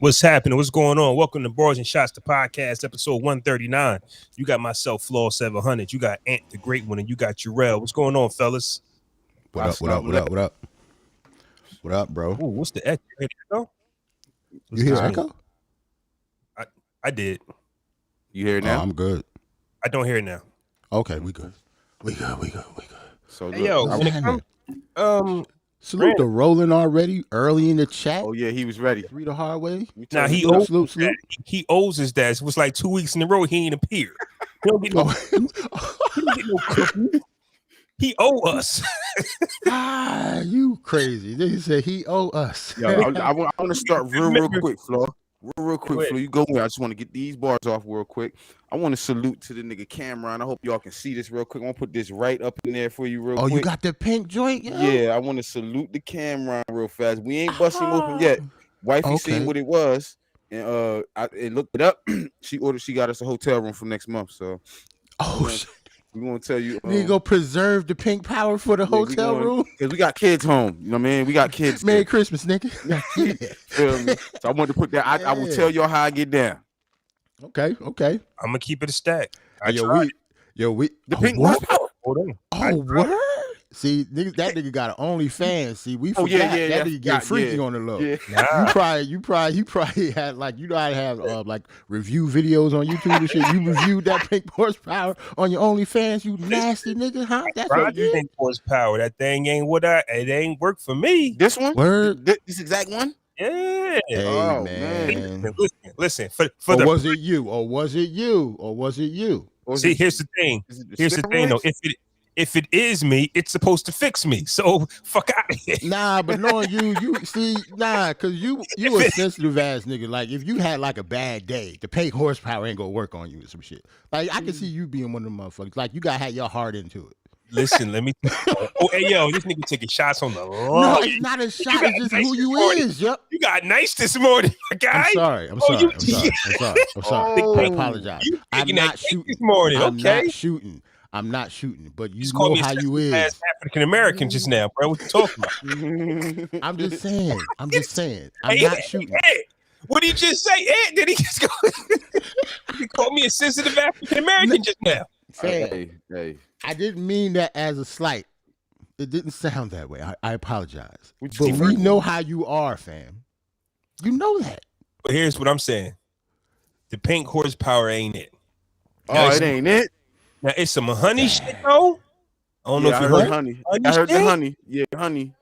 What's happening? What's going on? Welcome to Barz and Shotz, the podcast, episode 139. You got myself, Flaw 700. You got Ant, the Great One, and you got Jarrell. What's going on, fellas? What up, bro? Ooh, what's the echo? You hear echo? I did. You hear it now? I'm good. I don't hear it now. Okay, we good. We good. So Hey, yo, when it comes, Salute the rolling already early in the chat. oh yeah, he was ready. Read the hard way. now he Salute, owes salute. he owes us that. It was like 2 weeks in a row he ain't appeared. He don't get no, he don't get no cookies. He owe us. You crazy. They said he owe us. Yo, I want to start real quick, Flo. Real quick, Flo. You go in. I just want to get these bars off real quick. I want to salute to the nigga Camron. I hope y'all can see this real quick. I want to put this right up in there for you real quick. Oh, you got the pink joint? Yo? Yeah, I want to salute the Camron real fast. We ain't busting open yet. Wifey seen what it was, and I looked it up. She got us a hotel room for next month. So, shit. We gonna tell you. You go preserve the pink power for the hotel room because we got kids home. You know what I mean? We got kids. Merry Christmas, nigga. Feel me? So I wanted to put that. I will tell y'all how I get down. Okay. I'm gonna keep it a stack. We the pink horsepower. Hold on. Oh, what? See, niggas, that nigga got an OnlyFans. See, we forgot that nigga get freaky on the low. Yeah. Nah. You probably had like how to have like review videos on YouTube and shit. You reviewed that pink horsepower on your OnlyFans. You nasty nigga, huh? That's what you did. Pink horsepower. That thing ain't it ain't work for me. This one? Word. This exact one? Yeah. Hey, Oh, man. Listen. Was it you? See, here's the thing. Here's the thing, though. If it is me, it's supposed to fix me. So fuck out of here. Nah, but knowing you see, cause you a sensitive ass nigga. Like if you had like a bad day, the pink horsepower ain't gonna work on you and some shit. Like I can see you being one of them motherfuckers. Like you gotta have your heart into it. Listen, let me. Hey, yo, this nigga taking shots on the line. No, it's not a shot. It's just who you is. Yep. You got nice this morning, my guy. I'm sorry. I'm sorry. I apologize. I'm not shooting this morning. I'm not shooting, but you know how you is. African American just now, bro. What you talking about? I'm just saying. I'm not shooting. Hey, what did he just say? Ed, did he just go? He called me a sensitive African American just now. Hey. I didn't mean that as a slight. It didn't sound that way. I apologize. But we know how you are, fam. You know that. But here's what I'm saying. The pink horsepower ain't it. It ain't it. Now it's some honey shit though. I don't know if you heard honey. I heard the honey. Yeah, honey.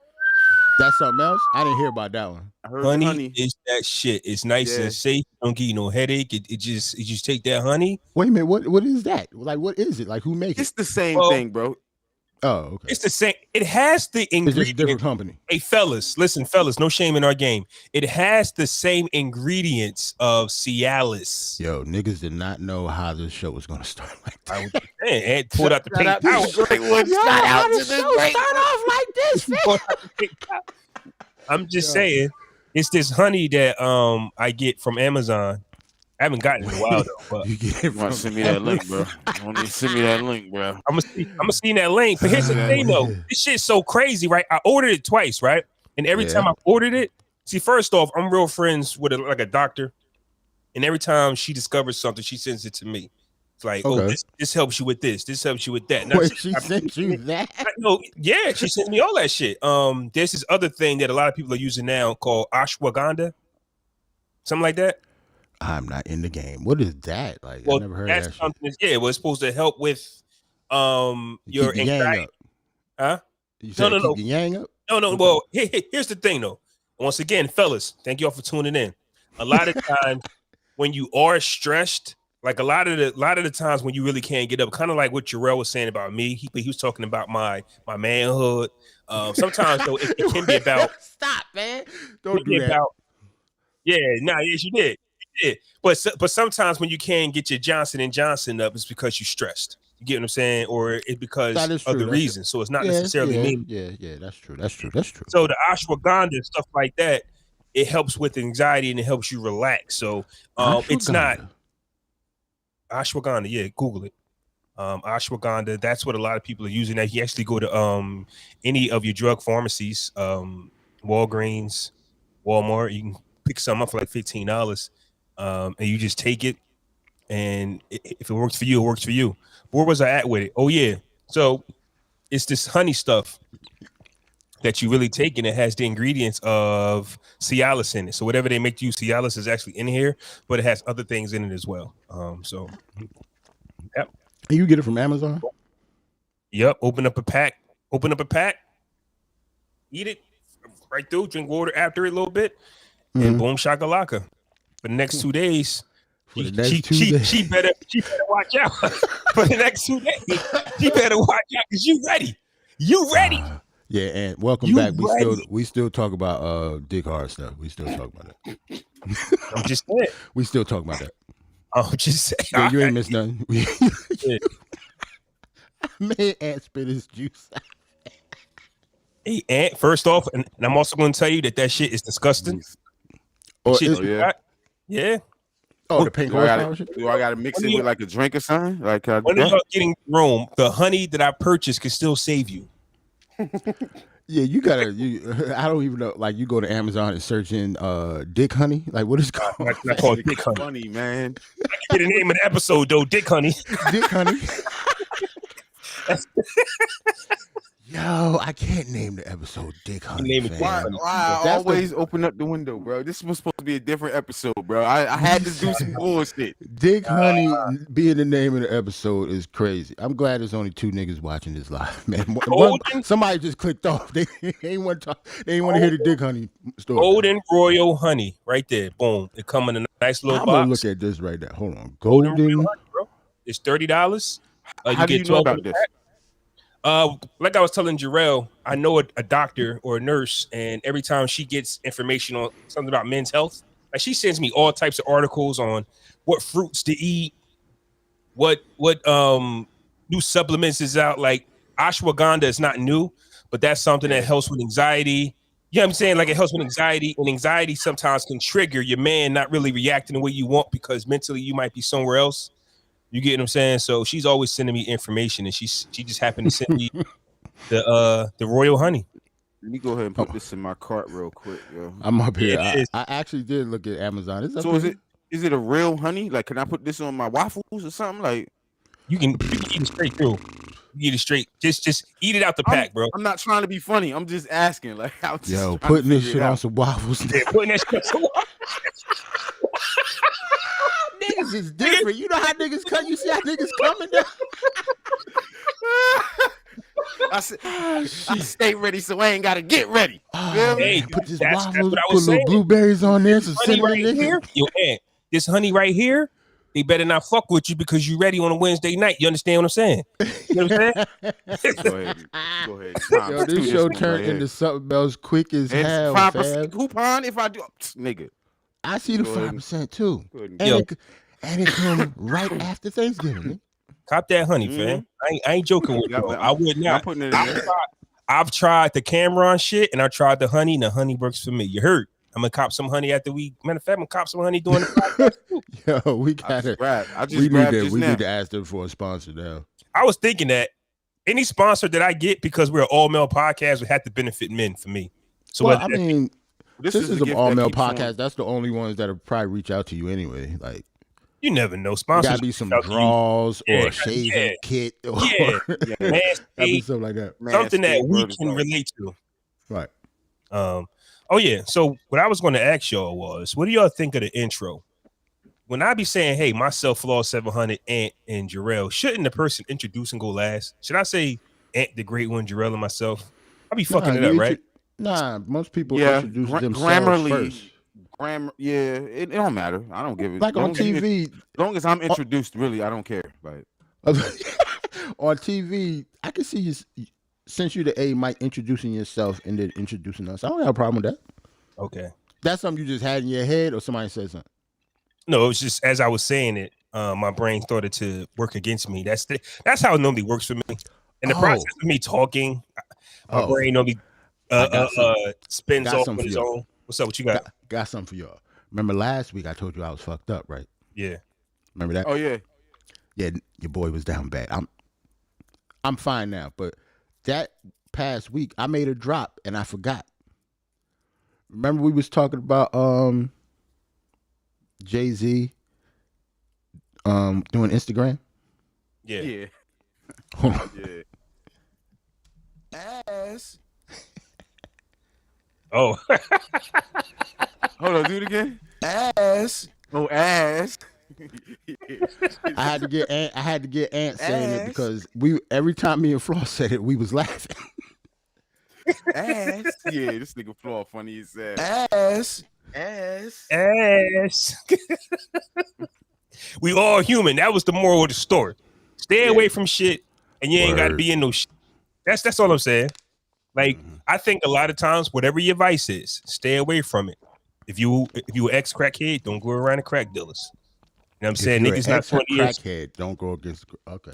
That's something else? I didn't hear about that one. I heard honey is that shit. It's nice and safe. Don't give you no headache. You just take that honey. Wait a minute. What is that? Like what is it? Like who makes it? It's the same thing, bro. Oh, okay. It's the same. It has the ingredients. It's just a different company. Hey, fellas, listen, no shame in our game. It has the same ingredients of Cialis. Yo, niggas did not know how this show was going to start like that. Ed pulled out the pink power. Start off like this. I'm just saying, it's this honey that I get from Amazon. I haven't gotten it in a while though. But you get it from send me that link, bro. Send me that link, bro. I'm gonna see that link. But here's the thing, though. This shit's so crazy, right? I ordered it twice, right? And every time I ordered it, see, first off, I'm real friends with a doctor, and every time she discovers something, she sends it to me. It's like, this helps you with this. This helps you with that. Wait, she sent you that? No, yeah, she sent me all that shit. There's this other thing that a lot of people are using now called ashwagandha, something like that. I'm not in the game. What is that? Like, well, I never heard that's that something. Yeah, it was supposed to help with your anxiety. Huh? You said no. Keep your yang up? No. Well, here's the thing, though. Once again, fellas, thank y'all for tuning in. A lot of times when you are stressed, like a lot of the times when you really can't get up, kind of like what Jarrell was saying about me. He was talking about my manhood. Sometimes though, it can be about. Stop, man! Don't do that. Yes, you did. Yeah, but sometimes when you can't get your Johnson & Johnson up, it's because you're stressed. You get what I'm saying, or it's because of the reason. So it's not necessarily me. Yeah, that's true. So the ashwagandha and stuff like that, it helps with anxiety and it helps you relax. So it's not ashwagandha. Yeah, Google it. Ashwagandha. That's what a lot of people are using. That you actually go to any of your drug pharmacies, Walgreens, Walmart. You can pick some up for like $15, and you just take it. And if it works for you, it works for you. Where was I at with it? Oh yeah, so it's this honey stuff that you really take, and it has the ingredients of Cialis in it. So whatever they make you Cialis is actually in here, but it has other things in it as well. So, yep. You get it from Amazon? Yep. Open up a pack. Eat it right through. Drink water after it a little bit, and boom shakalaka. For the next 2 days, she better watch out. For the next 2 days, she better watch out because you ready. You ready. Yeah, and welcome back. We still talk about dick hard stuff. We still talk about that. I'm just saying. We still talk about that. I'm just saying. Yeah, you ain't missed nothing. Man, Ant spit his juice. Hey, Ant, first off, and I'm also going to tell you that shit is disgusting. Yeah. Oh, the pink horsepower shit? Do I got to mix it with like a drink or something? Like, when you're getting Rome, the honey that I purchased can still save you. Yeah, you gotta. I don't even know. Like, you go to Amazon and search in dick honey. Like, what is it called? I call it dick honey. Funny, man. I get the name of the episode though, dick honey. Dick honey. Yo, I can't name the episode Dick Honey. Why I always open up the window, bro? This was supposed to be a different episode, bro. I had to do some bullshit. Dick Honey being the name of the episode is crazy. I'm glad there's only 2 niggas watching this live, man. Somebody just clicked off. They ain't want to talk. They ain't want to hear the Dick Honey story. Golden Royal Honey, right there. Boom. It come in a nice little box. I'm gonna look at this right now. Hold on. Golden Royal Honey, bro. It's $30. How do you know about this? Like I was telling Jarrell, I know a doctor or a nurse, and every time she gets information on something about men's health, like she sends me all types of articles on what fruits to eat, what new supplements is out. Like ashwagandha is not new, but that's something that helps with anxiety. You know what I'm saying? Like it helps with anxiety, and anxiety sometimes can trigger your man not really reacting the way you want because mentally you might be somewhere else. You get what I'm saying? So she's always sending me information, and she just happened to send me the Royal Honey. Let me go ahead and put this in my cart real quick, yo. I'm up here. I actually did look at Amazon. Is it a real honey? Like, can I put this on my waffles or something? Like, you can eat it straight through. You eat it straight. Just eat it out the pack, bro. I'm not trying to be funny. I'm just asking. Like, putting this shit on some waffles. Yeah, putting that shit on some waffles. Niggas is different. You know how niggas come? You see how niggas coming down? I stay ready, so I ain't gotta get ready. Hey, put this waffles, put little blueberries on there, some cinnamon right here. Yo, Ant, this honey right here, they better not fuck with you because you ready on a Wednesday night. You understand what I'm saying? You know what I'm saying? Go ahead. Yo, this show turned into something else quick as hell. 5% coupon if I do, nigga. I see the 5% too, and it come right after Thanksgiving. Cop that honey, fam. I ain't joking with you. I would not. I've tried the Camron shit, and I tried the honey, and the honey works for me. You heard? I'm gonna cop some honey after we. Matter of fact, I'm gonna cop some honey during the podcast. Yo, we gotta. We need to ask them for a sponsor now. I was thinking that any sponsor that I get because we're an all male podcast would have to benefit men for me. So I mean. This is an all-male podcast. That's the only ones that'll probably reach out to you anyway. Like, you never know. Sponsors gotta be some draws or a shaving kit or something like that. Something that we can relate to. Right. Oh yeah. So what I was going to ask y'all was, what do y'all think of the intro? When I be saying, "Hey, myself, Flaw 700, Ant, and Jarrell," shouldn't the person introduce and go last? Should I say Ant, the great one, Jarrell, and myself? I be fucking it up, right? Nah, most people introduce themselves first. It don't matter. I don't give it. Like on TV, as long as I'm introduced, really, I don't care. Like on TV, I can see you. Since you're the A, Mike introducing yourself and then introducing us. I don't have a problem with that. Okay, that's something you just had in your head, or somebody said something. No, it was just as I was saying it, my brain started to work against me. That's how it normally works for me. In the process of me talking, my brain normally. Spins off on his own. What's up? What you got? Got something for y'all. Remember last week I told you I was fucked up, right? Yeah. Remember that? Oh yeah. Yeah, your boy was down bad. I'm fine now, but that past week I made a drop and I forgot. Remember we was talking about Jay-Z doing Instagram? Yeah. Yeah. Ass. Oh. Hold on, do it again. Ass. Oh, ass. I had to get Ant saying it because every time me and Flaw said it, we was laughing. Ass. Yeah, this nigga Flaw funny as hell. Ass. We all human. That was the moral of the story. Stay away from shit, and you ain't got to be in no shit. That's all I'm saying. Like, I think a lot of times, whatever your vice is, stay away from it. If you ex crackhead, don't go around the crack dealers. You know what I'm saying? Niggas not 20 years. Crackhead, don't go against. Okay.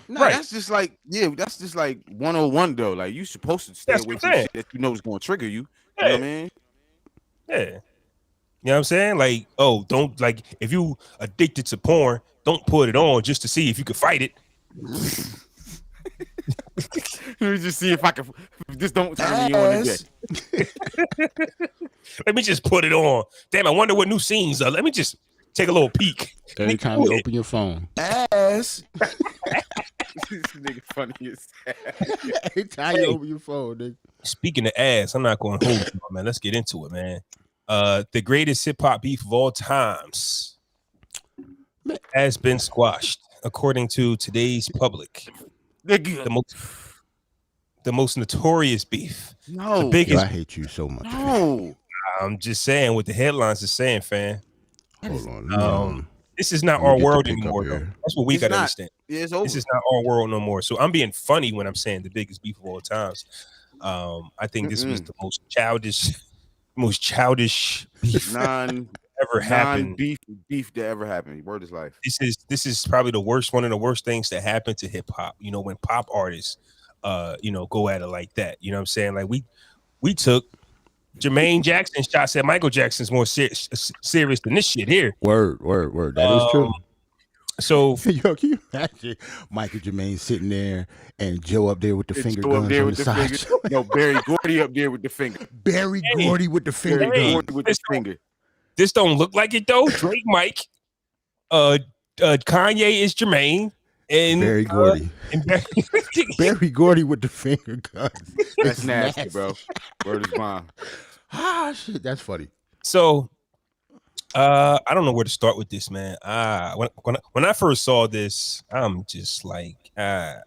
No, that's just like 101 though. Like you supposed to stay away from shit that you know is going to trigger you. You know what I mean? Yeah. You know what I'm saying? Like, don't like if you addicted to porn, don't put it on just to see if you can fight it. Let me just see if I can. Just don't turn me on today. Let me just put it on. Damn, I wonder what new scenes are. Let me just take a little peek. Every time you open your phone. Ass. This nigga funny as hell. Every time you open your phone, nigga. Speaking of ass, I'm not going to hold you, man. Let's get into it, man. The greatest hip hop beef of all times has been squashed, according to today's public. The most notorious beef. No, the biggest. I hate you so much. No, I'm just saying what the headlines are saying, fam. Hold on. This is not our world anymore, though. That's what we got to understand. It's over. This is not our world no more. So I'm being funny when I'm saying the biggest beef of all times. I think this was the most childish beef ever happened. Beef that ever happened. Word is life. This is probably one of the worst things that happened to hip hop. You know, when pop artists, go at it like that. You know what I'm saying? Like we took Jermaine Jackson shots at Michael Jackson's more serious than this shit here. Word. That is true. So, yo, can you imagine Michael Jermaine sitting there and Joe up there with the finger guns on the side? No, Barry Gordy up there with the finger. Barry Gordy with the finger gun. This don't look like it though. Drake, Mike, Kanye is Jermaine, and Barry Gordy. Barry Gordy with the finger guns. That's nasty, bro. Word is bomb. Shit, that's funny. So, I don't know where to start with this, man. When I first saw this, I'm just like, I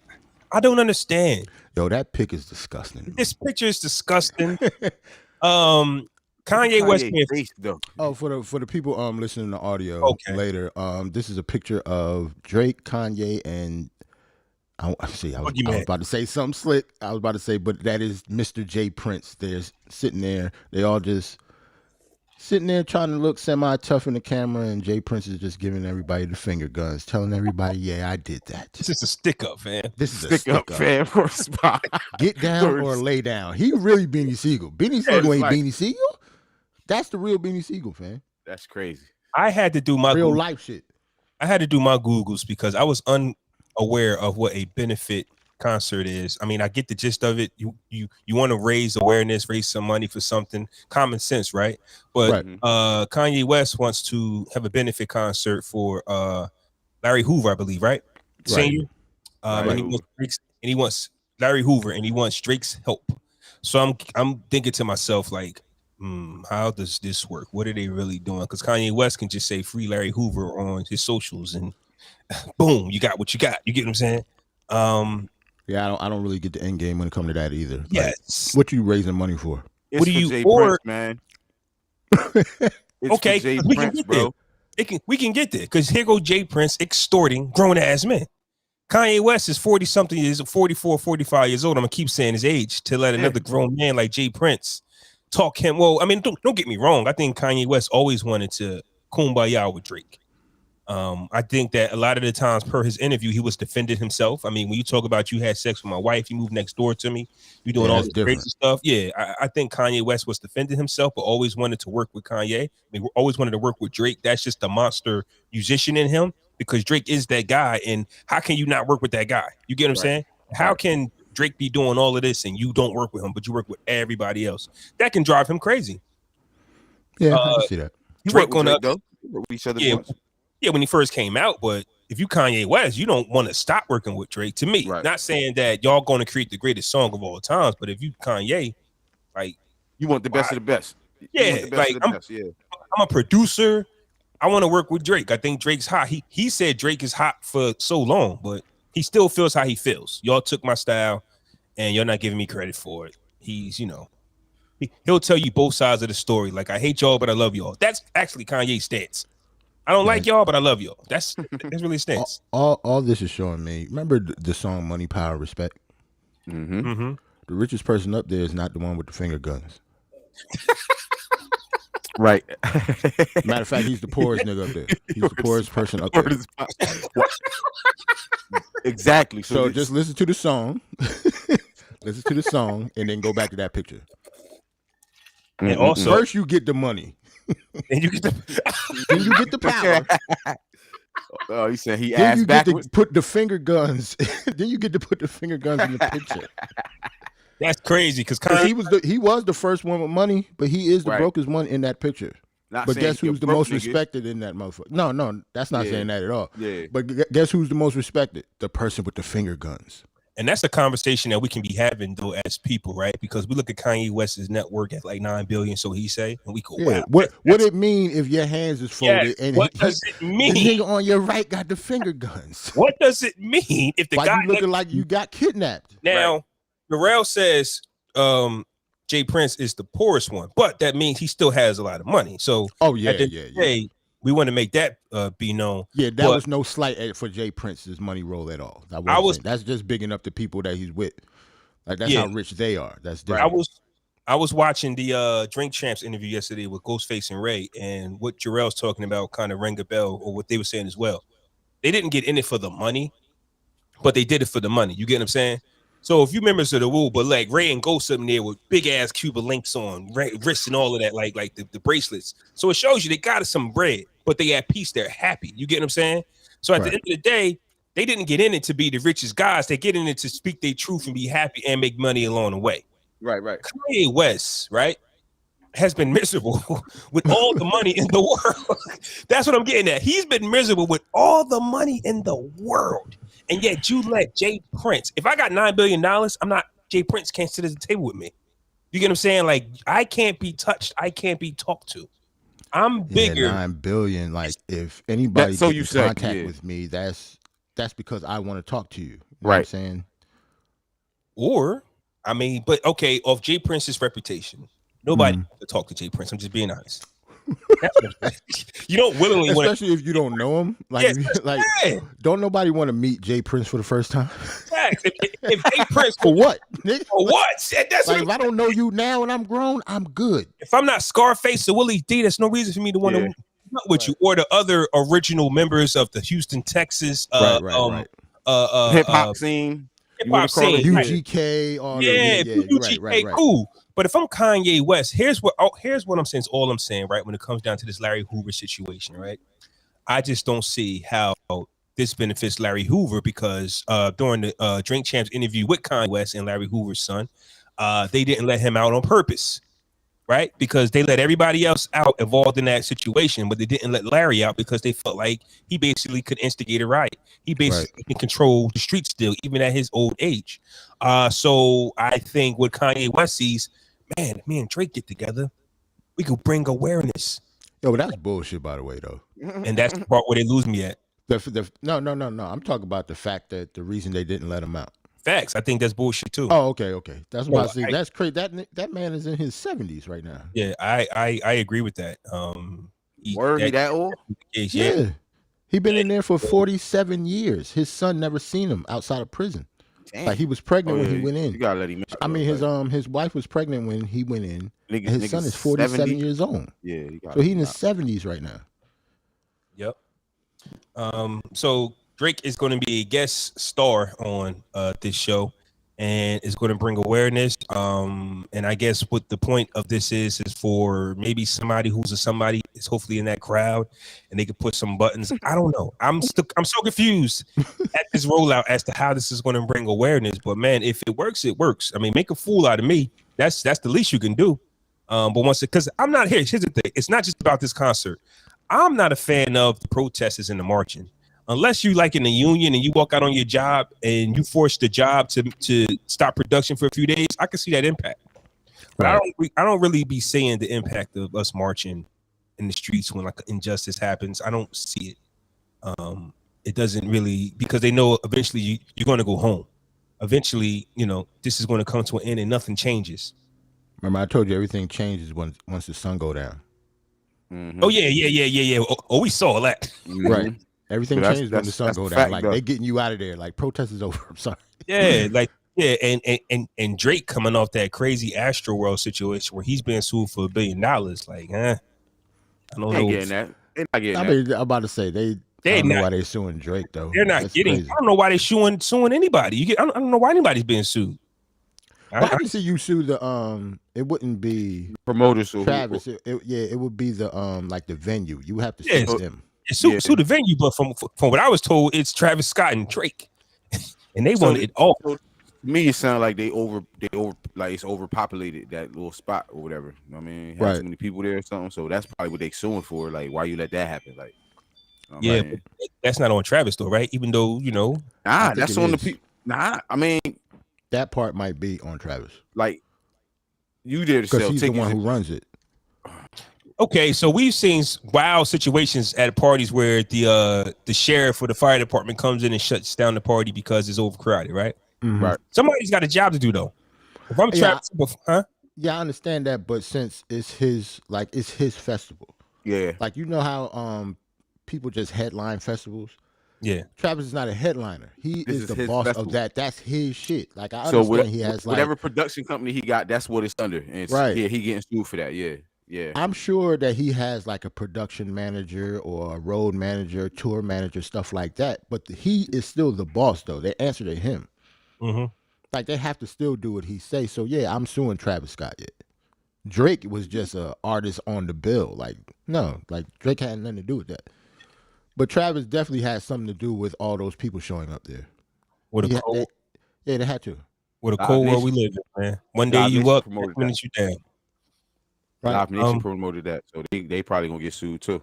don't understand. Yo, that pic is disgusting. This picture is disgusting. Kanye West. For the people listening to audio later, this is a picture of Drake, Kanye, and I was about to say something slick. I was about to say, but that is Mr. J Prince. They're sitting there. They all just sitting there trying to look semi-tough in the camera, and Jay Prince is just giving everybody the finger guns, telling everybody, yeah, I did that. This is a stick-up, man. This is a stick-up, fam. Get down or lay down. He really BeanieSegal. BeanieSegal ain't BeanieSegal. That's the real BeanieSegal, fam. That's crazy. I had to do my real life shit. I had to do my Googles because I was unaware of what a benefit concert is. I mean, I get the gist of it. You want to raise awareness, raise some money for something, common sense, right? But Kanye West wants to have a benefit concert for Larry Hoover, I believe, right? Senior. And he wants Larry Hoover, and he wants Drake's help. So I'm thinking to myself, like, how does this work? What are they really doing? Because Kanye West can just say free Larry Hoover on his socials, and boom, you got what you got. You get what I'm saying? Yeah, I don't really get the end game when it comes to that either. Yes. Like, what you raising money for? It's what do you Prince, man? Okay, we can get there. We can get there because here go Jay Prince extorting grown ass men. Kanye West is 40 something years, 44, 45 years old. I'm gonna keep saying his age to let another grown man like Jay Prince talk him. Well, I mean, don't get me wrong. I think Kanye West always wanted to kumbaya with Drake. I think that a lot of the times per his interview, he was defending himself. I mean, when you talk about you had sex with my wife, you moved next door to me, you doing all this crazy stuff. Yeah, I think Kanye West was defending himself, but always wanted to work with Kanye. I mean, always wanted to work with Drake. That's just the monster musician in him because Drake is that guy. And how can you not work with that guy? You get what I'm saying? How can Drake be doing all of this and you don't work with him, but you work with everybody else? That can drive him crazy. Yeah, I can see that. You work on with each other. Yeah, yeah, when he first came out. But if you Kanye West, you don't want to stop working with Drake. To me, not saying that y'all going to create the greatest song of all times, but if you Kanye, like you want the best of the best. Yeah, I'm a producer. I want to work with Drake. I think Drake's hot. He said Drake is hot for so long, but he still feels how he feels. Y'all took my style, and you're not giving me credit for it. He's, he'll tell you both sides of the story. Like, I hate y'all, but I love y'all. That's actually Kanye's stance. I don't like y'all, but I love y'all. That's really a stance. All this is showing me. Remember the song "Money, Power, Respect"? Mm-hmm. The richest person up there is not the one with the finger guns. Right. Matter of fact, he's the poorest nigga up there. He's the poorest person up there. Exactly. So just listen to the song. Listen to the song and then go back to that picture. And also, first you get the money. And you get then you get the power. Oh, he said he then asked you backwards. get to put the finger guns. Then you get to put the finger guns in the picture. That's crazy because he was the first one with money, but he is the brokest one in that picture. But guess who's the most respected in that motherfucker? No, that's not saying that at all. Yeah. But guess who's the most respected? The person with the finger guns. And that's a conversation that we can be having though as people, right? Because we look at Kanye West's network at like 9 billion, so he say, and we go, wow. What it mean if your hands is folded and what does it mean? The nigga on your right got the finger guns? What does it mean if the guy you looking like you got kidnapped? Now, Pharrell says Jay Prince is the poorest one, but that means he still has a lot of money. So we want to make that be known. Yeah, that was no slight for Jay Prince's money roll at all. That's just bigging up the people that he's with. Like that's how rich they are. That's different. I was watching the Drink Champs interview yesterday with Ghostface and Ray, and what Jarrell's talking about kind of rang a bell, or what they were saying as well. They didn't get in it for the money, but they did it for the money. You get what I'm saying? So if you members of the Woo, but like Ray and Ghost up in there with big ass Cuba links on wrists and all of that, like the bracelets. So it shows you they got some bread, but they at peace. They're happy. You get what I'm saying? So at the end of the day, they didn't get in it to be the richest guys. They get in it to speak their truth and be happy and make money along the way. Right. Kanye West, right, has been miserable with all the money in the world. That's what I'm getting at. He's been miserable with all the money in the world. And yet you let Jay Prince, if I got $9 billion, Jay Prince can't sit at the table with me. You get what I'm saying? Like, I can't be touched. I can't be talked to. I'm bigger. 9 billion. Like, if anybody gets in contact with me, that's because I want to talk to you. You know what I'm saying? Or, but okay, of Jay Prince's reputation, nobody to talk to Jay Prince. I'm just being honest. You don't willingly, especially if you don't know him. Don't nobody want to meet Jay Prince for the first time. If Jay Prince for what? For what? That's like, if I don't know you now and I'm grown, I'm good. If I'm not Scarface or Willie D, there's no reason for me to want to meet with you or the other original members of the Houston, Texas, hip hop scene. UGK, UGK, cool. But if I'm Kanye West, here's what I'm saying. Is all I'm saying, right? When it comes down to this Larry Hoover situation, right? I just don't see how this benefits Larry Hoover because during the Drink Champs interview with Kanye West and Larry Hoover's son, they didn't let him out on purpose, right? Because they let everybody else out involved in that situation, but they didn't let Larry out because they felt like he basically could instigate a riot. He basically can control the street still, even at his old age. So I think what Kanye West sees, man, me and Drake get together, we could bring awareness. Yo, but that's bullshit, by the way, though. And that's the part where they lose me at. No. I'm talking about the fact that the reason they didn't let him out. Facts. I think that's bullshit too. Oh, okay. That's what I see. That's crazy. That man is in his 70s right now. Yeah, I agree with that. That old? Yeah. He been in there for 47 years. His son never seen him outside of prison. Damn. Like, he was pregnant when he went in. You gotta let him out. His wife was pregnant when he went in. His son is 47 years old. Yeah. So he's in his 70s right now. Yep. So Drake is going to be a guest star on this show, and is going to bring awareness. And I guess what the point of this is for maybe somebody who's somebody is hopefully in that crowd, and they could push some buttons. I don't know. I'm so confused at this rollout as to how this is going to bring awareness. But man, if it works, it works. I mean, make a fool out of me. That's the least you can do. But because I'm not here. Here's the thing. It's not just about this concert. I'm not a fan of the protesters and the marching. Unless you like in the union and you walk out on your job and you force the job to stop production for a few days, I can see that impact. But I don't really be seeing the impact of us marching in the streets when like injustice happens. I don't see it. It doesn't really, because they know eventually you're going to go home. Eventually, this is going to come to an end and nothing changes. Remember, I told you everything changes once the sun go down. Mm-hmm. Oh yeah. Oh, we saw that. Mm-hmm. Right. Everything changes when the sun go down. Like they getting you out of there. Like protest is over. I'm sorry. Yeah, and Drake coming off that crazy Astroworld situation where he's being sued for $1 billion. Like, I don't know. Getting that. They're not getting that. I'm about to say they don't know why they're suing Drake though. They're not getting. Crazy. I don't know why they're suing anybody. I don't know why anybody's being sued. I can see you sue the it wouldn't be promoters or Travis. It would be the like the venue. You have to sue them. Sue the venue, but from what I was told, it's Travis Scott and Drake, and they wanted it all. To me, it sounds like they over like it's overpopulated, that little spot or whatever. You know what I mean, too many people there or something. So that's probably what they suing for. Like, why you let that happen? Like, but that's not on Travis though, right? Even though that's on the people. Nah, I mean, that part might be on Travis. Like, you there to sell tickets. He's the one who runs it. Okay, so we've seen wild situations at parties where the sheriff or the fire department comes in and shuts down the party because it's overcrowded, right? Mm-hmm. Right. Somebody's got a job to do though. If I'm Travis, Yeah, I understand that, but since it's his festival. Yeah. Like how people just headline festivals. Yeah. Travis is not a headliner. He is the boss of that. That's his shit. Like I so understand he has whatever production company he got, that's what it's under. And it's, right. Yeah, he getting sued for that. Yeah. Yeah. I'm sure that he has like a production manager or a road manager, tour manager, stuff like that. But he is still the boss though. They answer to him. Mm-hmm. Like they have to still do what he says. So yeah, I'm suing Travis Scott. Yeah. Drake was just an artist on the bill. Like no, like Drake had nothing to do with that. But Travis definitely had something to do with all those people showing up there. They had to. What a cold world we live in, man. One day you up, next minute you down. Right. Live Nation promoted that, so they probably gonna get sued too.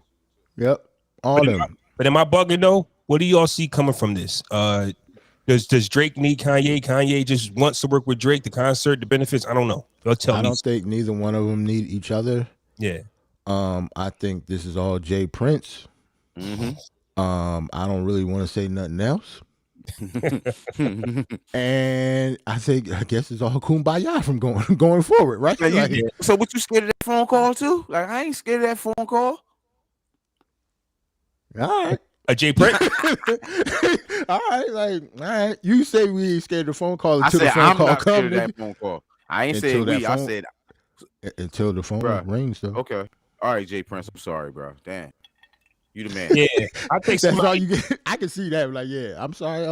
Yep, all of them. But am I bugging though? What do y'all see coming from this? Does Drake need Kanye? Kanye just wants to work with Drake, the concert, the benefits. I don't know. Y'all tell me. I don't think neither one of them need each other. Yeah. I think this is all Jay Prince. Mm-hmm. I don't really want to say nothing else. And I guess it's all kumbaya from going forward, right? So what you scared of that phone call too? Like I ain't scared of that phone call. All right. Jay Prince. all right. You say we ain't scared of the phone call until the phone I'm call not comes. Scared of that phone call. I ain't saying we. I said until the phone rings though. Okay. All right, Jay Prince. I'm sorry, bro. Damn. You the man. Yeah, I think that's all you get. I can see that. Like, yeah, I'm sorry.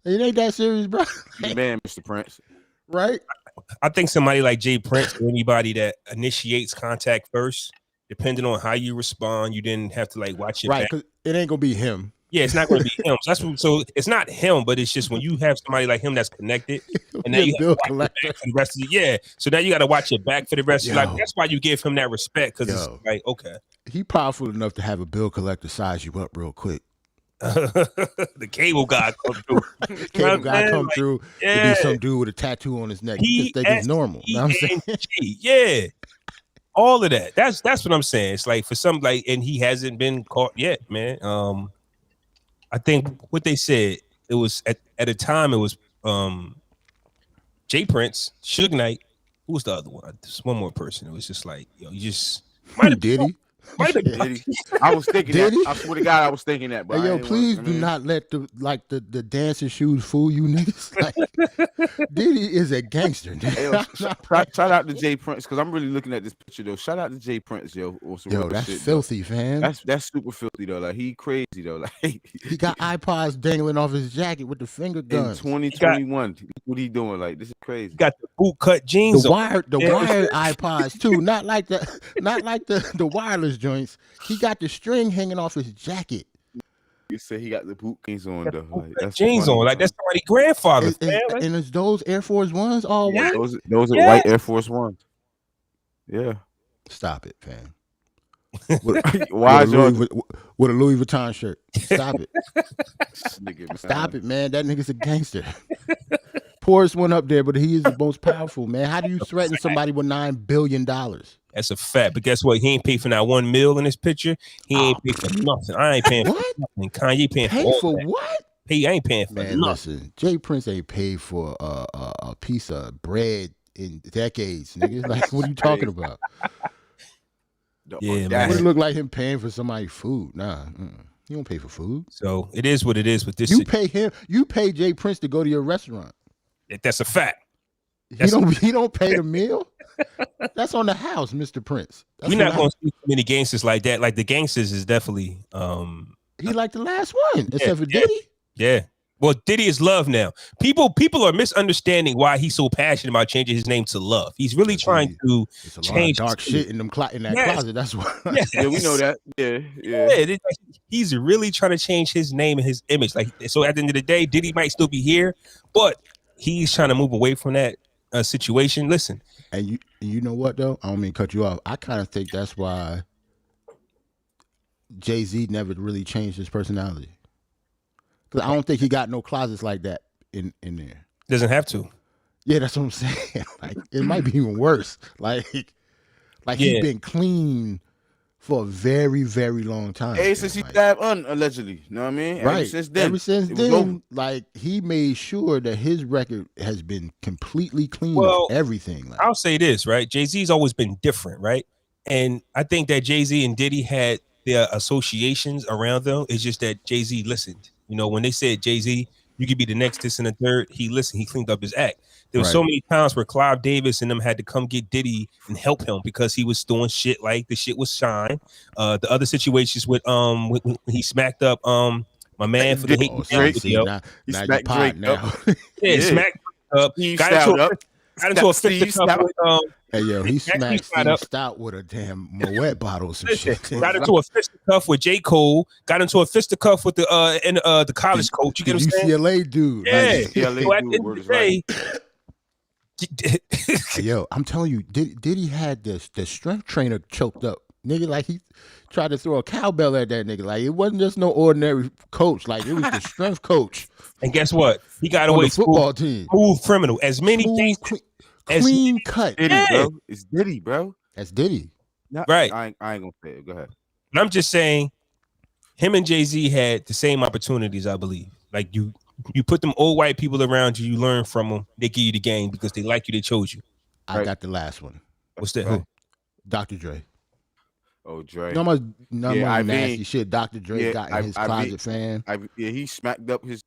It ain't that serious, bro. You the man, Mr. Prince. Right. I think somebody like Jay Prince or anybody that initiates contact first, depending on how you respond, you didn't have to like watch it. Right, because it ain't gonna be him. Yeah, it's not going to be him. So it's not him, but it's just when you have somebody like him that's connected, and now you have to watch it back for the rest of the year. So now you got to watch it back for the rest of your life. That's why you give him that respect, because it's like, okay, he powerful enough to have a bill collector size you up real quick. The cable guy come through. Cable guy come through. To be some dude with a tattoo on his neck. You just think it's normal. You know what I'm saying? Yeah. All of that. That's what I'm saying. It's like for some and he hasn't been caught yet, man. I think what they said, it was at a time it was Jay Prince, Suge Knight. Who was the other one? Just one more person. It was just like, you just did he? I was thinking that. I swear to God, I was thinking that. But hey, please do not let the dancing shoes fool you niggas. Like, Diddy is a gangster. Shout out to Jay Prince, because I'm really looking at this picture though. Shout out to Jay Prince, yo. That's shit, filthy, fam. That's super filthy though. Like he crazy though. Like he got iPods dangling off his jacket with the finger gun. In 2021, what he doing? Like this is crazy. He got the boot cut jeans. The wired iPods too. Not like the wireless joints. He got the string hanging off his jacket. You say he got the boot jeans on though. Like, that's jeans funny, on. Like that's somebody's grandfather. And it's those Air Force Ones all white. Those are white Air Force Ones. Yeah. Stop it, fam. Why with a Louis Vuitton shirt? Stop it. nigga, Stop it, man. That nigga's a gangster. Poorest one up there, but he is the most powerful, man. How do you threaten somebody with $9 billion? That's a fact. But guess what? He ain't paid for not $1 million in this picture. He ain't paid for nothing. I ain't paying what? for nothing. Kanye paying Pay for for that. what? I ain't paying for Man, nothing. listen, Jay Prince ain't paid for a piece of bread in decades, nigga. Like, what are you talking about? Yeah, man. Would it look like him paying for somebody's food? Nah, you don't pay for food. So it is what it is with this. You pay him. You pay Jay Prince to go to your restaurant. That's a fact. He don't pay the meal. That's on the house, Mr. Prince. We're not going to see too many gangsters like that. Like the gangsters is definitely. He like the last one, except for Diddy. Yeah. Well, Diddy is Love now. People are misunderstanding why he's so passionate about changing his name to Love. He's really trying to change dark shit in that closet. That's why. Yes. Yeah, we know that. Yeah. He's really trying to change his name and his image. Like, so at the end of the day, Diddy might still be here, but he's trying to move away from that situation. Listen, and you know what though? I don't mean to cut you off. I kind of think that's why Jay-Z never really changed his personality. Because I don't think he got no closets like that in there. Doesn't have to. Yeah, that's what I'm saying. Like, it might be even worse. Like he's been clean for a very, very long time. Hey, since he died allegedly, you know what I mean? Right. Ever since then, like, he made sure that his record has been completely clean of everything. Like, I'll say this, right? Jay-Z's always been different, right? And I think that Jay-Z and Diddy had their associations around them. It's just that Jay-Z listened. You know, when they said, Jay-Z, you could be the next, this, and the third, he listened. He cleaned up his act. There were so many times where Clive Davis and them had to come get Diddy and help him because he was doing shit like the shit was Shine. The other situations with when he smacked up my man for the hate video. Now smacked Drake now. Smacked up. Got into a fisticuff with hey yo, he smacked Steve Stout with a damn Moet bottle or some shit. Got into a fisticuff with J. Cole. Got into a fisticuff with the college coach. You get what I'm saying? UCLA dude. Yeah. UCLA dude. Yo, I'm telling you, Diddy had the strength trainer choked up. Nigga, like he tried to throw a cowbell at that nigga. Like it wasn't just no ordinary coach. Like it was the strength coach. And guess what? He got away football team. Smooth criminal. As many things. Clean cut. Diddy, bro. It's Diddy, bro. That's Diddy. No, right. I ain't gonna say it. Go ahead. And I'm just saying, him and Jay-Z had the same opportunities, I believe. Like you put them old white people around you, you learn from them, they give you the game because they like you, they chose you. I got the last one. What's that? Right. Dr. Dre. Oh, Dre. No more nasty shit Dr. Dre got in his closet, fam. He smacked up his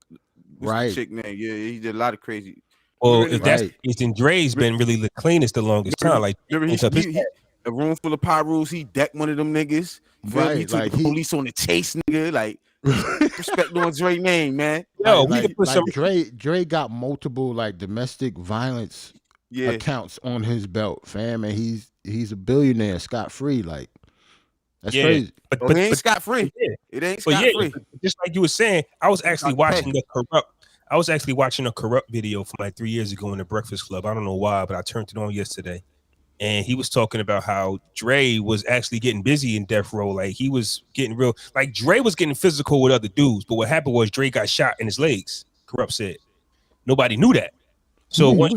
chick name. Yeah, he did a lot of crazy. Well, if that's the case, then Dre's been really the cleanest the longest time. Like, a room full of Pyrus, he decked one of them niggas. Right, he took the police on the chase, nigga. Like, respect on Dre name, man. Yo, we can put some. Dre got multiple like domestic violence accounts on his belt, fam, and he's a billionaire scot free. Like, that's crazy. But it ain't scot free. Yeah. It ain't scot free. Just like you were saying, I was actually watching a corrupt video from like 3 years ago in the Breakfast Club. I don't know why, but I turned it on yesterday. And he was talking about how Dre was actually getting busy in death row. Like he was getting real, like Dre was getting physical with other dudes. But what happened was Dre got shot in his legs. Corrupt said. Nobody knew that. So when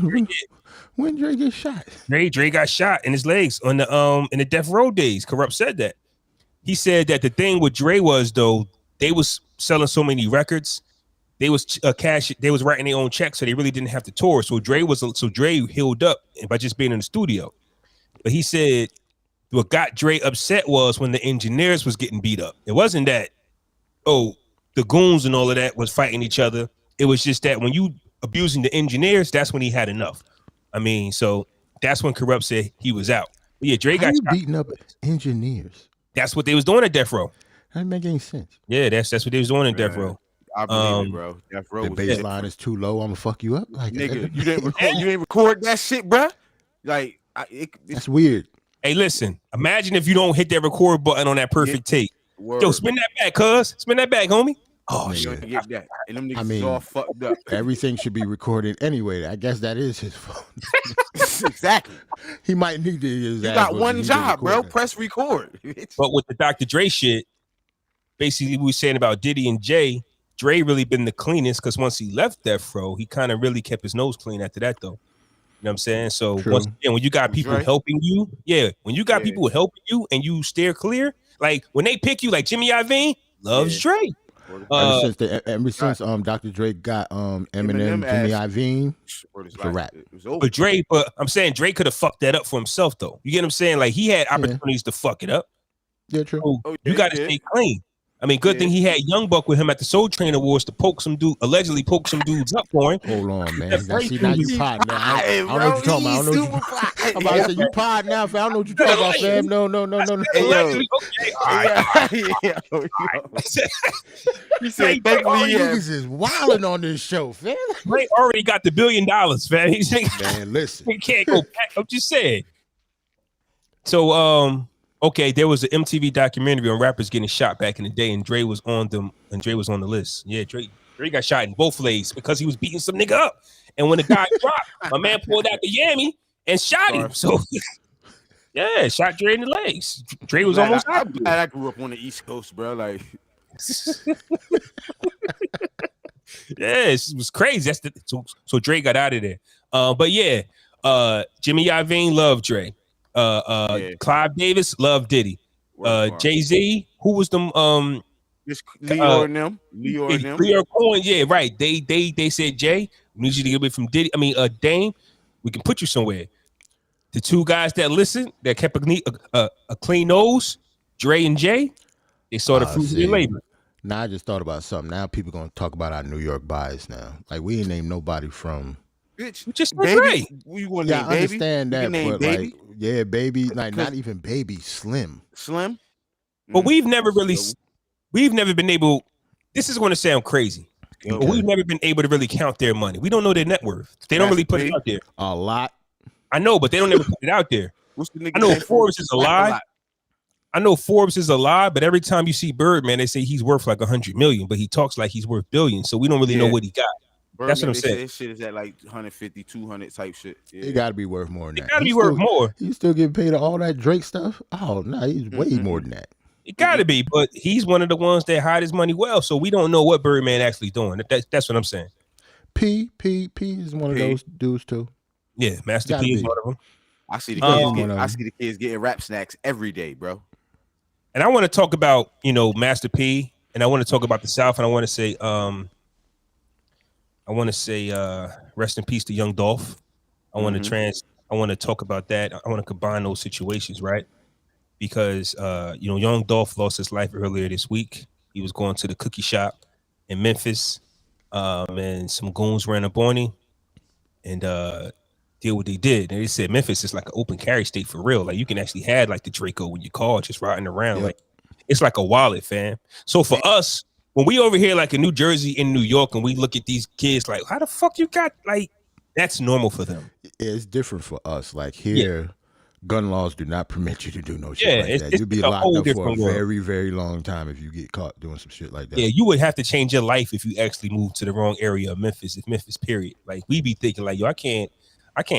Dre get shot? Dre got shot in his legs on the in the death row days. Corrupt said that. He said that the thing with Dre was though, they was selling so many records. They was they was writing their own checks, so they really didn't have to tour. So Dre healed up by just being in the studio. But he said what got Dre upset was when the engineers was getting beat up. It wasn't that, the goons and all of that was fighting each other. It was just that when you abusing the engineers, that's when he had enough. I mean, so that's when Corrupt said he was out. But yeah, Dre got beating up engineers. That's what they was doing at Death Row. That didn't make any sense. Yeah, that's what they was doing in Death Row. I believe it, bro. Death Row the baseline is too low. I'm gonna fuck you up, like nigga. You didn't record that shit, bro. Like that's weird. Hey, listen. Imagine if you don't hit that record button on that perfect tape. Yo, spin that back, cuz. Spin that back, homie. Oh, You shit. don't get that. And them niggas I is mean, all fucked up. everything should be recorded anyway. I guess that is his fault. Exactly. He might need to use You got one job, bro. Press record. But with the Dr. Dre shit, basically we were saying about Diddy and Jay, Dre really been the cleanest because once he left Death Row, he kind of really kept his nose clean after that, though. You know what I'm saying? So True. once again, when you got people Dre? helping you, when you got people helping you and you steer clear, like when they pick you, like Jimmy Iovine loves Dre. Ever since Dr. Dre got Eminem, Jimmy Iovine, it's a wrap. But Dre, I'm saying Dre could have fucked that up for himself, though. You get what I'm saying? Like he had opportunities to fuck it up. Yeah, true. So you got to stay clean. I mean, good thing he had Young Buck with him at the Soul Train Awards to allegedly poke some dudes up for him. Hold on, man. Now you pod now. I don't know what you're talking about. I'm about to say you pod now, fam. I don't know what you're talking about, fam. No. Allegedly, okay, all right. He said, niggas is wilding on this show, fam. Dre already got the $1 billion, fam. Man, listen. He can't go back. I'm just saying. So, okay, there was an MTV documentary on rappers getting shot back in the day, and Dre was on them, and Dre was on the list. Yeah, Dre got shot in both legs because he was beating some nigga up. And when the guy dropped, my man pulled out the yammy and shot him. So, yeah, shot Dre in the legs. Dre was almost out. I'm glad I grew up on the East Coast, bro. Like, yeah, it was crazy. So Dre got out of there. But yeah, Jimmy Iovine loved Dre. Clive Davis loved Diddy. Jay-Z, who was them? Leo and them. Leo Cohen, yeah, right. They said, Jay, we need you to get away from Diddy. I mean, Dame, we can put you somewhere. The two guys that listened, that kept a clean nose, Dre and Jay, they saw the fruits of their labor. Now I just thought about something. Now people gonna talk about our New York bias now. Like we ain't named nobody from. Bitch, we just Baby. You want to I understand that, but Baby? like, yeah, Baby, like not even Baby, Slim. But we've never been able. This is going to sound crazy, but we've never been able to really count their money. We don't know their net worth. They don't really put it out there. A lot. I know, but they don't ever put it out there. I know Forbes is a lie. But every time you see Birdman, they say he's worth like 100 million, but he talks like he's worth billions. So we don't really know what he got. That's what I'm saying. This shit is at like 150, 200 type shit. Yeah. It got to be worth more than that. It got to be worth more. You still getting paid all that Drake stuff? Oh, no, he's way more than that. It got to be, but he's one of the ones that hide his money well, so we don't know what Birdman actually doing. That's what I'm saying. P is one of those dudes too. Yeah, Master P is one of them. I see the kids getting rap snacks every day, bro. And I want to talk about, Master P, and I want to talk about the South, and I want to say rest in peace to Young Dolph. I want to talk about that. I want to combine those situations, right? Because Young Dolph lost his life earlier this week. He was going to the cookie shop in Memphis, and some goons ran up on him and did what they did. And they said Memphis is like an open carry state for real. Like you can actually have like the Draco in your car just riding around. Yep. Like it's like a wallet, fam. So for us, when we over here like in New Jersey, in New York, and we look at these kids like, how the fuck you got, like, that's normal for them. It's different for us. Like here, gun laws do not permit you to do no shit like that. You'll be locked up for a very, very long time if you get caught doing some shit like that. Yeah, you would have to change your life if you actually moved to the wrong area of Memphis, period. Like we be thinking like, yo, I can't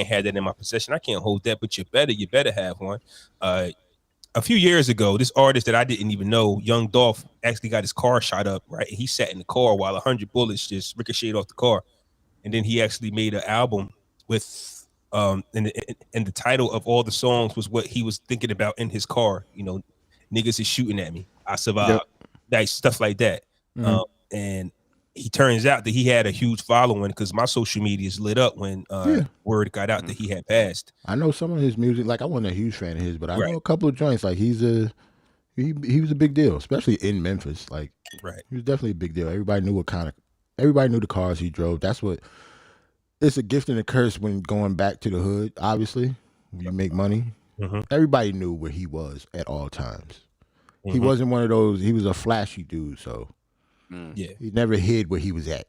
have that in my possession. I can't hold that, but you better have one. A few years ago, this artist that I didn't even know, Young Dolph, actually got his car shot up, right? He sat in the car while 100 bullets just ricocheted off the car. And then he actually made an album with, and the title of all the songs was what he was thinking about in his car. Niggas is shooting at me. I survived. Like stuff like that. And he turns out that he had a huge following because my social media is lit up when word got out that he had passed. I know some of his music, like I wasn't a huge fan of his, but I know a couple of joints. Like he was a big deal, especially in Memphis. Like he was definitely a big deal. Everybody knew the cars he drove. That's what it's a gift and a curse when going back to the hood. Obviously, when you make money, everybody knew where he was at all times. He wasn't one of those. He was a flashy dude, so. He never hid where he was at,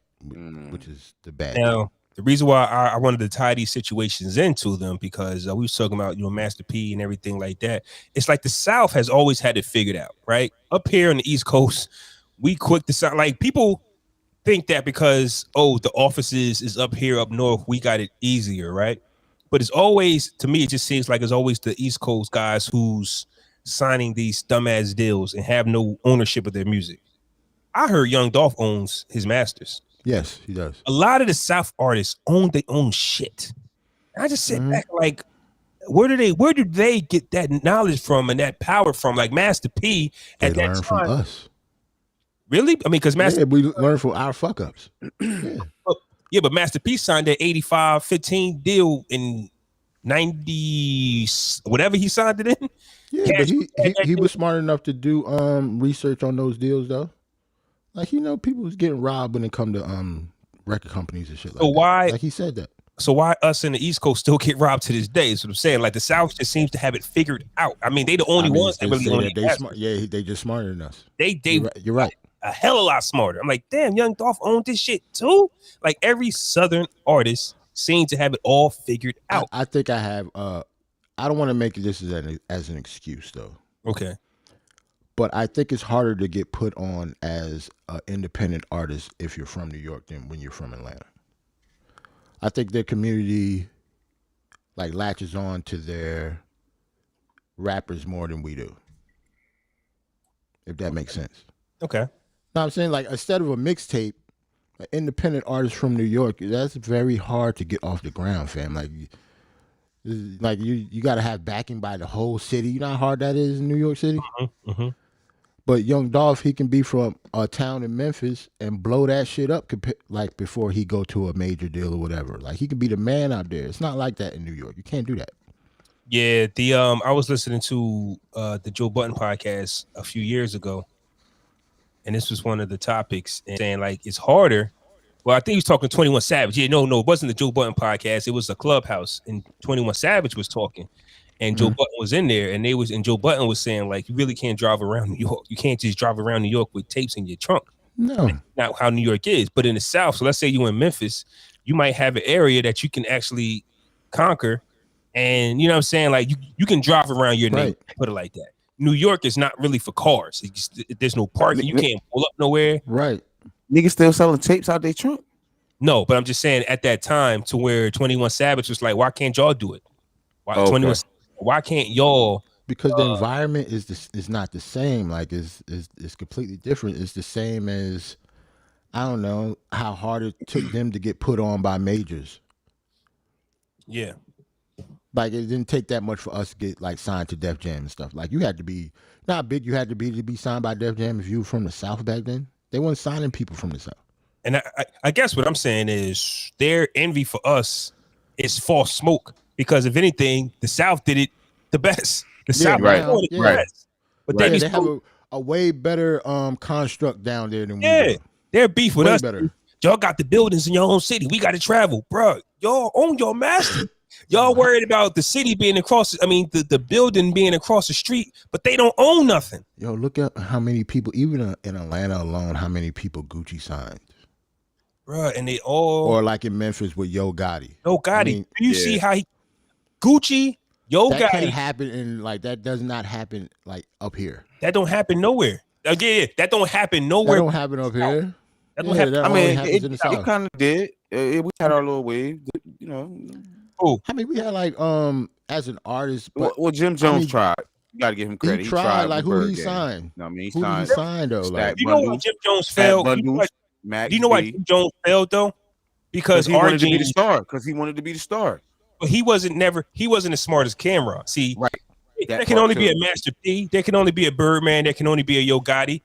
which is the bad. Now, the reason why I wanted to tie these situations into them because we was talking about Master P and everything like that. It's like the South has always had it figured out, right? Up here on the East Coast, we quick to sound like people think that because the offices is up here up north, we got it easier, right? But it's always, to me, it just seems like it's always the East Coast guys who's signing these dumbass deals and have no ownership of their music. I heard Young Dolph owns his masters. Yes, he does. A lot of the South artists own their own shit. And I just sit back like, where do they get that knowledge from and that power from? Like Master P at They that learn time. from us. Really? I mean, because Master we learn from our fuck ups. Yeah, but Master P signed that 85-15 deal in 90, whatever he signed it in. Yeah, but he was smart enough to do research on those deals though. Like people was getting robbed when it come to record companies and shit like that. Why? Like he said that. So why us in the East Coast still get robbed to this day? That's what I'm saying. Like the South just seems to have it figured out. I mean, they the only ones that really own it. They just smarter than us. You're right. A hell of a lot smarter. I'm like, damn, Young Dolph owned this shit too. Like every Southern artist seems to have it all figured out. I think I have. I don't want to make this as an excuse though. Okay. But I think it's harder to get put on as an independent artist if you're from New York than when you're from Atlanta. I think their community like latches on to their rappers more than we do. If that makes sense. Okay. No, I'm saying like instead of a mixtape, an independent artist from New York, that's very hard to get off the ground, fam. Like you got to have backing by the whole city. You know how hard that is in New York City? Mm-hmm. But Young Dolph, he can be from a town in Memphis and blow that shit up like before he go to a major deal or whatever. Like he can be the man out there. It's not like that in New York. You can't do that. Yeah, I was listening to the Joe Budden podcast a few years ago, and this was one of the topics, and saying like it's harder. Well, I think he was talking to 21 Savage. Yeah, no, it wasn't the Joe Budden podcast. It was the Clubhouse, and 21 Savage was talking. And Joe Budden was in there, and Joe Budden was saying, like, you really can't drive around New York. You can't just drive around New York with tapes in your trunk. No. Not how New York is. But in the South, so let's say you're in Memphis, you might have an area that you can actually conquer. And you know what I'm saying? Like, you can drive around your neighborhood, put it like that. New York is not really for cars. There's no parking. You can't pull up nowhere. Right. Niggas still selling tapes out their trunk? No, but I'm just saying at that time to where 21 Savage was like, why can't y'all do it? Why can't y'all? Because the environment is not the same. Like it's completely different. It's the same as I don't know how hard it took them to get put on by majors. Yeah. Like it didn't take that much for us to get like signed to Def Jam and stuff. Like you had to be not big. You had to be signed by Def Jam if you were from the South back then. They weren't signing people from the South. And I guess what I'm saying is their envy for us is false smoke. Because if anything, the South did it the best. The South right. did it the best. But they have a way better construct down there than we do. Their beef with way us. Better. Y'all got the buildings in your own city. We got to travel, bro. Y'all own your master. Y'all worried about the city being across. I mean, the building being across the street, but they don't own nothing. Yo, look at how many people, even in Atlanta alone, how many people Gucci signed. Bro, and they all. Or like in Memphis with Yo Gotti. Yo Gotti. I mean, do you see how he. Gucci, Yo Gotti. That can't happen in like that does not happen like up here. That don't happen nowhere. Yeah, that don't happen nowhere. That don't happen up here. That don't happen. I mean, it kind of did. We had our little wave, you know. Oh, I mean, we had like as an artist, but well, Jim Jones tried. You gotta give him credit. He tried like who he signed. No, I mean, who did he sign though? Like, you know why Jim Jones failed? Do you know why Jim Jones failed though? Because he wanted to be the star. Because he wanted to be the star. But he wasn't as smart as Camron. See, right. There can only be a Master P. There can only be a Birdman. There can only be a Yo Gotti.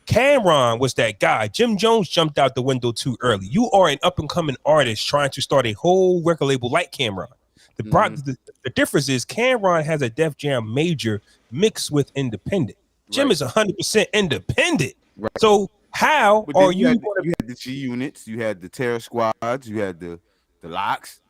Camron was that guy. Jim Jones jumped out the window too early. You are an up and coming artist trying to start a whole record label like Camron. The difference is Camron has a Def Jam major mixed with independent. Jim is 100% independent. Right. So how are you? You had the G units. You had the Terror Squads. You had the Locks.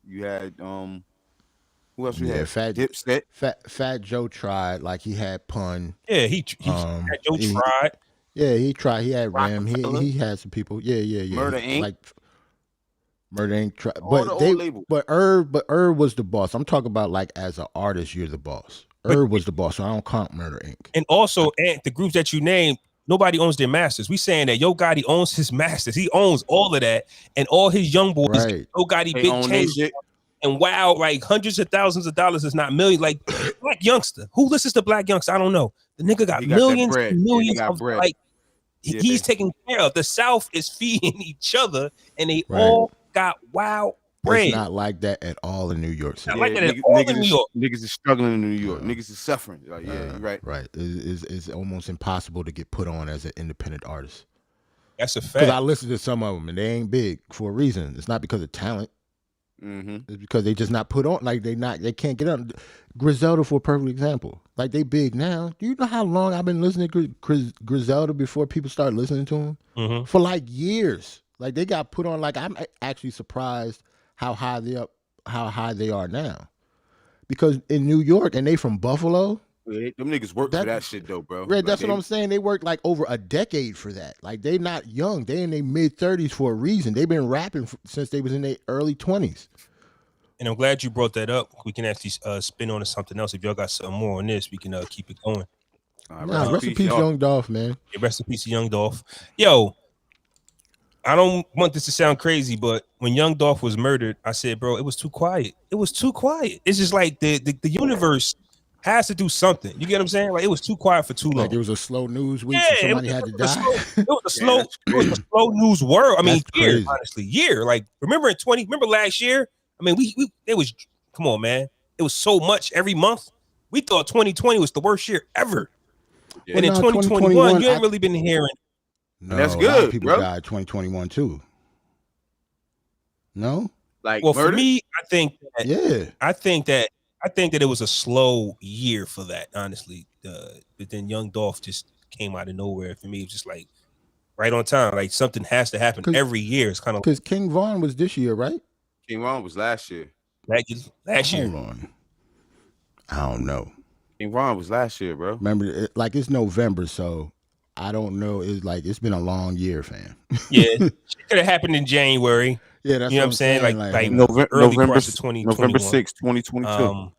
You had who else? You had Dipset. Fat Joe tried. Like he had Pun. Yeah, Fat Joe tried. Yeah, he tried. He had Ram. He had some people. Yeah. Murder Inc. Like Murder Inc. But Irv was the boss. I'm talking about like as an artist, you're the boss. Irv was the boss, so I don't count Murder Inc. And also, the groups that you named, nobody owns their masters. We saying that Yo Gotti owns his masters. He owns all of that, and all his young boys. Right. Yo Gotti They big own they change. shit. And wow, like hundreds of thousands of dollars is not millions. Like Black Youngster, who listens to Black Youngster? I don't know. The nigga got He got that millions bread. and Yeah, he millions got of bread. like Yeah. he's taking care of. The South is feeding each other, and they Right. all got wow bread. It's not like that at all in New York City. Not like that at all in New York. Niggas is struggling in New York. Niggas is suffering. Like, yeah, you're right. Right. It's almost impossible to get put on as an independent artist. That's a Because fact. I listen to some of them and they ain't big for a reason. It's not because of talent. Mm-hmm. It's because they just not put on. Like they can't get on. Griselda for a perfect example. Like they big now. Do you know how long I've been listening to Griselda before people start listening to him? Mhm. For like years. Like they got put on. Like I'm actually surprised how high they are now. Because in New York, and they from Buffalo. Yeah, them niggas work for that shit though, bro. Right, that's what I'm saying. They worked like over a decade for that. Like they not young. They in their mid-30s for a reason. They've been rapping since they was in their early 20s. And I'm glad you brought that up. We can actually spin on to something else. If y'all got something more on this, we can keep it going. Rest in peace, Young Dolph, man. Yeah, rest in peace, Young Dolph. Yo, I don't want this to sound crazy, but when Young Dolph was murdered, I said, bro, it was too quiet. It was too quiet. It's just like the universe has to do something. You get what I'm saying? Like it was too quiet for too long. Like it was a slow news week, so somebody had to die. It was a slow news world. I mean, year, crazy. honestly, year. Like remember last year? I mean, it was, come on, man. It was so much every month. We thought 2020 was the worst year ever. Yeah. And in 2021, you ain't really been hearing. No, that's a lot of good, people bro. died 2021 too. No? Like, Well, murder? for me, I think Yeah. that it was a slow year for that, honestly. But then Young Dolph just came out of nowhere. For me, it was just like right on time. Like something has to happen every year. It's kind of because King Von was this year, right? Camron was last year. last year. Hold on. I don't know. Camron was last year, bro. Remember, it's November, so I don't know. It's been a long year, fam. Yeah, it could have happened in January. Yeah, that's you know what I'm saying. Like November parts of 2021. November 6th, 2022.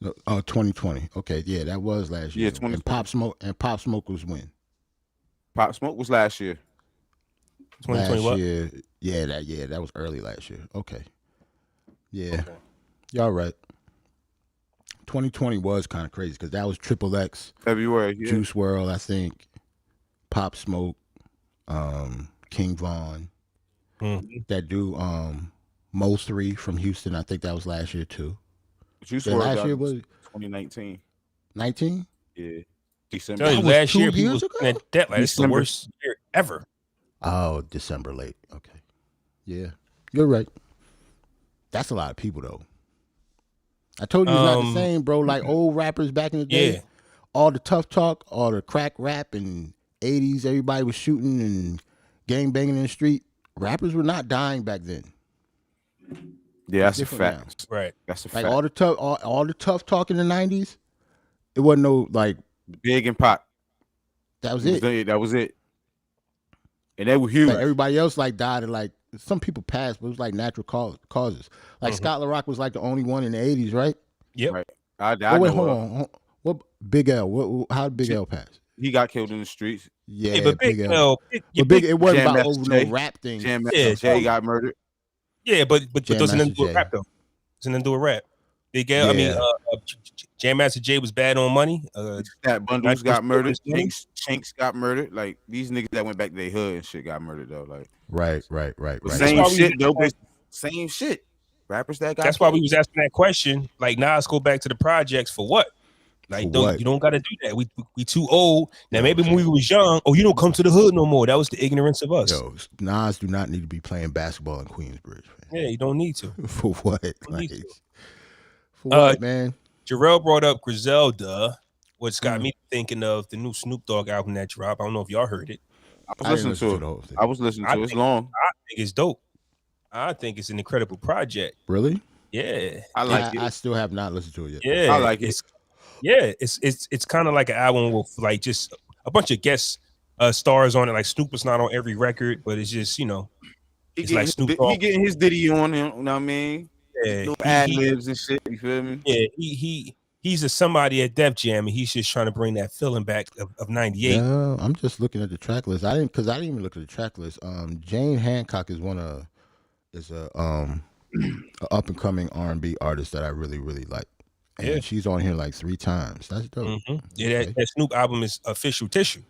2020. Okay, yeah, that was last year. Yeah, 2020. And Pop Smoke was when? Pop Smoke was last year. 2020 last what? year. Yeah, that was early last year. Okay. Yeah. Y'all right. 2020 was kind of crazy because that was Triple X, February, yeah. Juice WRLD, I think, Pop Smoke, King Von, that dude, Mo 3 from Houston. I think that was last year too. Juice Yeah, WRLD last year was 2019. 19. Yeah, December. Tell you, That was last 2 year people years was ago? looking at that like it's the December. worst year ever. Oh, December late. Okay. Yeah, you're right. That's a lot of people though. I told you it's not the same, bro. Like old rappers back in the day, Yeah. all the tough talk, all the crack rap and 80s, everybody was shooting and gang banging in the street. Rappers were not dying back then. Yeah, that's a different fact. Right. That's a Like fact. all the tough talk in the 90s, it wasn't no like Big and Pop. that was it. That was it. And they were huge. Like everybody else like died of like some people passed, but it was like natural causes. Like Scott LaRock was like the only one in the 80s, right? Yep. Right. I Oh, wait, know hold of. on. What Big L? How did Big L pass? He got killed in the streets. Yeah, but Big Big L. L, But Big, it wasn't Jam about Master over Jay. no rap thing. Jam Yeah, Master Jay got murdered. Yeah, but Jam doesn't Master do a Jay. rap though. Doesn't do a rap. Big L. I mean, Jam Master Jay was bad on money. That Bundles got murdered. Money. Shanks got murdered. Like these niggas that went back to their hood and shit got murdered though. Like Right. same why we- shit though. But same shit. Rappers that got. That's why we was asking that question. Like, Nas go back to the projects for what? Like, For what? you don't got to do that. We too old now. Maybe when we was young, you don't come to the hood no more. That was the ignorance of us. Yo, Nas do not need to be playing basketball in Queensbridge. Man. Yeah, you don't need to. For what? Like, need to. for what, man? Jarrell brought up Griselda, which got me thinking of the new Snoop Dogg album that dropped. I don't know if y'all heard it. I was listening to it. the whole thing. I was listening to it. It's long. I think it's dope. I think it's an incredible project. Really? Yeah, I like it. I still have not listened to it yet. yeah, I like it. It's kind of like an album with like just a bunch of guest stars on it. Like Snoop is not on every record, but it's just He it's like Snoop he Dogg. getting his Diddy on him. You know what I mean? Yeah, Little ad libs and shit. You feel me? yeah, he he's a somebody at Def Jam, and he's just trying to bring that feeling back of '98. Yeah, I'm just looking at the track list. I didn't even look at the track list. Jane Hancock is a up and coming R&B artist that I really like, and she's on here like 3 times. That's dope. Mm-hmm. Yeah, that Snoop album is Official Tissue.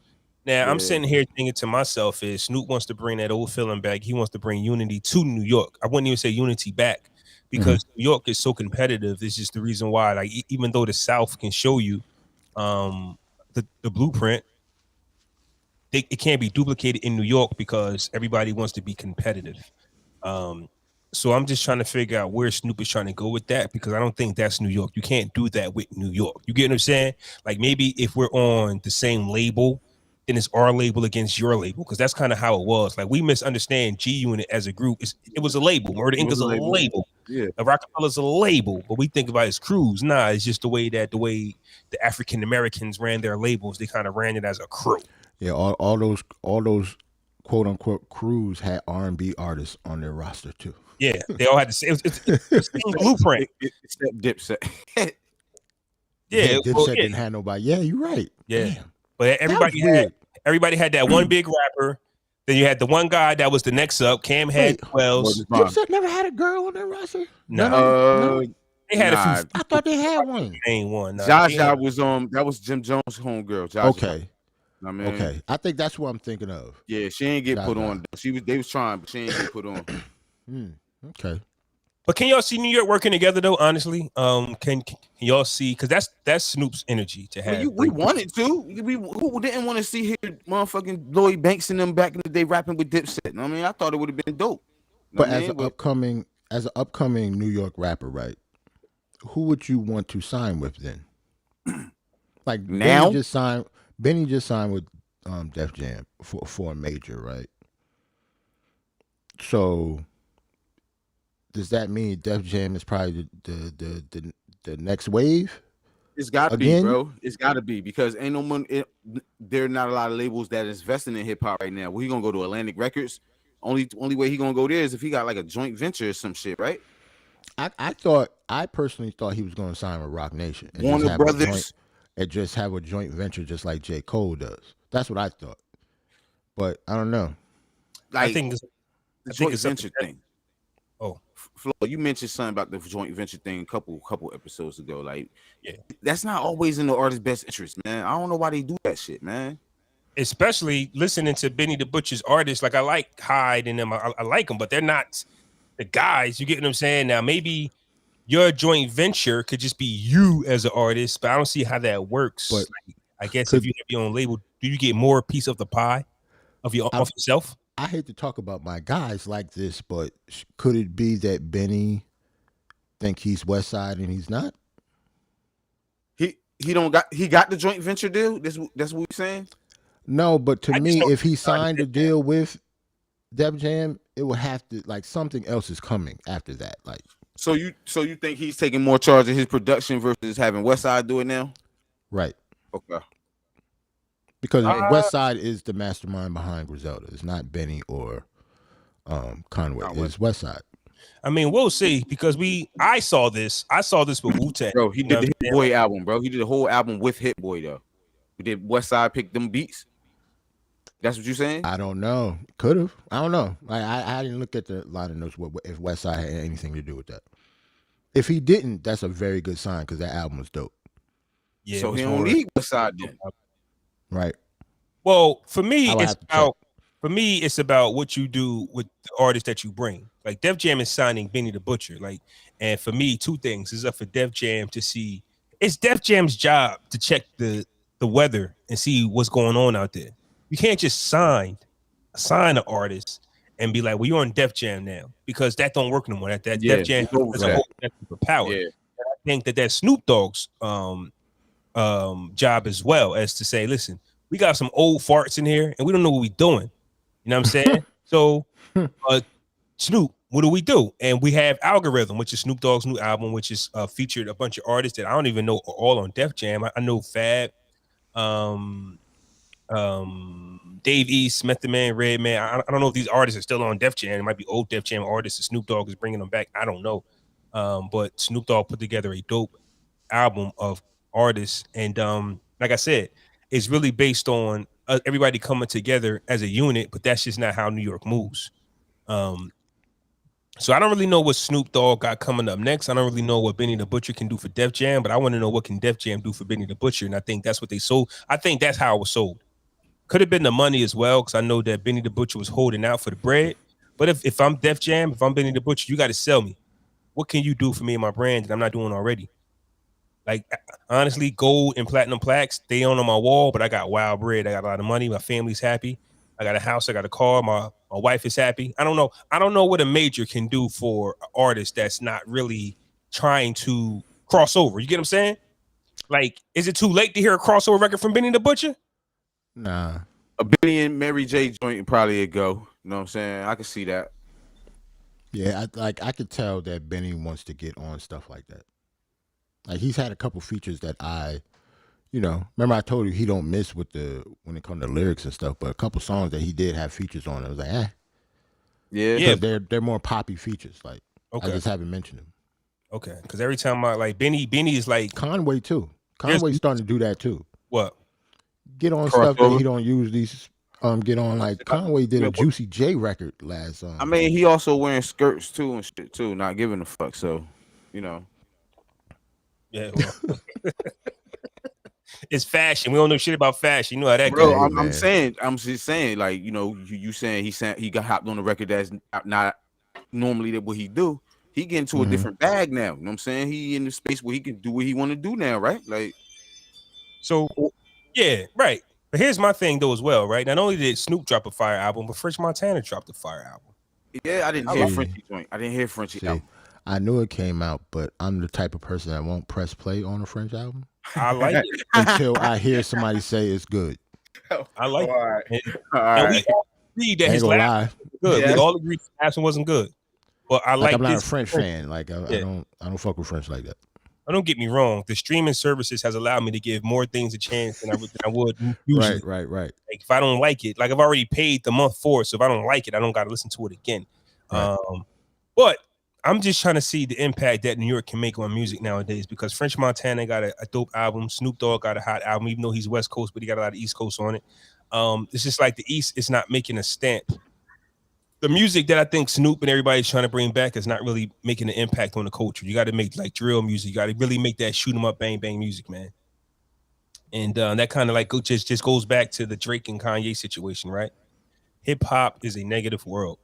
Now I'm sitting here thinking to myself, is Snoop wants to bring that old feeling back. He wants to bring unity to New York. I wouldn't even say unity back, because New York is so competitive. It's just the reason why. Like even though the South can show you the blueprint, it can't be duplicated in New York because everybody wants to be competitive. So I'm just trying to figure out where Snoop is trying to go with that, because I don't think that's New York. You can't do that with New York. You get what I'm saying? Like maybe if we're on the same label, then it's our label against your label, because that's kind of how it was. Like we misunderstand G Unit as a group. It was a label. Murder Inc. is a label. Yeah, Rockefeller's a label, but we think about it as crews. Nah, it's just the way the African Americans ran their labels. They kind of ran it as a crew. Yeah, all those quote unquote crews had R&B artists on their roster too. Yeah, they all had the same. It's the same blueprint. Except Dipset. Yeah, Dipset didn't have nobody. Yeah, you're right. Yeah, damn. But everybody had that one big rapper. Then you had the one guy that was the next up. Cam had 12. Dipset never had a girl on their roster. No. They had a few. I thought they had one. Ain't one. No. Jaja was that was Jim Jones' homegirl. Okay. I mean, okay, I think that's what I'm thinking of. Yeah, she ain't get put on. They was trying, but she ain't get put on. Okay. But can y'all see New York working together though? Honestly, can y'all see? Because that's Snoop's energy to have. We wanted to. Who didn't want to see here, motherfucking Lloyd Banks and them back in the day rapping with Dipset? I mean, I thought it would have been dope. But as an upcoming New York rapper, right? Who would you want to sign with then? Like now, Benny just signed with Def Jam for a major, right? So does that mean Def Jam is probably the next wave? It's got to be, bro. It's got to be, because ain't no money. There are not a lot of labels that is investing in hip hop right now. Well, he gonna go to Atlantic Records. Only way he gonna go there is if he got like a joint venture or some shit, right? I personally thought he was gonna sign with Rock Nation. Warner Brothers. And just have a joint venture, just like J. Cole does. That's what I thought. But I don't know. Like, I think the joint venture thing. Oh, Flo, you mentioned something about the joint venture thing a couple episodes ago. Like, yeah, that's not always in the artist's best interest, man. I don't know why they do that shit, man. Especially listening to Benny the Butcher's artists. Like I like Hyde and them. I like them, but they're not the guys. You get what I'm saying? Now maybe your joint venture could just be you as an artist, but I don't see how that works. But like, I guess if you have your own label, do you get more piece of the pie of yourself? I hate to talk about my guys like this, but could it be that Benny think he's West Side and he's not? He got the joint venture deal. That's what we're saying. No, but to me, if he signed a deal with Def Jam, it would have to, like, something else is coming after that, like. So you think he's taking more charge of his production versus having Westside do it now? Right. Okay. Because Westside is the mastermind behind Griselda. It's not Benny or Conway. It's Westside. I mean, we'll see, because I saw this with Wu-Tang. Bro, he did the Hit Boy album, bro. He did the whole album with Hit Boy, though. He did Westside pick them beats. That's what you're saying? I don't know. Could have. I don't know. I didn't look at the line of notes if Westside had anything to do with that. If he didn't, that's a very good sign, because that album was dope. Yeah. So he don't need Westside then. Right. Well, for me, it's about what you do with the artists that you bring. Like Def Jam is signing Benny the Butcher. Like, and for me, 2 things. It's up for Def Jam to see. It's Def Jam's job to check the weather and see what's going on out there. You can't just sign an artist and be like, well, you're on Def Jam now, because that don't work no more. That Def Jam is a whole different power. Yeah. I think that's Snoop Dogg's job as well, as to say, listen, we got some old farts in here and we don't know what we're doing. You know what I'm saying? So Snoop, what do we do? And we have Algorithm, which is Snoop Dogg's new album, which is featured a bunch of artists that I don't even know are all on Def Jam. I know Fab, Dave East, Method Man, Redman. I don't know if these artists are still on Def Jam. It might be old Def Jam artists, and Snoop Dogg is bringing them back. I don't know. But Snoop Dogg put together a dope album of artists, and like I said, it's really based on everybody coming together as a unit, but that's just not how New York moves. So I don't really know what Snoop Dogg got coming up next. I don't really know what Benny the Butcher can do for Def Jam, but I want to know what can Def Jam do for Benny the Butcher, and I think that's what they sold. I think that's how it was sold. Could have been the money as well, because I know that Benny the Butcher was holding out for the bread. But if I'm Def Jam, if I'm Benny the Butcher, you got to sell me. What can you do for me and my brand that I'm not doing already? Like, honestly, gold and platinum plaques, they on my wall, but I got wild bread. I got a lot of money. My family's happy. I got a house. I got a car. My wife is happy. I don't know. I don't know what a major can do for an artist that's not really trying to cross over. You get what I'm saying? Like, is it too late to hear a crossover record from Benny the Butcher? Nah. A Benny and Mary J joint probably a go. You know what I'm saying? I can see that. Yeah, I could tell that Benny wants to get on stuff like that. Like, he's had a couple features that remember I told you he don't miss with when it comes to lyrics and stuff, but a couple songs that he did have features on, I was like, yeah, they're more poppy features. Like, okay. I just haven't mentioned them. Okay, because every time I like Benny is like Conway too. Conway's starting to do that too. What? Get on stuff that he don't use these. Get on like Conway did a Juicy J record last. I mean, he also wearing skirts too and shit too, not giving a fuck. So, Yeah, well. It's fashion. We don't know shit about fashion. You know how that goes. Bro, I'm just saying, like, you saying he got hopped on a record that's not normally what he do. He get into a different bag now. You know what I'm saying? He in the space where he can do what he want to do now, right? Like, so yeah, right. But here's my thing though as well, right? Not only did Snoop drop a fire album, but FrenchMontana dropped a fire album. Yeah, I didn't hear Frenchie joint. I didn't hear Frenchie album. I knew it came out, but I'm the type of person that won't press play on a French album. I like it until I hear somebody say it's good. I like it. All right. And we all agree that his last one was good. Yeah. We all agree his last one wasn't good. But I like I'm not a French fan. Like I don't fuck with French like that. Don't get me wrong. The streaming services has allowed me to give more things a chance than I would usually. Right. Like if I don't like it, like I've already paid the month for it, so if I don't like it, I don't got to listen to it again. Right. But I'm just trying to see the impact that New York can make on music nowadays, because FrenchMontana got a dope album. Snoop Dogg got a hot album, even though he's West Coast, but he got a lot of East Coast on it. It's just like the East is not making a stamp. The music that I think Snoop and everybody's trying to bring back is not really making an impact on the culture. You got to make like drill music. You got to really make that shoot 'em up, bang, bang music, man. And that kind of like just goes back to the Drake and Kanye situation, right? Hip hop is a negative world.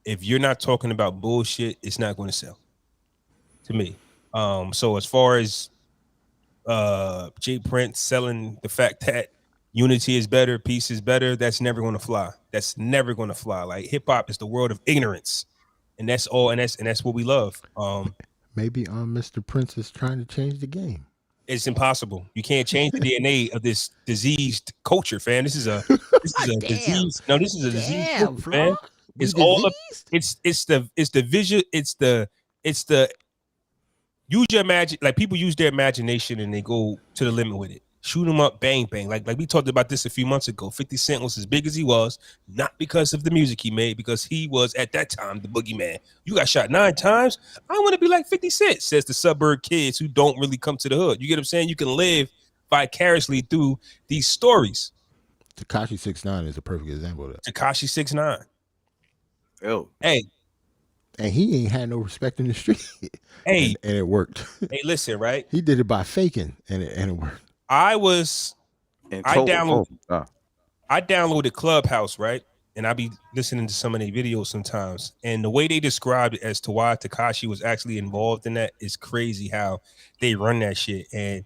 If you're not talking about bullshit, it's not going to sell to me. So as far as Jay Prince selling the fact that unity is better, peace is better, that's never going to fly. That's never going to fly. Like, hip hop is the world of ignorance, and that's all. And that's what we love. Maybe Mr. Prince is trying to change the game. It's impossible. You can't change the DNA of this diseased culture, fam. This is a disease. No, this is a disease, man. It's all of, it's the vision. It's the use your like people use their imagination and they go to the limit with it. Shoot 'em up, bang, bang. Like we talked about this a few months ago. 50 Cent was as big as he was, not because of the music he made, because he was at that time the boogeyman. You got shot 9 times. I want to be like 50 Cent, says the suburb kids who don't really come to the hood. You get what I'm saying? You can live vicariously through these stories. Tekashi 6ix9ine is a perfect example of that. Tekashi 6ix9ine. Oh, hey, and he ain't had no respect in the street. Hey, and it worked. Hey, listen, right? He did it by faking, and it worked. I downloaded Clubhouse, right? And I be listening to some of their videos sometimes. And the way they described it as to why Tekashi was actually involved in that is crazy how they run that shit. And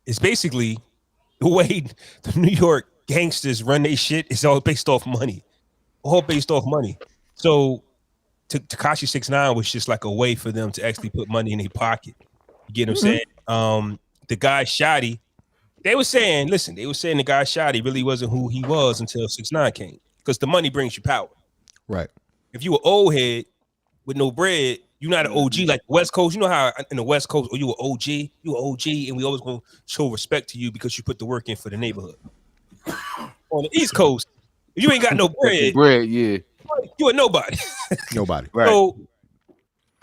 it's basically the way the New York gangsters run their shit is all based off money. All based off money. So Tekashi 6ix9ine was just like a way for them to actually put money in their pocket. You get what I'm saying? The guy Shotty, they were saying the guy Shotty really wasn't who he was until 6ix9ine came, because the money brings you power. Right. If you were old head with no bread, you're not an OG like the West Coast. You know how in the West Coast, you were OG, and we always gonna show respect to you because you put the work in for the neighborhood. On the East Coast, if you ain't got no bread, yeah, you are nobody. Nobody. Right. So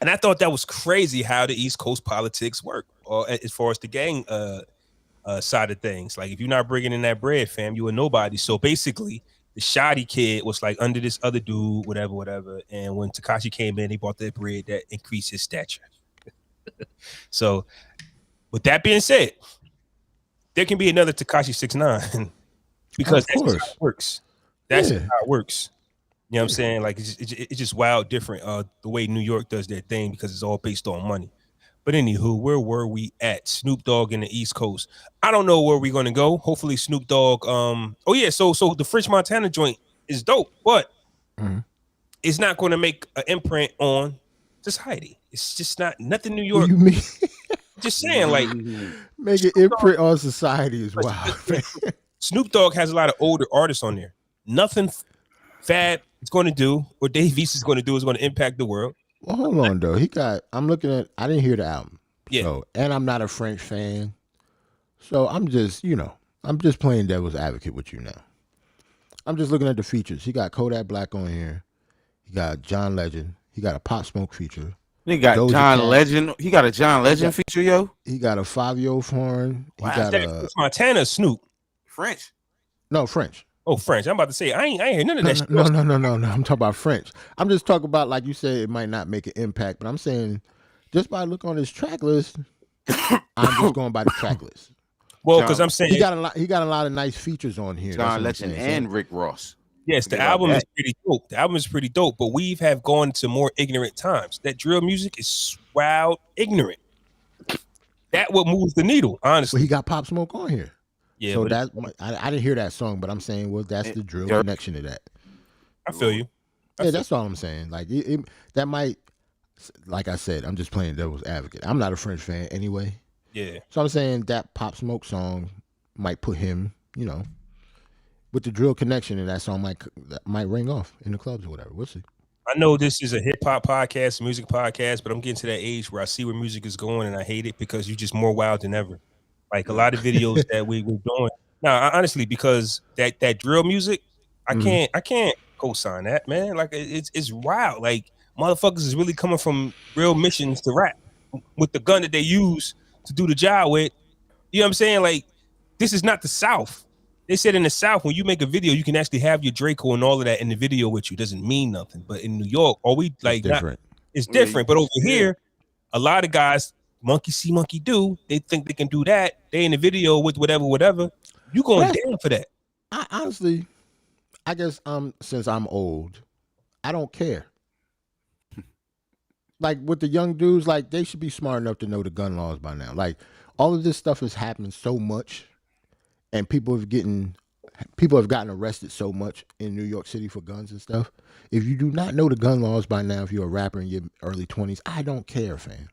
And I thought that was crazy how the East Coast politics work, or as far as the gang side of things. Like if you're not bringing in that bread, fam, you a nobody. So basically, the Shoddy kid was like under this other dude, whatever. And when Tekashi came in, he bought that bread that increased his stature. So, with that being said, there can be another Tekashi 6ix9ine because that's just how it works. That's how it works. You know what I'm saying? Like it's just wild different the way New York does their thing because it's all based on money. But anywho, where were we at? Snoop Dogg in the East Coast. I don't know where we're gonna go. Hopefully Snoop Dogg. Oh yeah, so the FrenchMontana joint is dope, but it's not gonna make an imprint on society. It's just nothing New York. What do you mean? Just saying, like make an imprint on society is wild. Snoop Dogg has a lot of older artists on there. Nothing Fab is going to do, or Dave East is going to do, is going to impact the world. Well, hold on though. I'm looking at. I didn't hear the album. Yeah. So, and I'm not a French fan. So I'm just, I'm just playing devil's advocate with you now. I'm just looking at the features. He got Kodak Black on here. He got John Legend. He got a Pop Smoke feature. He got John Legend. He got a John Legend feature, yo. He got a 5-year foreign. He got a Montana Snoop. French. No, French. Oh, French. I'm about to say I ain't hear none of that shit. No. I'm talking about French. I'm just talking about, like you said, it might not make an impact, but I'm saying just by looking on his track list, I'm just going by the track list. Well, because I'm saying he got a lot of nice features on here. John Legend and Rick Ross. Yes, the album is pretty dope. The album is pretty dope, but we have gone to more ignorant times. That drill music is wild ignorant. That what moves the needle, honestly. Well, he got Pop Smoke on here. Yeah, so that I didn't hear that song, but I'm saying, well, that's the drill connection to that. I feel you. That's all I'm saying. Like that might, like I said, I'm just playing devil's advocate. I'm not a French fan anyway. Yeah. So I'm saying that Pop Smoke song might put him, with the drill connection, and that song might ring off in the clubs or whatever. We'll see. I know this is a hip hop podcast, music podcast, but I'm getting to that age where I see where music is going, and I hate it because you're just more wild than ever. Like a lot of videos that we're doing now, honestly, because that drill music, I can't co-sign that, man. Like it's wild. Like motherfuckers is really coming from real missions to rap with the gun that they use to do the job with. You know what I'm saying? Like this is not the South. They said in the South, when you make a video, you can actually have your Draco and all of that in the video with you. It doesn't mean nothing. But in New York, it's different. But over here, a lot of guys, monkey see, monkey do. They think they can do that. They in the video with whatever. You going down for that? Honestly, I guess since I'm old, I don't care. Like with the young dudes, like they should be smart enough to know the gun laws by now. Like all of this stuff has happened so much. And people have gotten arrested so much in New York City for guns and stuff. If you do not know the gun laws by now, if you're a rapper in your early 20s, I don't care, fam.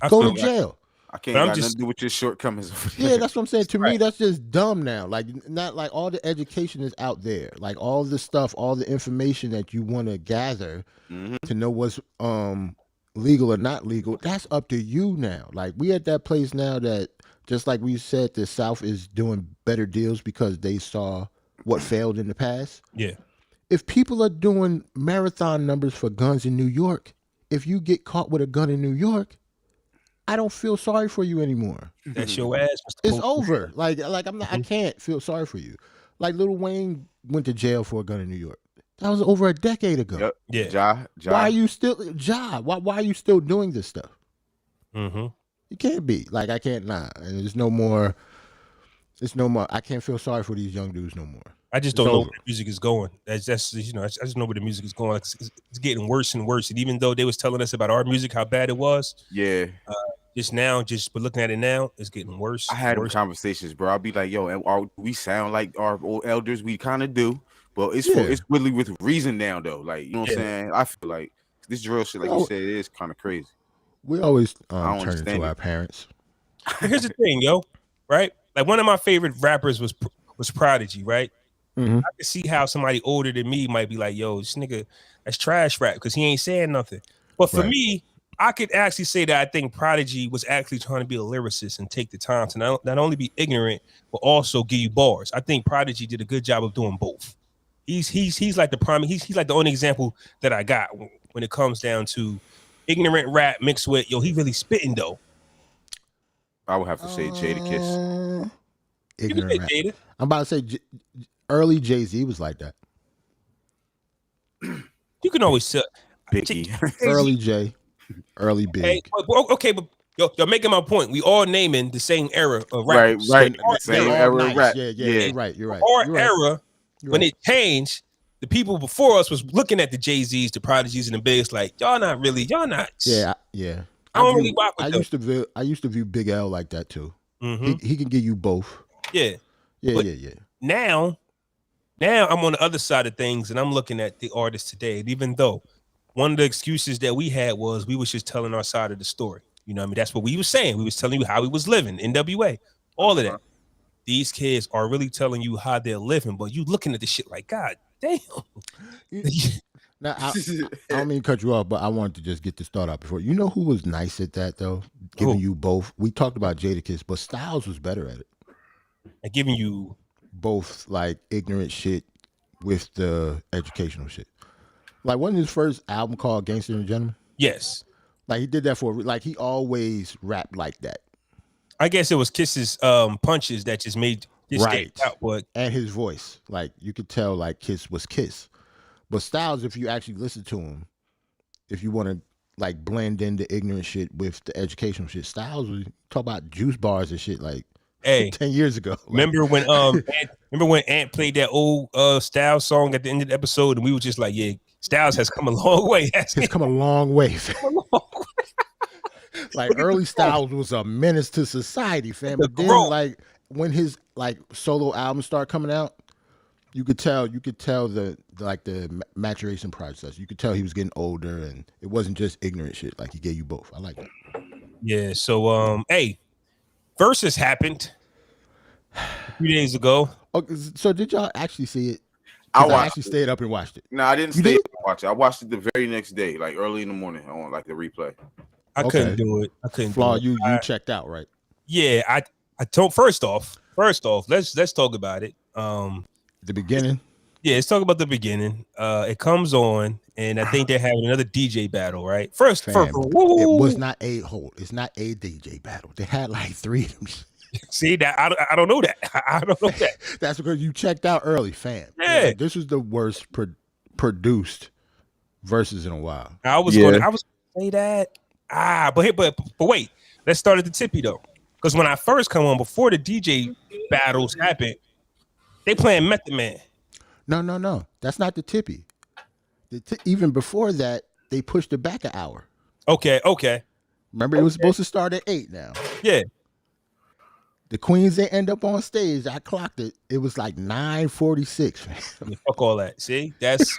Go to jail. I can't got nothing to do with your shortcomings. Yeah, that's what I'm saying. To me, that's just dumb now. Like, not like all the education is out there. Like all the stuff, all the information that you want to gather to know what's legal or not legal, that's up to you now. Like we at that place now that, just like we said, the South is doing better deals because they saw what failed in the past. Yeah. If people are doing marathon numbers for guns in New York, if you get caught with a gun in New York, I don't feel sorry for you anymore. That's your ass. It's over. Like I'm not. I can't feel sorry for you. Like Lil Wayne went to jail for a gun in New York. That was over a decade ago. Yep. Yeah. Ja. Why are you still Why are you still doing this stuff? Mm-hmm. You can't be. Like I can't. Nah. And there's no more. It's no more. I can't feel sorry for these young dudes no more. I just don't know where the music is going. That's I just know where the music is going. It's getting worse and worse. And even though they was telling us about our music, how bad it was. Yeah. But looking at it now, it's getting worse. I had conversations, bro. I'll be like, yo, we sound like our old elders. We kind of do, but it's really with reason now, though. Like, you know what I'm saying? I feel like this drill shit, like you said, it is kind of crazy. We always turn into our parents. Here's the thing, yo. Right? Like one of my favorite rappers was Prodigy, right? Mm-hmm. I can see how somebody older than me might be like, yo, this nigga, that's trash rap because he ain't saying nothing. But for me, I could actually say that I think Prodigy was actually trying to be a lyricist and take the time to not only be ignorant, but also give you bars. I think Prodigy did a good job of doing both. He's like the prime. He's like the only example that I got when it comes down to ignorant rap mixed with he really spitting though. I would have to say Jadakiss. Ignorant rap. Jada. I'm about to say early Jay-Z was like that. You can always say Biggie. Early Jay, early Big. Hey, okay, but you're making my point. We all naming the same era of rap. Right. Same era nice. rap. Yeah. You're right. Our era, when it changed, the people before us was looking at the Jay-Z's, the Prodigies, and the Bigs like, y'all not. Yeah. I don't really rock with them. I used to view Big L like that too. Mm-hmm. He can give you both. Yeah. Now I'm on the other side of things, and I'm looking at the artists today. And even though one of the excuses that we had was we was just telling our side of the story. You know what I mean? That's what we was saying. We was telling you how we was living, NWA, all of that. These kids are really telling you how they're living, but you looking at the shit like, God damn. Now, I don't mean to cut you off, but I wanted to just get this thought out before. You know who was nice at that, though? Giving you both. We talked about Jadakiss, but Styles was better at it. And giving you both, like, ignorant shit with the educational shit. Like, wasn't his first album called Gangster and Gentleman? Yes. Like, he did that like, he always rapped like that. I guess it was Kiss's punches that just made this right out, but and his voice. Like, you could tell, like, Kiss was Kiss. But Styles, if you actually listen to him, if you want to like blend in the ignorant shit with the educational shit, Styles was talk about juice bars and shit like 10 years ago. Remember when Ant played that old Styles song at the end of the episode, and we were just like, yeah, Styles has come a long way. He's come a long way. Like early Styles was a menace to society, fam. But then like when his like solo albums start coming out, you could tell the maturation process. You could tell he was getting older, and it wasn't just ignorant shit. Like he gave you both. I like that. Yeah. So Verzuz happened a few days ago. Okay, so did y'all actually see it? I actually stayed up and watched it. No, I didn't stay up and watch it. I watched it the very next day, like early in the morning on like the replay. I couldn't do it. Flaw, you checked out, right? Yeah, I told first off, let's talk about it. The beginning. Yeah, let's talk about the beginning. It comes on, and I think they're having another DJ battle, right? First, it was not a whole. It's not a DJ battle. They had like 3 of them. See that? I don't know that. I don't know that. That's because you checked out early, fam. Yeah, this was the worst produced Verzuz in a while. I was going to say that. But wait. Let's start at the tippy though, because when I first come on, before the DJ battles happened, they playing Method Man. No. That's not the tippy. Even before that, they pushed it back an hour. Okay. Remember, it was supposed to start at 8 now. Yeah. The Queens, they end up on stage. I clocked it. It was like 9:46. Yeah, fuck all that. See? That's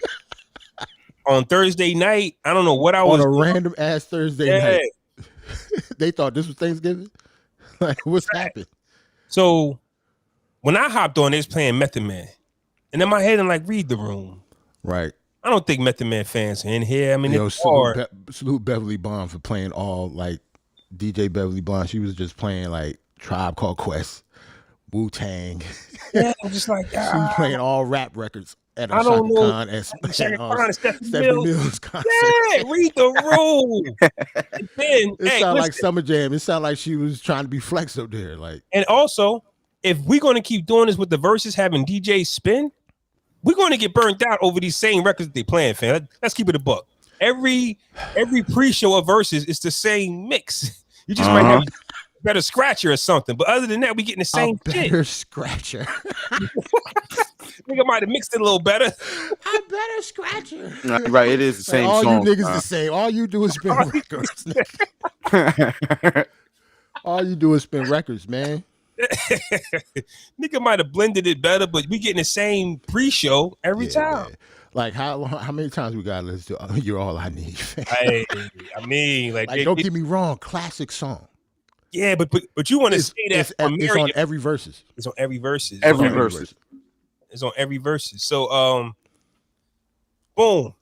on Thursday night. I don't know what I was on a random ass Thursday night. They thought this was Thanksgiving. Like, what's happened? So when I hopped on, they was playing Method Man. And in my head, I'm like, read the room. Right. I don't think Method Man fans are in here. I mean, salute Beverly Bond for playing all like DJ Beverly Bond. She was just playing like Tribe Called Quest, Wu-Tang. Yeah, I'm just like, she was playing all rap records at a Shaka Khan and Stephanie Mills concert. Yeah, read the room. It sounded like Summer Jam. It sounded like she was trying to be flex up there. Like, and also, if we're going to keep doing this with the Verzuz having DJs spin, we're going to get burnt out over these same records that they playing, fam. Let's keep it a buck. Every pre-show of Verzuz is the same mix. You just might have a better scratcher or something. But other than that, we getting the same better scratcher. Nigga might have mixed it a little better. I better scratcher. Right, it is the same all song. All you niggas the same. All you do is spin records. All you do is spin records, man. Nigga might have blended it better, but we getting the same pre-show every time. Man. Like how many times we gotta listen to "You're All I Need"? I mean, like don't get me wrong, classic song. Yeah, but you want to say that it's on every Verzuz. It's on every Verzuz. Every Verzuz. It's on every Verzuz. So boom.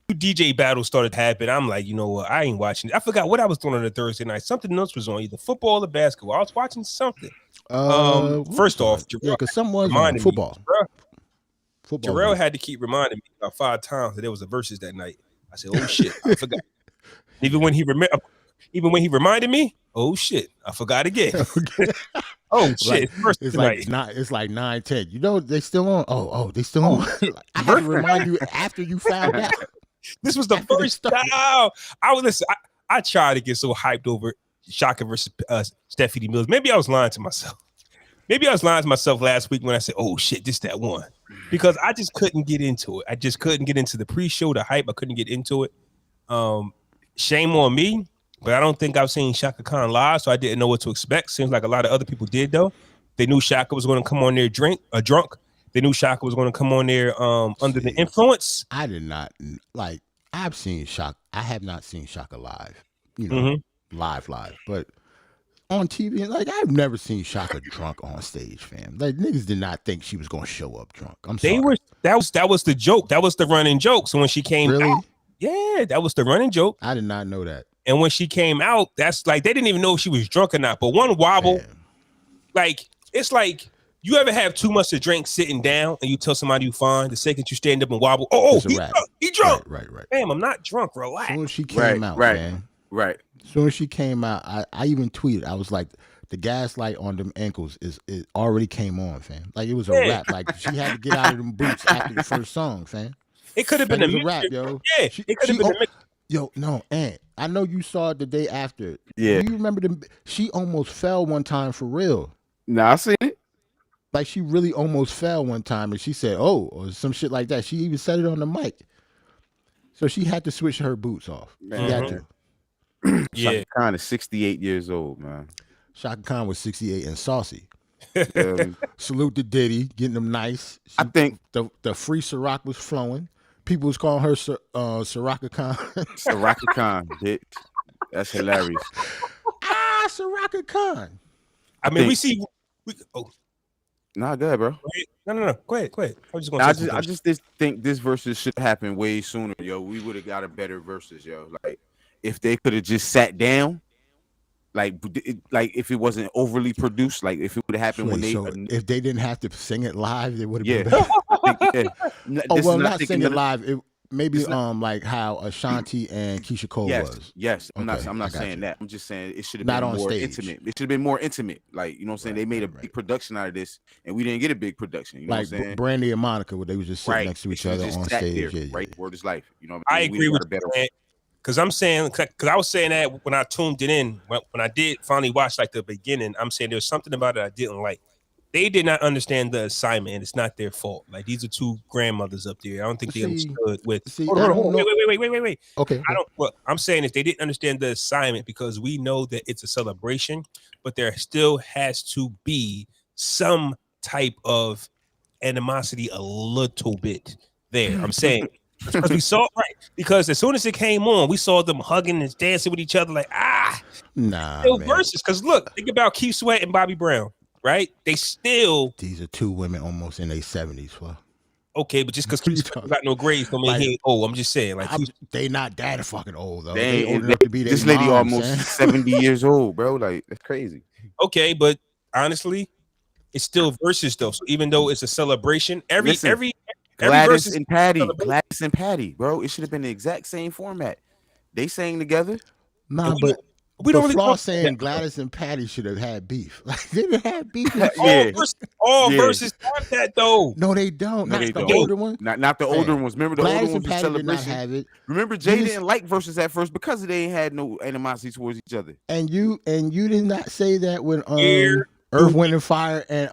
DJ battles started happening. I'm like, you know what? I ain't watching it. I forgot what I was doing on a Thursday night. Something else was on, either football or basketball. I was watching something. First off, because someone was on football. Jarrell had to keep reminding me about 5 times that there was a Verzuz that night. I said, oh shit, I forgot. Even when he reminded me, oh shit, I forgot again. Oh shit, it's like 9:10. You know they still on. Oh, they still on. I had to remind you after you found out. This was the first time I was listen. I tried to get so hyped over Shaka versus Stephanie Mills. Maybe I was lying to myself. Maybe I was lying to myself last week when I said, "Oh shit, this that one," because I just couldn't get into it. I just couldn't get into the pre-show, the hype. I couldn't get into it. Shame on me, but I don't think I've seen Shaka Khan live, so I didn't know what to expect. Seems like a lot of other people did though. They knew Shaka was going to come on there drunk. They knew Shaka was going to come on there under the influence. I did not like. I've seen Shaka. I have not seen Shaka live. You know, live, but on TV, like I've never seen Shaka drunk on stage, fam. Like niggas did not think she was gonna show up drunk. I'm sorry. That was the joke. That was the running joke. So when she came out, yeah, that was the running joke. I did not know that. And when she came out, that's like they didn't even know if she was drunk or not. But one wobble, like it's like you ever have too much to drink sitting down and you tell somebody you fine, the second you stand up and wobble, he drunk. Right. Damn, I'm not drunk. Relax. As soon as she came out, man. Right. As soon as she came out, I even tweeted. I was like, the gaslight on them ankles it already came on, fam. Like it was a rap. Like she had to get out of them boots after the first song, fam. It could have been a rap, yo. Yeah, it could have been a mix. Yo, no, Aunt. I know you saw it the day after. Yeah. Do you remember she almost fell one time for real. Nah, I seen it. Like she really almost fell one time and she said, "Oh," or some shit like that. She even said it on the mic. So she had to switch her boots off. She had to. Yeah. Shaka Khan is 68 years old, man. Shaka Khan was 68 and saucy. Salute to Diddy, getting them nice. I think the free Ciroc was flowing. People was calling her Ciroc Khan. Ciroc Khan, bitch. That's hilarious. Ciroc Khan. I mean, Nah, go ahead, bro. No. Go ahead. I just think this versus should happen way sooner, yo. We would have got a better versus, yo. Like if they could have just sat down, like if it wasn't overly produced, like if it would have happened if they didn't have to sing it live, it would have been better. Not sing it live. Maybe like how Ashanti and Keisha Cole was. Yes. I'm not saying that. I'm just saying it should have been more intimate. It should have been more intimate. Like, you know what I'm saying? They made a big production out of this and we didn't get a big production. You know what I'm saying? Brandy and Monica, where they was just sitting next to each other on stage. There, right? Word is life. You know what I agree with you, because I'm saying, because I was saying that when I tuned it in, when I did finally watch like the beginning, I'm saying there's something about it I didn't like. They did not understand the assignment, and it's not their fault. Like these are two grandmothers up there. I don't think they understood with. Hold on. Wait. Okay. I'm saying is they didn't understand the assignment because we know that it's a celebration, but there still has to be some type of animosity, a little bit there. I'm saying because we saw because as soon as it came on, we saw them hugging and dancing with each other like versus. Because look, think about Keith Sweat and Bobby Brown. Right? These are two women almost in their 70s. Okay, but just because Keith got no grades don't mean he ain't old. I'm just saying, like they not that fucking old though. They old enough to be this lady moms, almost 70 years old, bro. Like that's crazy. Okay, but honestly, it's still versus though. So even though it's a celebration, every Gladys and Patty, bro. It should have been the exact same format. They sang together. Nah, but we don't really saying Gladys and Patty should have had beef. Like they didn't have beef. All versus have that though. No, they don't. Not the older one. Not the older ones. Remember the Gladys older ones and Patty did not have it. Remember Jay didn't like versus at first because they ain't had no animosity towards each other. And you did not say that when Earth, Wind and Fire and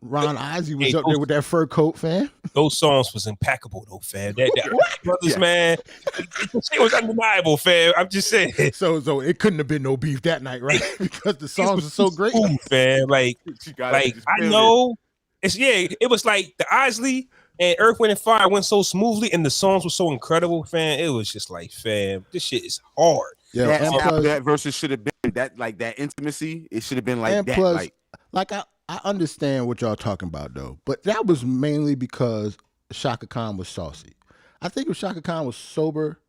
Ron Isley was up there with that fur coat, fam. Those songs was impeccable though, fam. That brothers, man, it was undeniable, fam. I'm just saying. So it couldn't have been no beef that night, right? Because the songs were so great, fam. Like I know it was like the Isley and Earth, Wind and Fire went so smoothly, and the songs were so incredible, fam. It was just like, fam, this shit is hard. Yeah, that versus should have been that intimacy. It should have been like and that. Plus, like I understand what y'all talking about though, but that was mainly because Shaka Khan was saucy. I think if Shaka Khan was sober,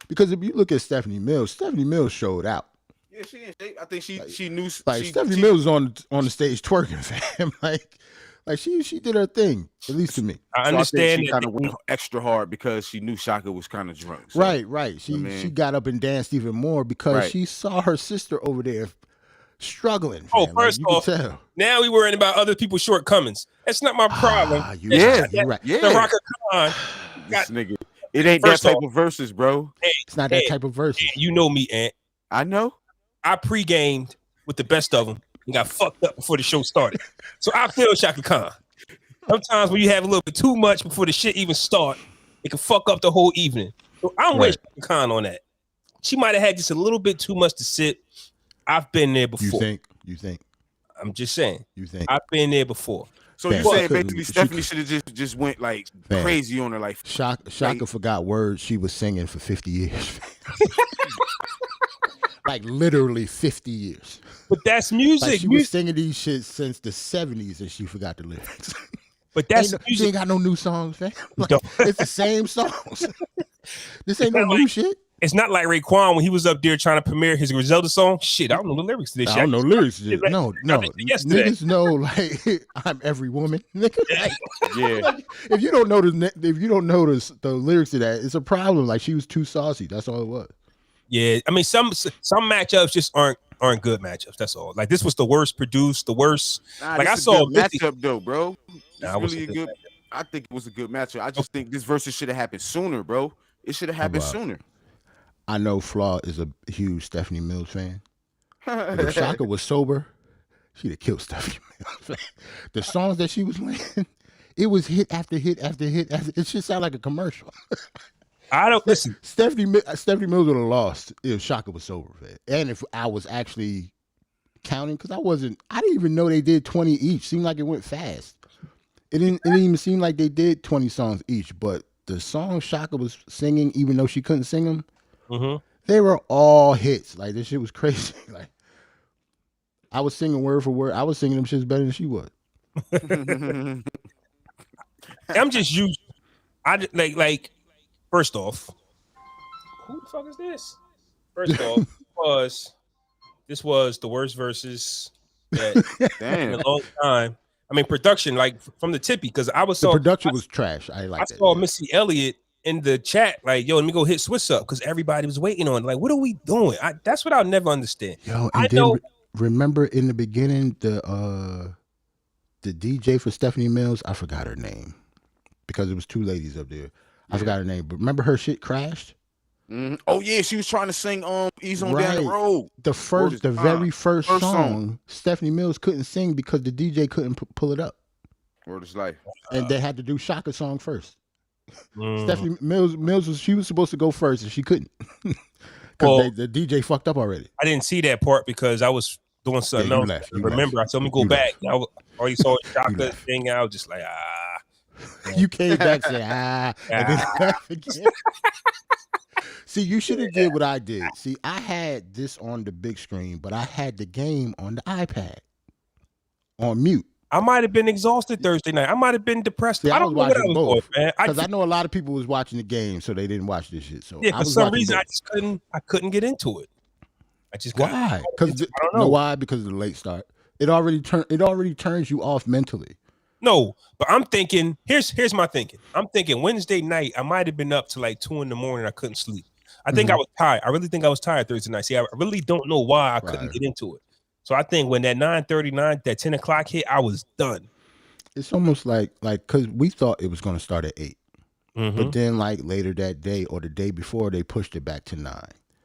because if you look at Stephanie Mills showed out. Yeah, she didn't. I think she knew. Like Stephanie Mills was on the stage twerking, fam. Like she did her thing, at least to me. I So understand she that kind of went extra hard because she knew Shaka was kind of drunk. So, Right. She got up and danced even more because she saw her sister over there struggling. Oh, fam. first like, off, now we worrying about other people's shortquomings. That's not my problem. You're right. The Rocker Khan. This nigga, it ain't that type of verses, bro. It's not that type of verses. You know me, Ant. I know. I pre-gamed with the best of them and got fucked up before the show started. So I feel Shaka Khan. Sometimes when you have a little bit too much before the shit even start, it can fuck up the whole evening. So I'm with Shaka Khan on that. She might have had just a little bit too much to sit. I've been there before. You think? I'm just saying. You think? I've been there before. So you saying basically Stephanie should have just went like crazy on her life. Shaka forgot words she was singing for 50 years. Like literally 50 years. But that's music. Like she was singing these shit since the 70s and she forgot the lyrics. But that's music. She ain't got no new songs, man. Like, it's the same songs. This ain't no new shit. It's not like Raekwon when he was up there trying to premiere his Griselda song. Shit, I don't know the lyrics to this shit. I don't know lyrics to this. No. Yesterday. Niggas know like I'm every woman. Nigga. Like, yeah. Like, if you don't know the lyrics to that, it's a problem. Like she was too saucy. That's all it was. Yeah, I mean some matchups just aren't good matchups. That's all. Like this was the worst produced, the worst. Like I saw a matchup though, bro. It's really a good. I think it was a good matchup. I just think this versus should have happened sooner, bro. It should have happened sooner. I know Flaw is a huge Stephanie Mills fan. But if Shaka was sober, she'd have killed Stephanie Mills. The songs that she was playing, it was hit after hit after hit. It should sound like a commercial. I don't listen. Stephanie Mills would have lost if Shaka was sober, man. And if I was actually counting, because I didn't even know they did 20 each. Seemed like it went fast. It didn't even seem like they did 20 songs each, but the songs Shaka was singing, even though she couldn't sing them, they were all hits. Like this shit was crazy. Like I was singing word for word. I was singing them shits better than she was. I'm just used. I like. First off, who the fuck is this? First off, this was the worst verses that in a long time. I mean, production like from the tippy because the production was trash. I saw Missy Elliott in the chat like, yo, let me go hit Swiss up because everybody was waiting on. Like, what are we doing? That's what I'll never understand. Yo, and remember in the beginning the DJ for Stephanie Mills, I forgot her name because it was two ladies up there. I forgot her name, but remember her shit crashed? Mm-hmm. Oh yeah, she was trying to sing Ease On Down the Road. The very first song, Stephanie Mills couldn't sing because the DJ couldn't pull it up. Word is life. And they had to do Shaka song first. Stephanie Mills was supposed to go first and she couldn't. Because the DJ fucked up already. I didn't see that part because I was doing something else. Remember, I told me go back. I already saw Shaka thing. I was just like, You came back and said, and then laugh again. See, you should have did what I did. See, I had this on the big screen, but I had the game on the iPad on mute. I might have been exhausted Thursday night. I might have been depressed. See, I don't know what I was doing, man. Because I know a lot of people was watching the game, so they didn't watch this shit. So yeah, for some reason I couldn't get into it. Why? Because I don't know why. Because of the late start. It already turns you off mentally. No, but I'm thinking. Here's my thinking. I'm thinking Wednesday night. I might have been up to like 2 a.m. I couldn't sleep. I think I was tired. I really think I was tired Thursday night. See, I really don't know why I couldn't get into it. So I think when that 9:39, that 10 o'clock hit, I was done. It's almost like because we thought it was going to start at 8, but then like later that day or the day before, they pushed it back to 9.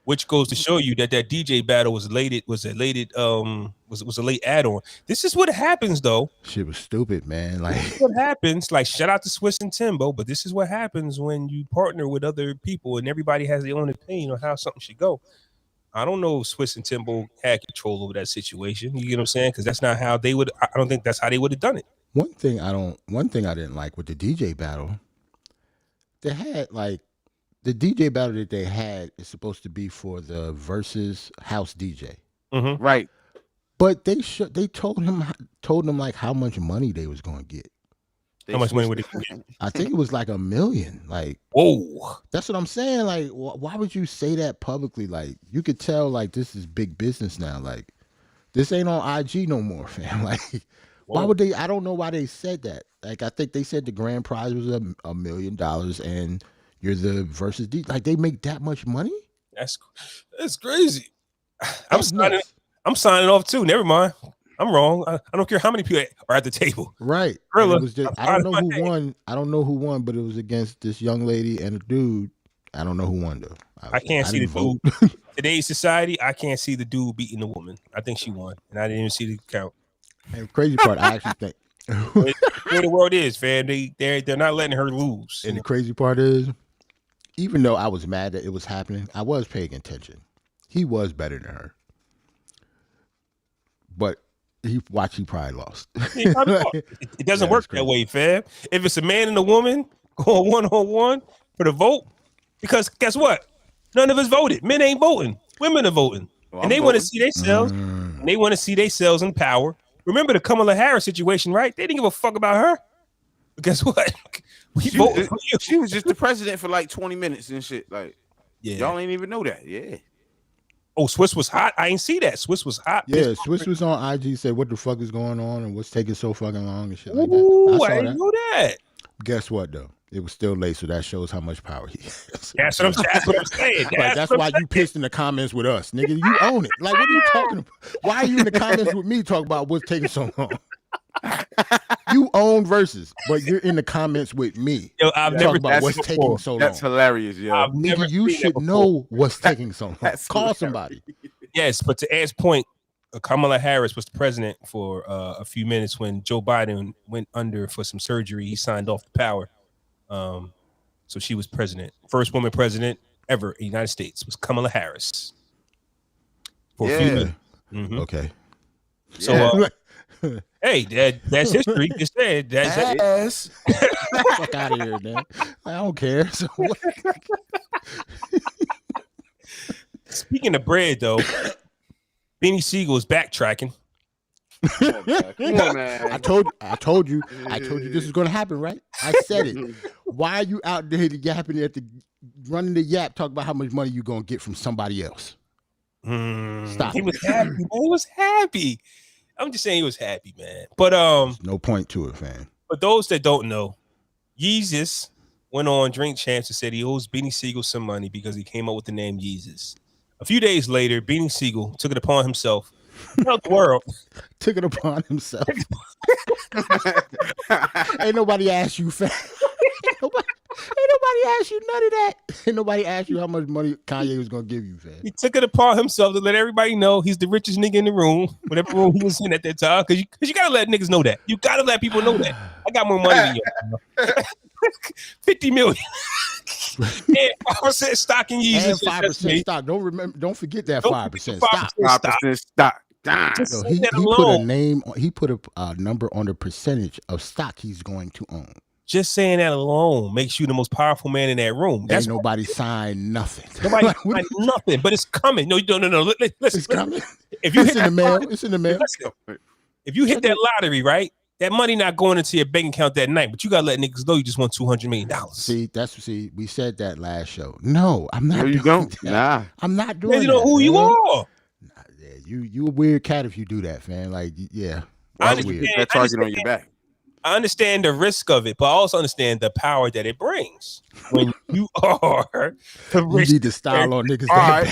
Which goes to show you that DJ battle was a late add-on. This is what happens though. Shit was stupid, man. Like this is what happens. Like shout out to Swiss and Timbo, but this is what happens when you partner with other people and everybody has their own opinion on how something should go. I don't know if Swiss and Timbo had control over that situation. You get what I'm saying? Because that's not how they would. I don't think that's how they would have done it. One thing I didn't like with the DJ battle, they had like. The DJ battle that they had is supposed to be for the Verzuz house DJ, right? But they told them like how much money they was going to get. How much money would they get? I think it was like $1 million. Like, whoa, that's what I'm saying. Like, why would you say that publicly? Like, you could tell like this is big business now. Like, this ain't on IG no more, fam. Like, Why would they? I don't know why they said that. Like, I think they said the grand prize was $1 million and you're the versus D. Like, they make that much money? That's crazy. I'm signing off too. Never mind. I'm wrong. I don't care how many people are at the table. Right. Thriller, it was just, I don't know who won. I don't know who won, but it was against this young lady and a dude. I don't know who won though. I can't see the dude. Today's society, I can't see the dude beating the woman. I think she won, and I didn't even see the count. And the crazy part, I actually think where the world is, fam. They're not letting her lose. And the crazy part is, even though I was mad that it was happening, I was paying attention. He was better than her, but he probably lost. It doesn't work that way, fam. If it's a man and a woman going 1-on-1 for the vote, because guess what? None of us voted. Men ain't voting. Women are voting, and they want to see themselves. And they want to see themselves in power. Remember the Kamala Harris situation, right? They didn't give a fuck about her. But guess what? She was just the president for like 20 minutes and shit. Like, y'all ain't even know that. Yeah. Oh, Swiss was hot. I ain't see that. Swiss was hot. Yeah, Swiss was on IG. Said, "What the fuck is going on and what's taking so fucking long and shit like that." I didn't know that. Guess what though? It was still late, so that shows how much power he has. That's what I'm saying. That's why you pissed in the comments with us, nigga. You own it. Like, what are you talking about? Why are you in the comments with me talking about what's taking so long? You own Verzuz, but you're in the comments with me. Yo, I've never about what's taking so long. That's hilarious, yo. Nigga, you should know what's taking so long. Call somebody. Yes, but to Ed's point, Kamala Harris was the president for a few minutes when Joe Biden went under for some surgery. He signed off the power. So she was president. First woman president ever in the United States was Kamala Harris. For a few minutes. Mm-hmm. Okay. So, hey, that's history. Just said that's fuck out of here, man. I don't care. So speaking of bread, though, BeanieSegal is backtracking. Come on, man. I told you this is gonna happen, right? I said it. Why are you out there yapping running the yap, talk about how much money you gonna get from somebody else? Stop. He was happy, man. He was happy. I'm just saying he was happy, man. But there's no point to it, fam. For those that don't know, Yeezus went on Drink Champs and said he owes BeanieSegal some money because he came up with the name Yeezus. A few days later, BeanieSegal took it upon himself. Tell the world. Took it upon himself. Ain't nobody asked you, fam. Ain't nobody asked you none of that. Ain't nobody asked you how much money Kanye was gonna give you, fam. He took it upon himself to let everybody know he's the richest nigga in the room, whatever room he was in at that time. Because you gotta let niggas know that. You gotta let people know that. I got more money than you. 50 million. And 5% stock in Yeezus. And 5% stock. Don't forget that 5% stock. 5% stock. So he put a number on the percentage of stock he's going to own. Just saying that alone makes you the most powerful man in that room. Ain't nobody signed nothing. Nobody signed nothing, but it's coming. No. Listen, it's coming. If you it's in the mail. It's in the mail. If you hit that lottery, right? That money not going into your bank account that night, but you gotta let niggas know you just won $200 million. See, we said that last show. No, I'm not. No, you don't. That. Nah, I'm not doing. You know who you are. Nah, yeah, you a weird cat if you do that, fam. Like, yeah, that's weird. That target on your back. I understand the risk of it, but I also understand the power that it brings when you are the rich. You need to style on niggas. All right.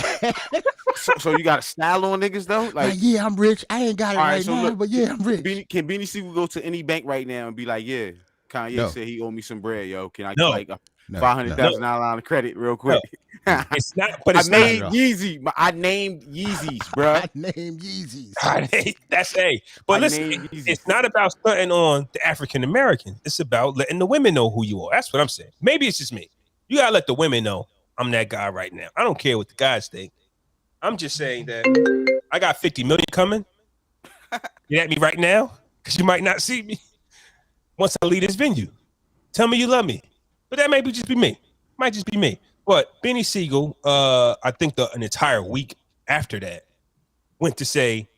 So you got to style on niggas though? Like, yeah, I'm rich. I ain't got it right now, but yeah, I'm rich. Can BeanieSegal go to any bank right now and be like, yeah, Kanye said he owe me some bread, yo. Can I get like $500,000 line of credit real quick? It's not, but it's I named Yeezys, bro. I named Yeezys. That's But listen, it's not about stunting on the African American. It's about letting the women know who you are. That's what I'm saying. Maybe it's just me. You gotta let the women know I'm that guy right now. I don't care what the guys think. I'm just saying that I got 50 million coming. Get at me right now, because you might not see me once I leave this venue. Tell me you love me. But that might just be me. Might just be me. But BeanieSegal, I think an entire week after that, went to say,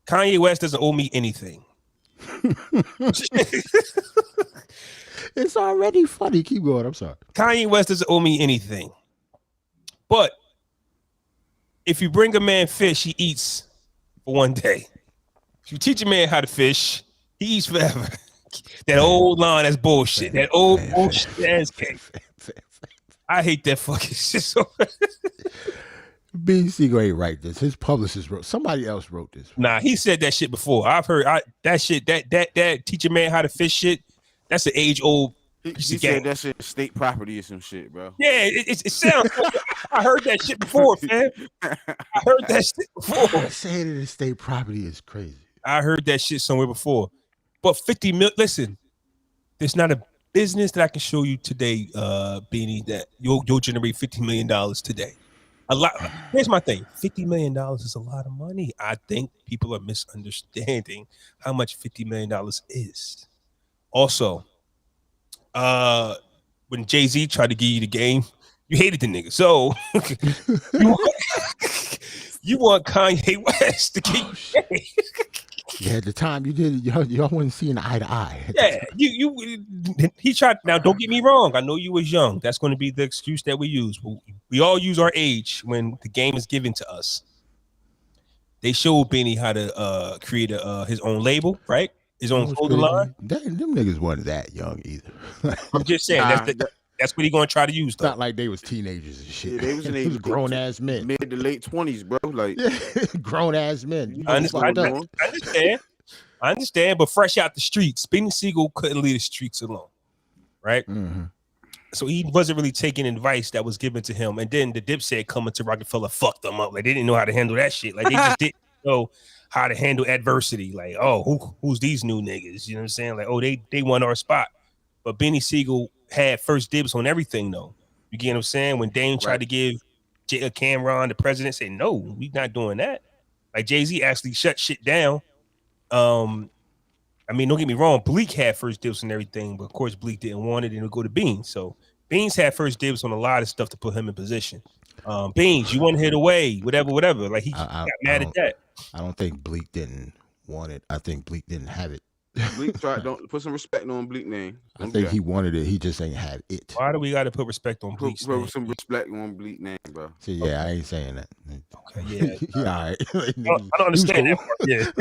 Kanye West doesn't owe me anything. It's already funny. Keep going. I'm sorry. Kanye West doesn't owe me anything. But if you bring a man fish, he eats for one day. You teach a man how to fish, he eats forever. That old line, that's bullshit. That old bullshit ass cake. I hate that fucking shit so much. BeanieSegal ain't write this. His publicist wrote. Somebody else wrote this. Nah, he said that shit before. I've heard that shit. That teach a man how to fish shit. That's an age old. He said that shit state property or some shit, bro. Yeah, it sounds. I heard that shit before, man. I heard that shit before. Saying it is state property is crazy. I heard that shit somewhere before. But 50 mil. Listen, there's not a business that I can show you today, Beanie, that you'll generate $50 million today. A lot. Here's my thing: $50 million is a lot of money. I think people are misunderstanding how much $50 million is. Also, when Jay-Z tried to give you the game, you hated the nigga. So you want Kanye West to give you the game. Yeah, at the time you did, y'all wasn't seeing eye to eye. Yeah, he tried. Now, don't get me wrong. I know you was young. That's going to be the excuse that we use. We all use our age when the game is given to us. They showed Beanie how to create his own label, right? His own clothing line. Them niggas wasn't that young either. I'm just saying that's what he going to try to use. It's not like they was teenagers and shit. Yeah, they was grown ass men, mid to late 20s, bro. Like grown ass men. I understand, but fresh out the streets, BeanieSegal couldn't leave the streets alone, right? Mm-hmm. So he wasn't really taking advice that was given to him. And then the Dipset coming to Rockefeller fucked them up. Like they didn't know how to handle that shit. Like they just didn't know how to handle adversity. Like, oh, who's these new niggas? You know what I'm saying? Like, oh, they won our spot. But BeanieSegal had first dibs on everything, though. You get what I'm saying? When Dame tried to give Camron, the president, said, no, we not doing that. Like Jay-Z actually shut shit down. I mean, don't get me wrong, Bleak had first dibs and everything, but of course Bleak didn't want it and it would go to Beans. So Beans had first dibs on a lot of stuff to put him in position. Beans, you one hit away, whatever. Like he got mad at that. I don't think Bleak didn't want it. I think Bleak didn't have it. Bleak tried. Don't put some respect on Bleak name. I think he wanted it. He just ain't had it. Why do we got to put respect on Bleak's name? Put some respect on Bleak name, bro. See, yeah, I ain't saying that. Okay, yeah. All right. I don't understand that part. Yeah.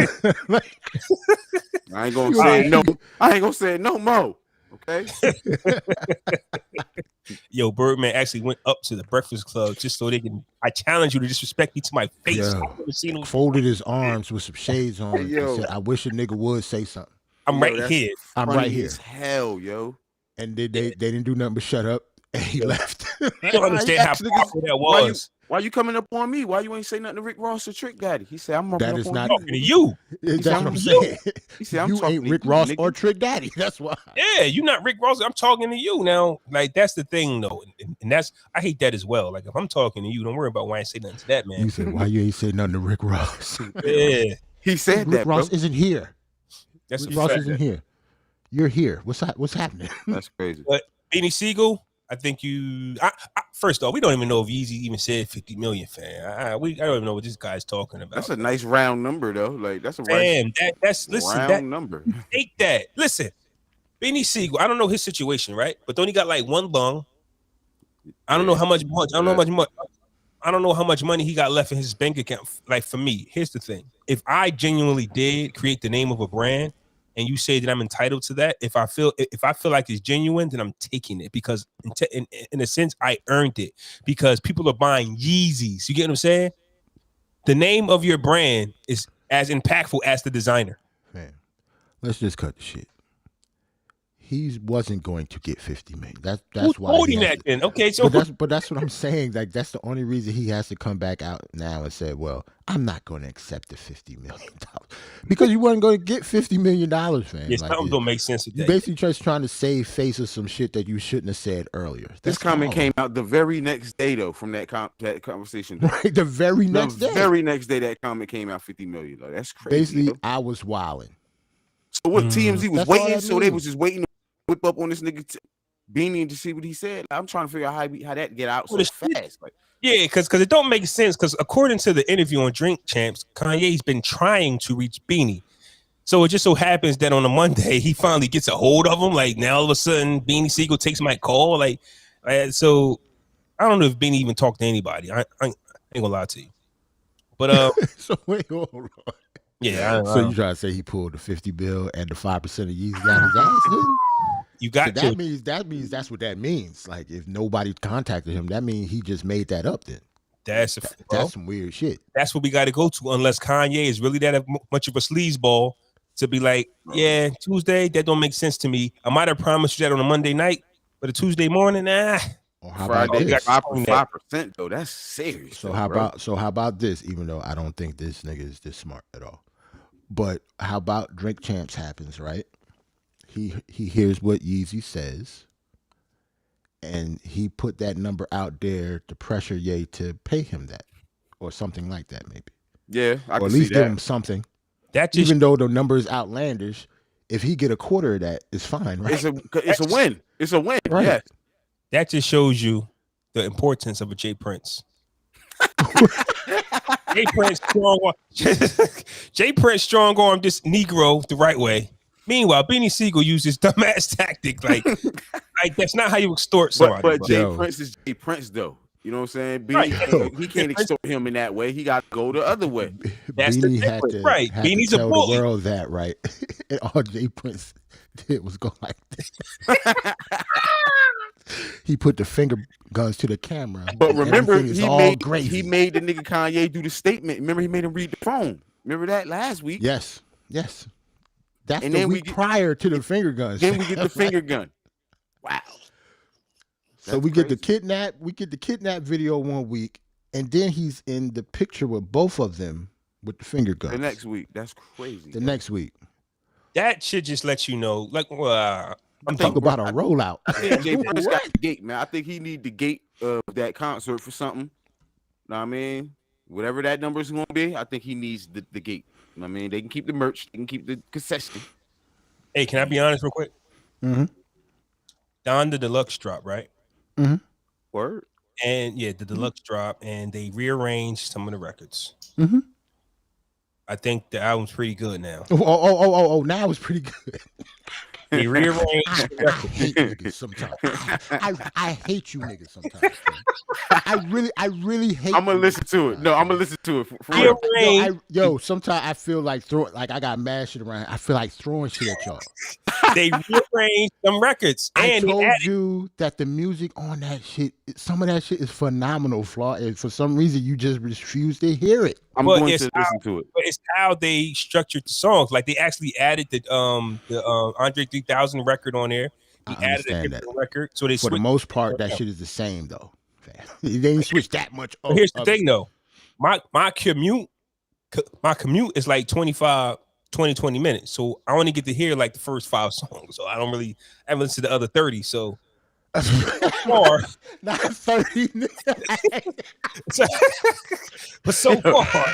I ain't gonna say no. I ain't gonna say no more. Okay. Yo, Birdman actually went up to the Breakfast Club just so they can. I challenge you to disrespect me to my face. Yeah. I've never seen him. Folded his arms with some shades on. And said, I wish a nigga would say something. I'm right here. I'm right here. As hell, yo. And they didn't do nothing but shut up. And he left. You don't understand how powerful that was. Why you coming up on me? Why you ain't say nothing to Rick Ross or Trick Daddy? He said, I'm talking to you. That's what I'm saying. He said, you ain't Rick Ross or Trick Daddy. That's why. Yeah, you're not Rick Ross. I'm talking to you now. Like, that's the thing, though. And that's, I hate that as well. Like, if I'm talking to you, don't worry about why I ain't say nothing to that, man. You said, why you ain't say nothing to Rick Ross? Yeah. He said Rick that, Ross bro. isn't here. That's Rick Ross isn't here. You're here. What's happening? That's crazy. But BeanieSegal, I think first off, we don't even know if Yeezy even said 50 million, fam. I don't even know what this guy's talking about. That's a nice round number, though. Like, that's a that's round number. Take that. Listen, BeanieSegal, I don't know his situation, right? But don't he got like one lung? I don't know how much. I don't know how much money he got left in his bank account. Like, for me, here's the thing: if I genuinely did create the name of a brand, and you say that I'm entitled to that, if I feel like it's genuine, then I'm taking it because in a sense I earned it because people are buying Yeezys. You get what I'm saying? The name of your brand is as impactful as the designer. Man, let's just cut the shit. He wasn't going to get 50 million. That's who's why holding that then. Okay, so but that's what I'm saying. Like, that's the only reason he has to come back out now and say, "Well, I'm not going to accept the $50 million because you weren't going to get $50 million, man." Yeah, something don't make sense with that. You basically just trying to save face of some shit that you shouldn't have said earlier. This comment came out the very next day, though, from that conversation. Right, the very next day. The very next day that comment came out, 50 million. Like, that's crazy. Basically, yo. I was wilding. So what? TMZ was That's waiting, so they was just waiting to whip up on this nigga Beanie to see what he said. I'm trying to figure out how that get out so fast. Like, yeah, because it don't make sense. Because according to the interview on Drink Champs, Kanye's been trying to reach Beanie. So it just so happens that on a Monday he finally gets a hold of him. Like, now all of a sudden BeanieSegal takes my call. Like, so I don't know if Beanie even talked to anybody. I ain't gonna lie to you. But so wait, hold on. Yeah, So you try to say he pulled the 50 bill and the 5% of Yeezy got his ass? Then? you got So to. that means that's what that means. Like if nobody contacted him, that means he just made that up. Then That's that's some weird shit. That's what we got to go to, unless Kanye is really that much of a sleazeball to be like, yeah, Tuesday, that don't make sense to me. I might have promised you that on a Monday night, but a Tuesday morning, nah. Or how Friday, about this? 5% though. That's serious. So how about this? Even though I don't think this nigga is this smart at all, but how about Drink Champs happens, right? He hears what Yeezy says, and he put that number out there to pressure Ye to pay him that, or something like that, maybe. Yeah, I or can at least see give that. him something. That just, Even though the number is outlandish, if he get a quarter of that, it's fine, right? It's a win. It's a win. Right. Yes. that just shows you the importance of a J Prince. J Prince strong arm. J Prince strong arm this Negro the right way. Meanwhile, BeanieSegal uses dumbass tactic like that's not how you extort somebody. But bro. J Prince is J Prince though. You know what I'm saying? Beanie, he can't extort him in that way. He got to go the other way. That's the Beanie difference, had right? to Beanie's a tell bully. the world that, right? And all J Prince did was go like this. He put the finger guns to the camera. But remember, he made the nigga Kanye do the statement. Remember, he made him read the phone. Remember that last week? Yes. That's And the then week prior to the finger guns. Then we get the finger gun. Wow. So we get the kidnap. We get the kidnap video 1 week, and then he's in the picture with both of them with the finger guns. The next week, that's crazy. The next week. That should just let you know, like, I'm talking about a rollout. I think J Prince got the gate, man. I think he need the gate of that concert for something. Know what I mean? Whatever that number is going to be, I think he needs the gate. You know what I mean? They can keep the merch. They can keep the concession. Hey, can I be honest real quick? Mm-hmm. Don the deluxe drop, right? Mm-hmm. Word. And yeah, the deluxe drop, and they rearranged some of the records. Mm-hmm. I think the album's pretty good now. Oh! Now it's pretty good. They rearranged. I hate niggas sometimes. I hate you niggas sometimes. Man. I really hate. I'm gonna listen to it. No, I'm gonna listen to it for real. Yo, sometimes I feel like I got mad shit around. I feel like throwing shit at y'all. They rearranged some records. I told you that the music on that shit, some of that shit is phenomenal, Flaw. And for some reason, you just refuse to hear it. I'm going to listen to it. But it's how they structured the songs. Like they actually added the Andre 3000 record on there. He added a different record. So they for the most part, that shit is the same though. They didn't switch that much. Here's the thing though. My commute is like 20 minutes. So I only get to hear like the first 5 songs. So I haven't listened to the other 30. So far, not 30. but so far,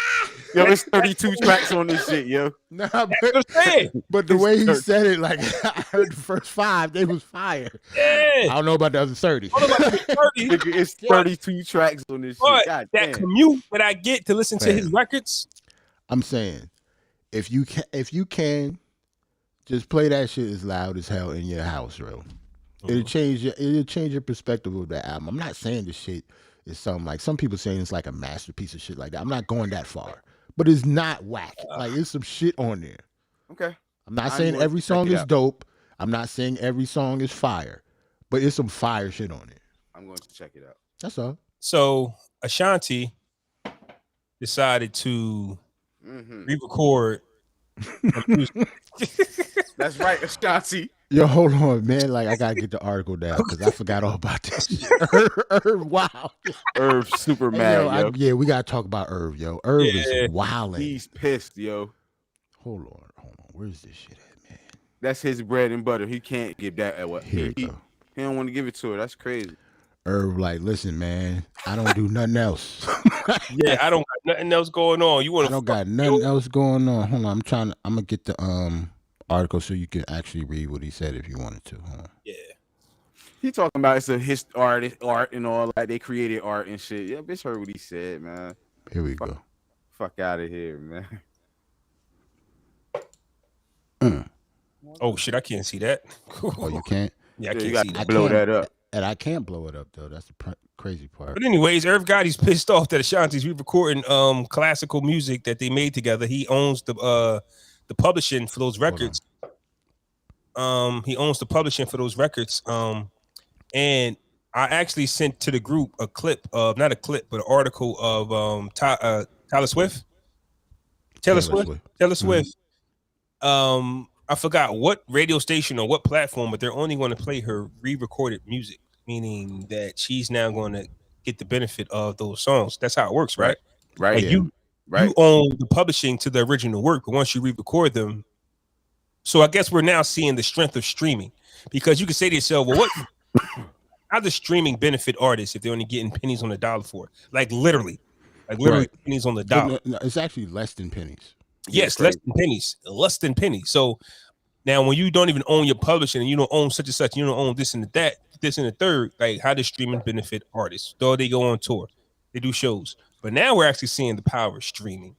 yo, it's 32 tracks on this shit, yo. Nah, but the way he said it, like I heard the first 5, they was fire. Yeah. I don't know about the other 30. It's 32 tracks on this but shit. God that damn. commute that I get to listen to his records. I'm saying, if you can, just play that shit as loud as hell in your house, bro. It'll change your perspective of that album. I'm not saying this shit is something like some people saying it's like a masterpiece of shit like that. I'm not going that far, but it's not whack. Like it's some shit on there. Okay. I'm not saying every song is dope. I'm not saying every song is fire, but it's some fire shit on it. I'm going to check it out. That's all. So Ashanti decided to re-record. That's right, Ashanti. Yo, hold on, man. Like I gotta get the article down because I forgot all about this. Wow. Irv super mad, yo. We gotta talk about Irv, yo. Irv is wilding. He's pissed, yo. Hold on. Where's this shit at, man? That's his bread and butter. He can't give that at what Here he don't want to give it to her. That's crazy. Irv, like, listen, man, I don't do nothing else. Yeah, I don't got nothing else going on. You want to? I don't got nothing else going on. Hold on, I'm gonna get the article so you can actually read what he said if you wanted to. Hold on. Yeah. He talking about it's a art and all that. They created art and shit. Yeah, bitch heard what he said, man. Here we go. Fuck out of here, man. Oh shit, I can't see that. Oh, you can't? Yeah, I You can't got see to that. blow that up. And I can't blow it up though. That's the crazy part. But anyways, IrvGotti's pissed off that Ashanti's re-recording classical music that they made together. He owns the publishing for those records. He owns the publishing for those records. And I actually sent to the group a clip of, not a clip, but an article of Taylor Swift. Taylor Swift. I forgot what radio station or what platform, but they're only going to play her re-recorded music, meaning that she's now going to get the benefit of those songs. That's how it works, right? Right. Like you own the publishing to the original work, but once you re-record them, so I guess we're now seeing the strength of streaming, because you can say to yourself, well, what? How does streaming benefit artists if they're only getting pennies on the dollar for it? Like literally pennies on the dollar. No, it's actually less than pennies. Yes, less than pennies. So now when you don't even own your publishing and you don't own such and such, you don't own this and that, this and the third, like how does streaming benefit artists? Though they go on tour, they do shows. But now we're actually seeing the power of streaming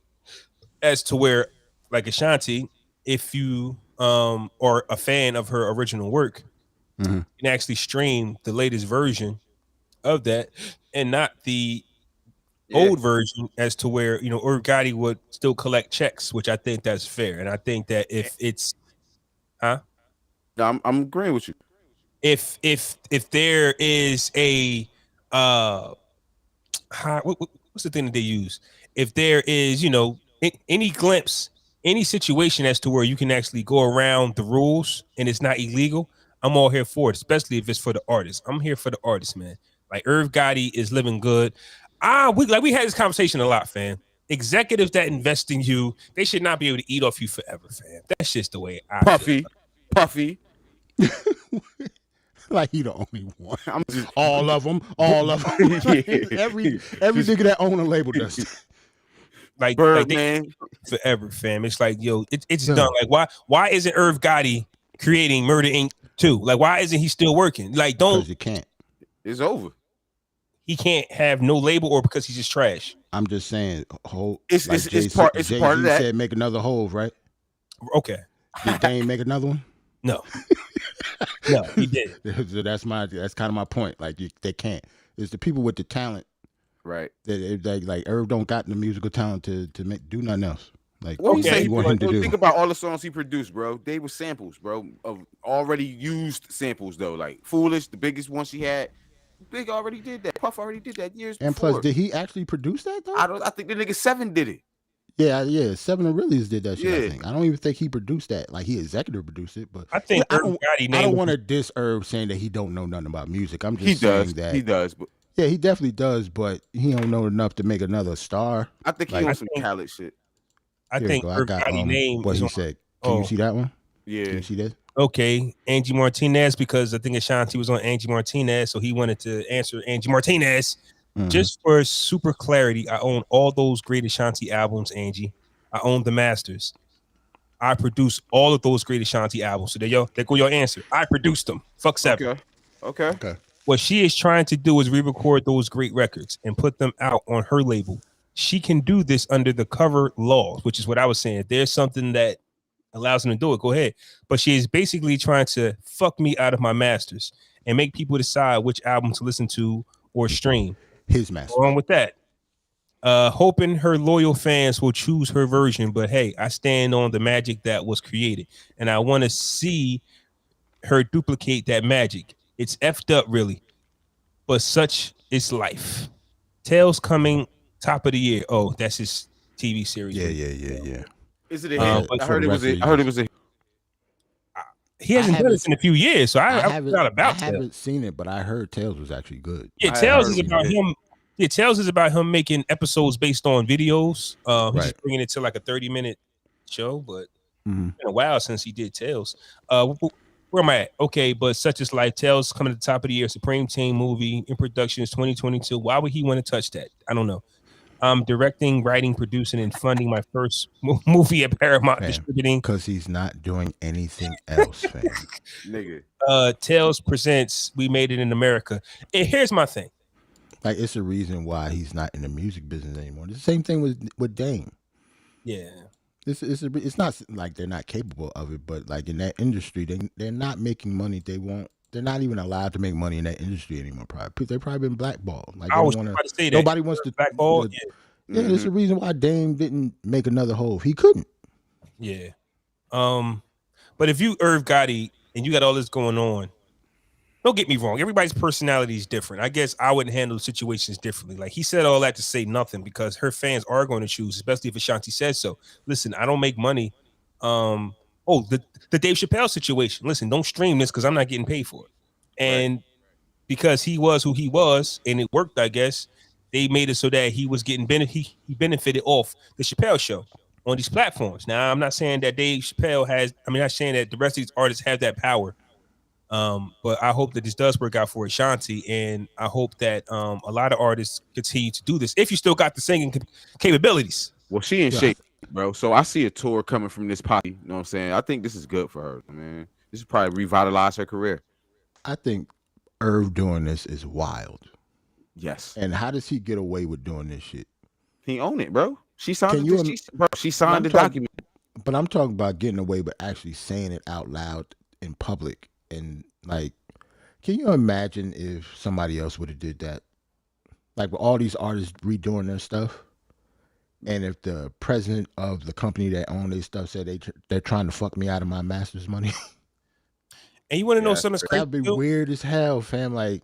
as to where, like Ashanti, if you are a fan of her original work, you can actually stream the latest version of that and not the old version, as to where, IrvGotti would still collect checks, which I think that's fair. And I think that if it's I'm agreeing with you. If there is a what's the thing that they use? If there is, any glimpse, any situation as to where you can actually go around the rules and it's not illegal, I'm all here for it, especially if it's for the artist. I'm here for the artist, man. Like IrvGotti is living good. We had this conversation a lot, fam. Executives that invest in you, they should not be able to eat off you forever, fam. That's just the way I feel. Puffy. Like he the only one. All of them. every nigga that own a label does. Like Birdman, forever, fam. It's like, yo, it's done. Like, why isn't IrvGotti creating Murder Inc. 2? Like, why isn't he still working? Like, because you can't. It's over. He can't have no label, or because he's just trash. I'm just saying, it's part of that. Said make another Hove, right? Okay. Did Dame make another one? No. No, he did. That's kind of my point. Like they can't. It's the people with the talent, right? That like Irv don't got the musical talent to do nothing else. Like what you say? Think about all the songs he produced, bro. They were samples, bro, of already used samples, though. Like Foolish, the biggest one she had. Big already did that. Puff already did that years and before. And plus, did he actually produce that though? I think the nigga 7 did it. Yeah. 7 of Really's did that shit. I think. I don't even think he produced that. Like he executive produced it, but I think I don't want to diss Irv saying that he don't know nothing about music. I'm just saying that he does. But yeah, he definitely does, but he don't know enough to make another star. I think he owns some talent shit. I think IrvGotti name. What he said. Can you see that one? Yeah. Can you see this? Okay, Angie Martinez, because I think Ashanti was on Angie Martinez, so he wanted to answer Angie Martinez. Just for super clarity, I own all those great Ashanti albums, Angie. I own the masters. I produce all of those great Ashanti albums. So there go your answer. I produced them. Fuck 7. Okay. What she is trying to do is re-record those great records and put them out on her label. She can do this under the cover laws, which is what I was saying. If there's something that allows them to do it, go ahead. But she is basically trying to fuck me out of my masters and make people decide which album to listen to or stream. His master. Along with that, hoping her loyal fans will choose her version. But hey, I stand on the magic that was created, and I want to see her duplicate that magic. It's effed up, really, but such is life. Tales coming top of the year. Oh, that's his TV series. Yeah. Is it a hit? I heard it was a. He hasn't done this in a few years, so I haven't seen it, but I heard Tales was actually good. Yeah, Tales is about him. Yeah, Tales is about him making episodes based on videos. He's just bringing it to like a 30-minute show, but it's been a while since he did Tales. Where am I at? Okay, but such is life. Tales coming at the top of the year. Supreme Team movie in production is 2022. Why would he want to touch that? I don't know. I'm directing, writing, producing, and funding my first movie at Paramount Distributing. Because he's not doing anything else, fam. Nigga. Tales presents We Made It in America. And here's my thing. Like, it's a reason why he's not in the music business anymore. It's the same thing with Dame. Yeah. It's not like they're not capable of it, but like in that industry, they're not making money they want they're not even allowed to make money in that industry anymore. Probably they've probably been blackballed. Like I was want about to say that. Nobody wants to blackball. Yeah, there's a reason why Dame didn't make another Hove. He couldn't. Yeah. But if you IrvGotti and you got all this going on, don't get me wrong. Everybody's personality is different. I guess I wouldn't handle situations differently. Like he said all that to say nothing because her fans are going to choose, especially if Ashanti says so. Listen, I don't make money. The Dave Chappelle situation. Listen, don't stream this because I'm not getting paid for it. And because he was who he was and it worked, I guess, they made it so that he was getting he benefited off the Chappelle show on these platforms. Now, I'm not saying that Dave Chappelle I'm not saying that the rest of these artists have that power. But I hope that this does work out for Ashanti, and I hope that a lot of artists continue to do this if you still got the singing capabilities. Well, she in shape, bro. So I see a tour coming from this posse. You know what I'm saying? I think this is good for her, man. This is probably revitalize her career. I think Irv doing this is wild. Yes. And how does he get away with doing this shit? He own it, bro. She signed she signed the document. But I'm talking about getting away, but actually saying it out loud in public. And like, can you imagine if somebody else would have did that? Like with all these artists redoing their stuff, and if the president of the company that owned their stuff said they're trying to fuck me out of my master's money. And you want to know something that's crazy? That'd be weird as hell, fam. Like,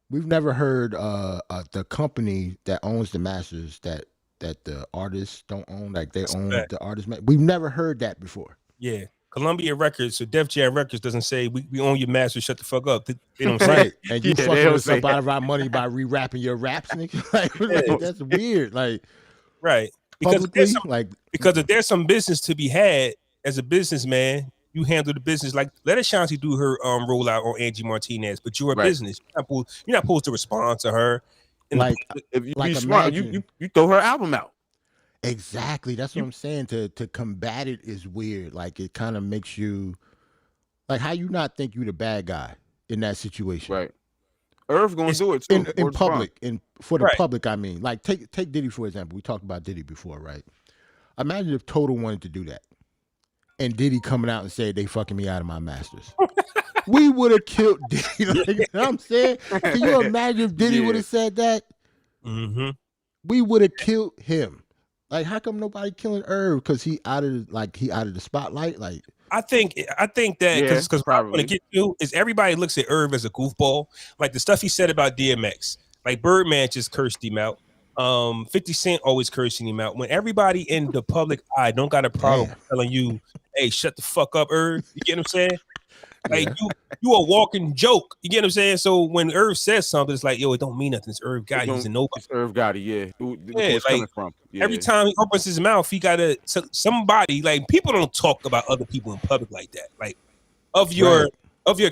we've never heard the company that owns the masters that the artists don't own, like they own the artists. We've never heard that before. Yeah. Columbia Records, so Def Jam Records doesn't say we own your master, shut the fuck up. They don't say right. And you fucking us up out of our money by re-rapping your raps, nigga. Like, that's weird. Like, right. Because if there's some business to be had as a businessman, you handle the business. Like, let Ashanti do her rollout on Angie Martinez, but you're a business. You're not supposed to respond to her. Like, if you be smart, you throw her album out. Exactly. That's what I'm saying. To combat it is weird. Like, it kind of makes you, like, how you not think you the bad guy in that situation? Right. Irv gonna do it too in public. For the public, I mean, like, take Diddy for example. We talked about Diddy before, right? Imagine if Total wanted to do that, and Diddy coming out and said they fucking me out of my masters. We would have killed Diddy. Like, you know what I'm saying? Can you imagine if Diddy would have said that? Mm-hmm. We would have killed him. Like, how come nobody killing Irv? Because he out of the spotlight. Like, I think that because what I'm gonna get to is everybody looks at Irv as a goofball. Like the stuff he said about DMX, like Birdman just cursed him out. 50 Cent always cursing him out. When everybody in the public eye don't got a problem telling you, "Hey, shut the fuck up, Irv." You get what I'm saying? Like you a walking joke. You get what I'm saying? So when Irv says something, it's like, yo, it don't mean nothing. It's IrvGotti. He's a nobody. It's IrvGotti, Like, coming from. Yeah. Every time he opens his mouth, he gotta somebody, like, people don't talk about other people in public like that. Like of your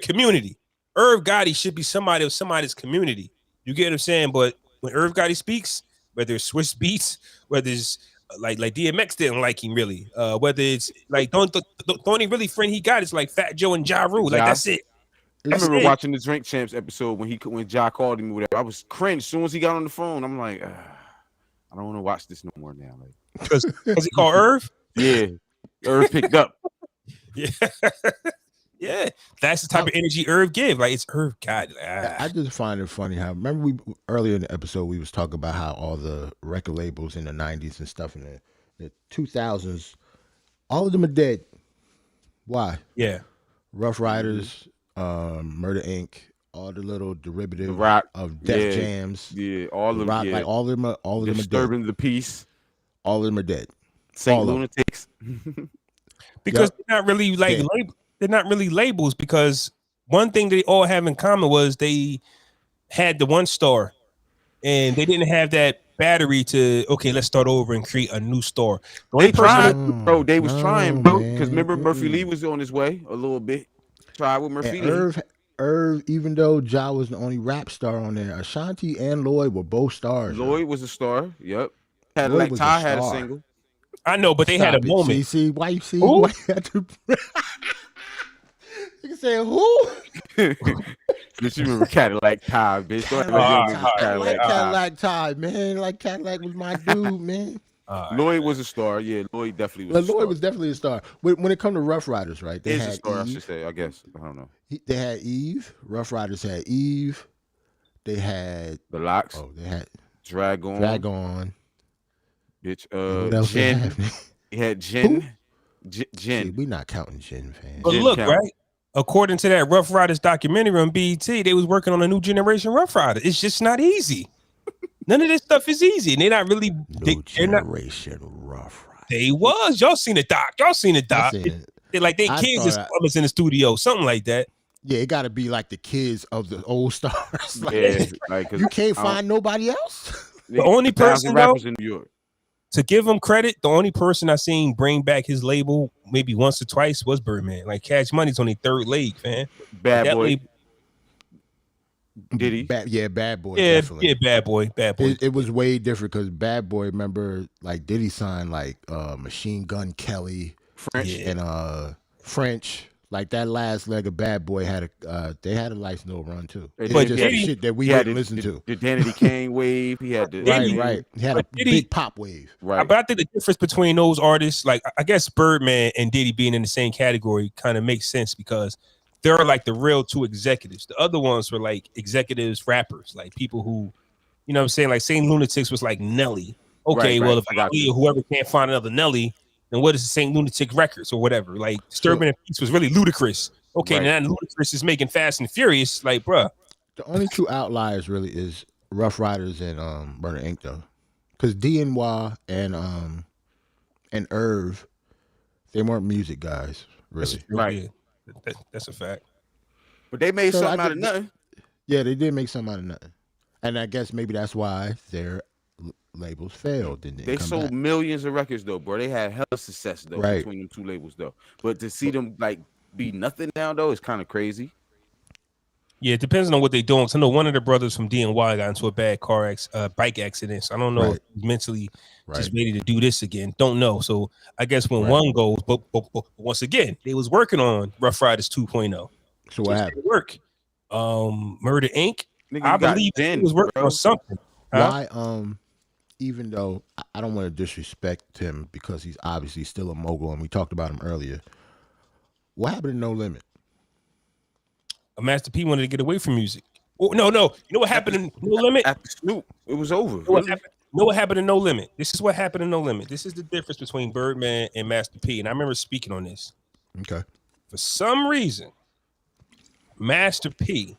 community. IrvGotti should be somebody of somebody's community. You get what I'm saying? But when IrvGotti speaks, whether it's Swiss Beats, whether it's like DMX didn't like him really. Whether it's like the only really friend he got is like Fat Joe and Ja Rule. Like that's it. I remember watching the Drink Champs episode when Ja called him or whatever. I was cringe as soon as he got on the phone. I'm like, I don't want to watch this no more now. Like, because he called Irv. Yeah, Irv picked up. Yeah. Yeah, that's the type of energy Irv give. Like, it's IrvGotti. I just find it funny how, remember earlier in the episode we was talking about how all the record labels in the 90s and stuff in the 2000s, all of them are dead. Why? Yeah. Rough Riders, Murder Inc., all the little derivative of Def Jams. Yeah, all of them. Like all of them are dead. Disturbing the Peace. All of them are dead. Saint Lunatics. Because they're not really like they're not really labels, because one thing they all have in common was they had the one star and they didn't have that battery to, okay, let's start over and create a new star. They tried, bro. They was trying, bro. Because remember, Murphy Lee was on his way a little bit. Tried with Murphy Lee. Irv, even though Ja was the only rap star on there, Ashanti and Lloyd were both stars. Lloyd was a star. Yep. Had like Ty had a single. I know, but they had a moment. See, why you see? Why you had to... You can say who? Did you remember Cadillac Ty, bitch? Cadillac Ty, man. Like Cadillac was my dude, man. Lloyd was a star. Yeah, Lloyd definitely was. But Lloyd was definitely a star. When it come to Rough Riders, right? They had a star, Eve. I should say. I guess I don't know. They had Eve. Rough Riders had Eve. They had The Locks. Oh, they had Dragon. Bitch. What else Jen. He had Jen. Jen. See, we not counting Jen fans. But look, right? According to that Rough Riders documentary on BET, they was working on a new generation Rough Rider. It's just not easy. None of this stuff is easy. And they're not really new generation Rough Riders. They was. Y'all seen the doc. They're like they kids is plumbers in the studio, something like that. Yeah, it got to be like the kids of the old stars. Like, you can't find nobody else. The only person though, in New York. To give him credit, the only person I seen bring back his label maybe once or twice was Birdman. Like Cash Money's on the third leg, man. Bad Boy. Did he? Bad Boy. Yeah, definitely. yeah, Bad Boy. It was way different because Bad Boy, remember, like Diddy signed like Machine Gun Kelly, French, and French. Like that last leg of Bad Boy had they had a nice little run too. It's but just Diddy, shit that we didn't listen to. The Danity Kane wave. He had the right. He had a big pop wave. Right. But I think the difference between those artists, like I guess Birdman and Diddy being in the same category, kind of makes sense because they're like the real two executives. The other ones were like executives, rappers, like people who, you know what I'm saying? Like Saint Lunatics was like Nelly. Okay, well, if Ali or whoever can't find another Nelly, then what is the Saint Lunatic Records or whatever? Like Disturbing and Peace was really Ludacris. Okay, now Ludacris is making Fast and Furious. Like, bruh. The only two outliers really is Rough Riders and Murder Inc. though, because DNY and Irv, they weren't music guys really. Right. That's a fact. But they made something out of nothing. Yeah, they did make something out of nothing, and I guess maybe that's why their labels failed. They sold millions of records though, bro. They had hella success though between them two labels though. But to see them like be nothing now though is kind of crazy. Yeah, it depends on what they're doing. So I know one of the brothers from DNY got into a bad bike accident. So I don't know if he's mentally just ready to do this again. Don't know. So I guess when one goes, but once again, they was working on Rough Riders 2.0. So what happened? Work. Murder Inc. I believe he was working on something. Why? Even though I don't want to disrespect him because he's obviously still a mogul, and we talked about him earlier. What happened to No Limit? Master P wanted to get away from music. Oh, no. You know what happened in No Limit? After Snoop, it was over. You know what happened in No Limit? This is what happened in No Limit. This is the difference between Birdman and Master P. And I remember speaking on this. Okay. For some reason, Master P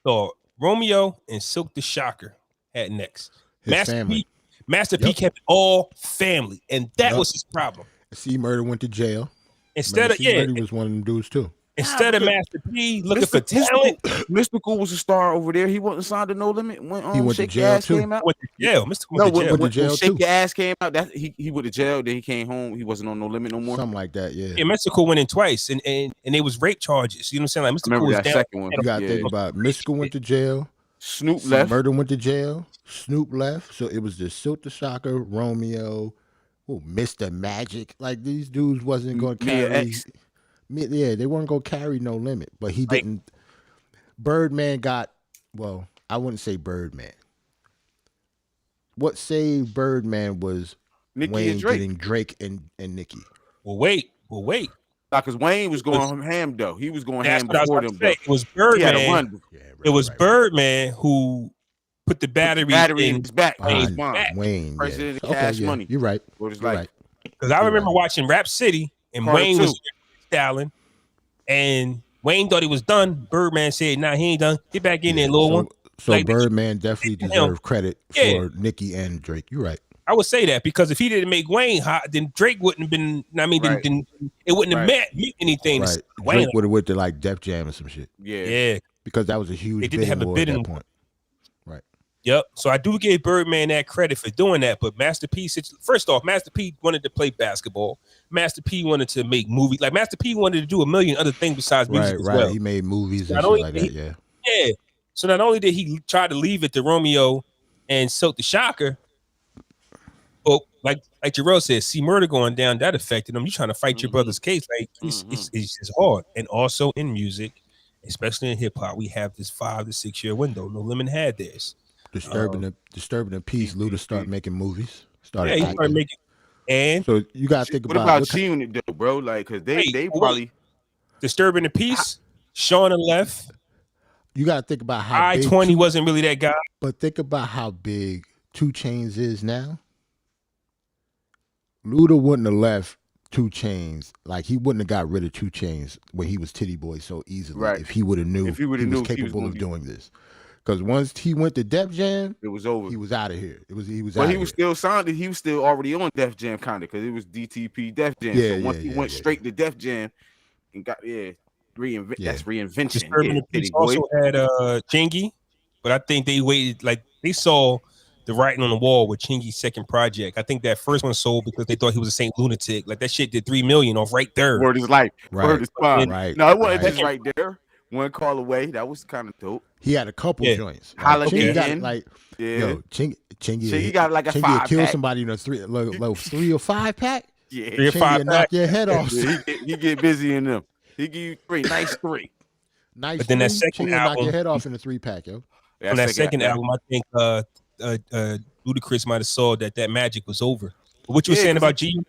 thought Romeo and Silk the Shocker had next. Master P kept all family, and that was his problem. C Murder went to jail. Murder was one of them dudes too. Instead of Master P looking for talent, Mystical was a star over there. He wasn't signed to No Limit when he went Shake to jail too. Went to jail. Mystical went to jail. When Shake Your Ass came out, that he went to jail. Then he came home. He wasn't on No Limit no more. Something like that, yeah. Yeah, Mystical went in twice, and it was rape charges. You know what I'm saying? Like Mystical was that down. second one. You got to think about Mystical went to jail. Snoop left. Murder went to jail. Snoop left. So it was just Silk the Shocker, Romeo, Mr. Magic. Like these dudes wasn't going to carry. Yeah, they weren't going to carry No Limit, but he didn't. Birdman got, well, I wouldn't say Birdman. What saved Birdman was Nicki Wayne and Drake. getting Drake and Nicki. Well, wait. Because Wayne was going ham though. He was going ham before them. It was Birdman. Birdman who put the battery in his back. Wayne. President of Cash Money. You're right. Because I remember watching Rap City and Wayne was styling, and Wayne thought he was done. Birdman said, "Nah, he ain't done. Get back in there, little one." So like, Birdman definitely deserved credit for Nicki and Drake. You're right. I would say that because if he didn't make Wayne hot, then Drake wouldn't have been. I mean, it wouldn't have meant anything. Right. Drake would have went to like Def Jam or some shit. Yeah. Because that was a huge. They didn't have a bid at that point. Right. Yep. So I do give Birdman that credit for doing that. But Master P, first off, Master P wanted to play basketball. Master P wanted to make movies. Like Master P wanted to do a million other things besides music as well. He made movies and shit like that. Yeah. So not only did he try to leave it to Romeo and Silk the Shocker, but like Jarrell said, see murder going down, that affected him. You trying to fight your brother's case. Like it's hard. And also in music, especially in hip hop, we have this 5 to 6 year window. No Limit had this. Disturbing the peace. Luda started making movies. He started making. And So you gotta think What about about G-Unit though, bro? Like, cause they probably Disturbing the Peace, Shawn left. you gotta think about how big I-20 wasn't really that guy. But think about how big 2 Chainz is now. Luda wouldn't have left 2 Chainz. Like, he wouldn't have got rid of 2 Chainz when he was Titty Boy so easily. Right. If he would have knew he was capable of doing this. Because once he went to Def Jam, it was over. He was out of here. He was. But he was still signed. He was still already on Def Jam, kind of, because it was DTP Def Jam. Yeah, so once he went straight to Def Jam and got that's reinvention. Disturbing the Peace also had Chingy, but I think they waited. Like, they saw the writing on the wall with Chingy's second project. I think that first one sold because they thought he was a Saint Lunatic. Like, that shit did 3 million off right there. Word is life. Right. Word is fine. Right. No, it wasn't just right there. One call away. That was kind of dope. He had a couple joints. Like, Holiday got like, Chingy got like a 5-pack. Kill somebody in a 3 or 5-pack. Yeah, 3 or 5 knock your head off. He get busy in them. He give you 3, nice 3. Nice. But then that second album, knock your head off in a 3-pack, yo. On that second album, I think Ludacris might have saw that magic was over. But what you were saying about G?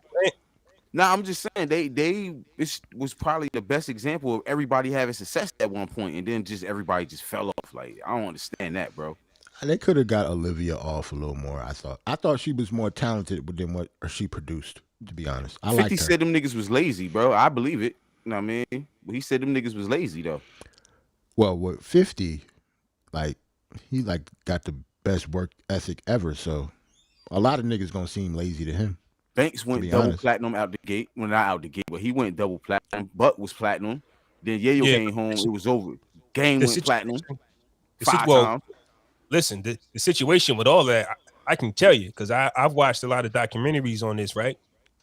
No, I'm just saying this was probably the best example of everybody having success at one point, and then just everybody just fell off. Like, I don't understand that, bro. They could have got Olivia off a little more. I thought she was more talented than what she produced. To be honest, 50 said them niggas was lazy, bro. I believe it. You know what I mean? He said them niggas was lazy though. Well, with 50, like, he like got the best work ethic ever. So a lot of niggas gonna seem lazy to him. Banks went double platinum out the gate. Well, not out the gate, but he went double platinum. Butt was platinum. Then Yayo came home. It was over. Game went platinum 5 times. Listen, the situation with all that, I can tell you, because I've watched a lot of documentaries on this, right?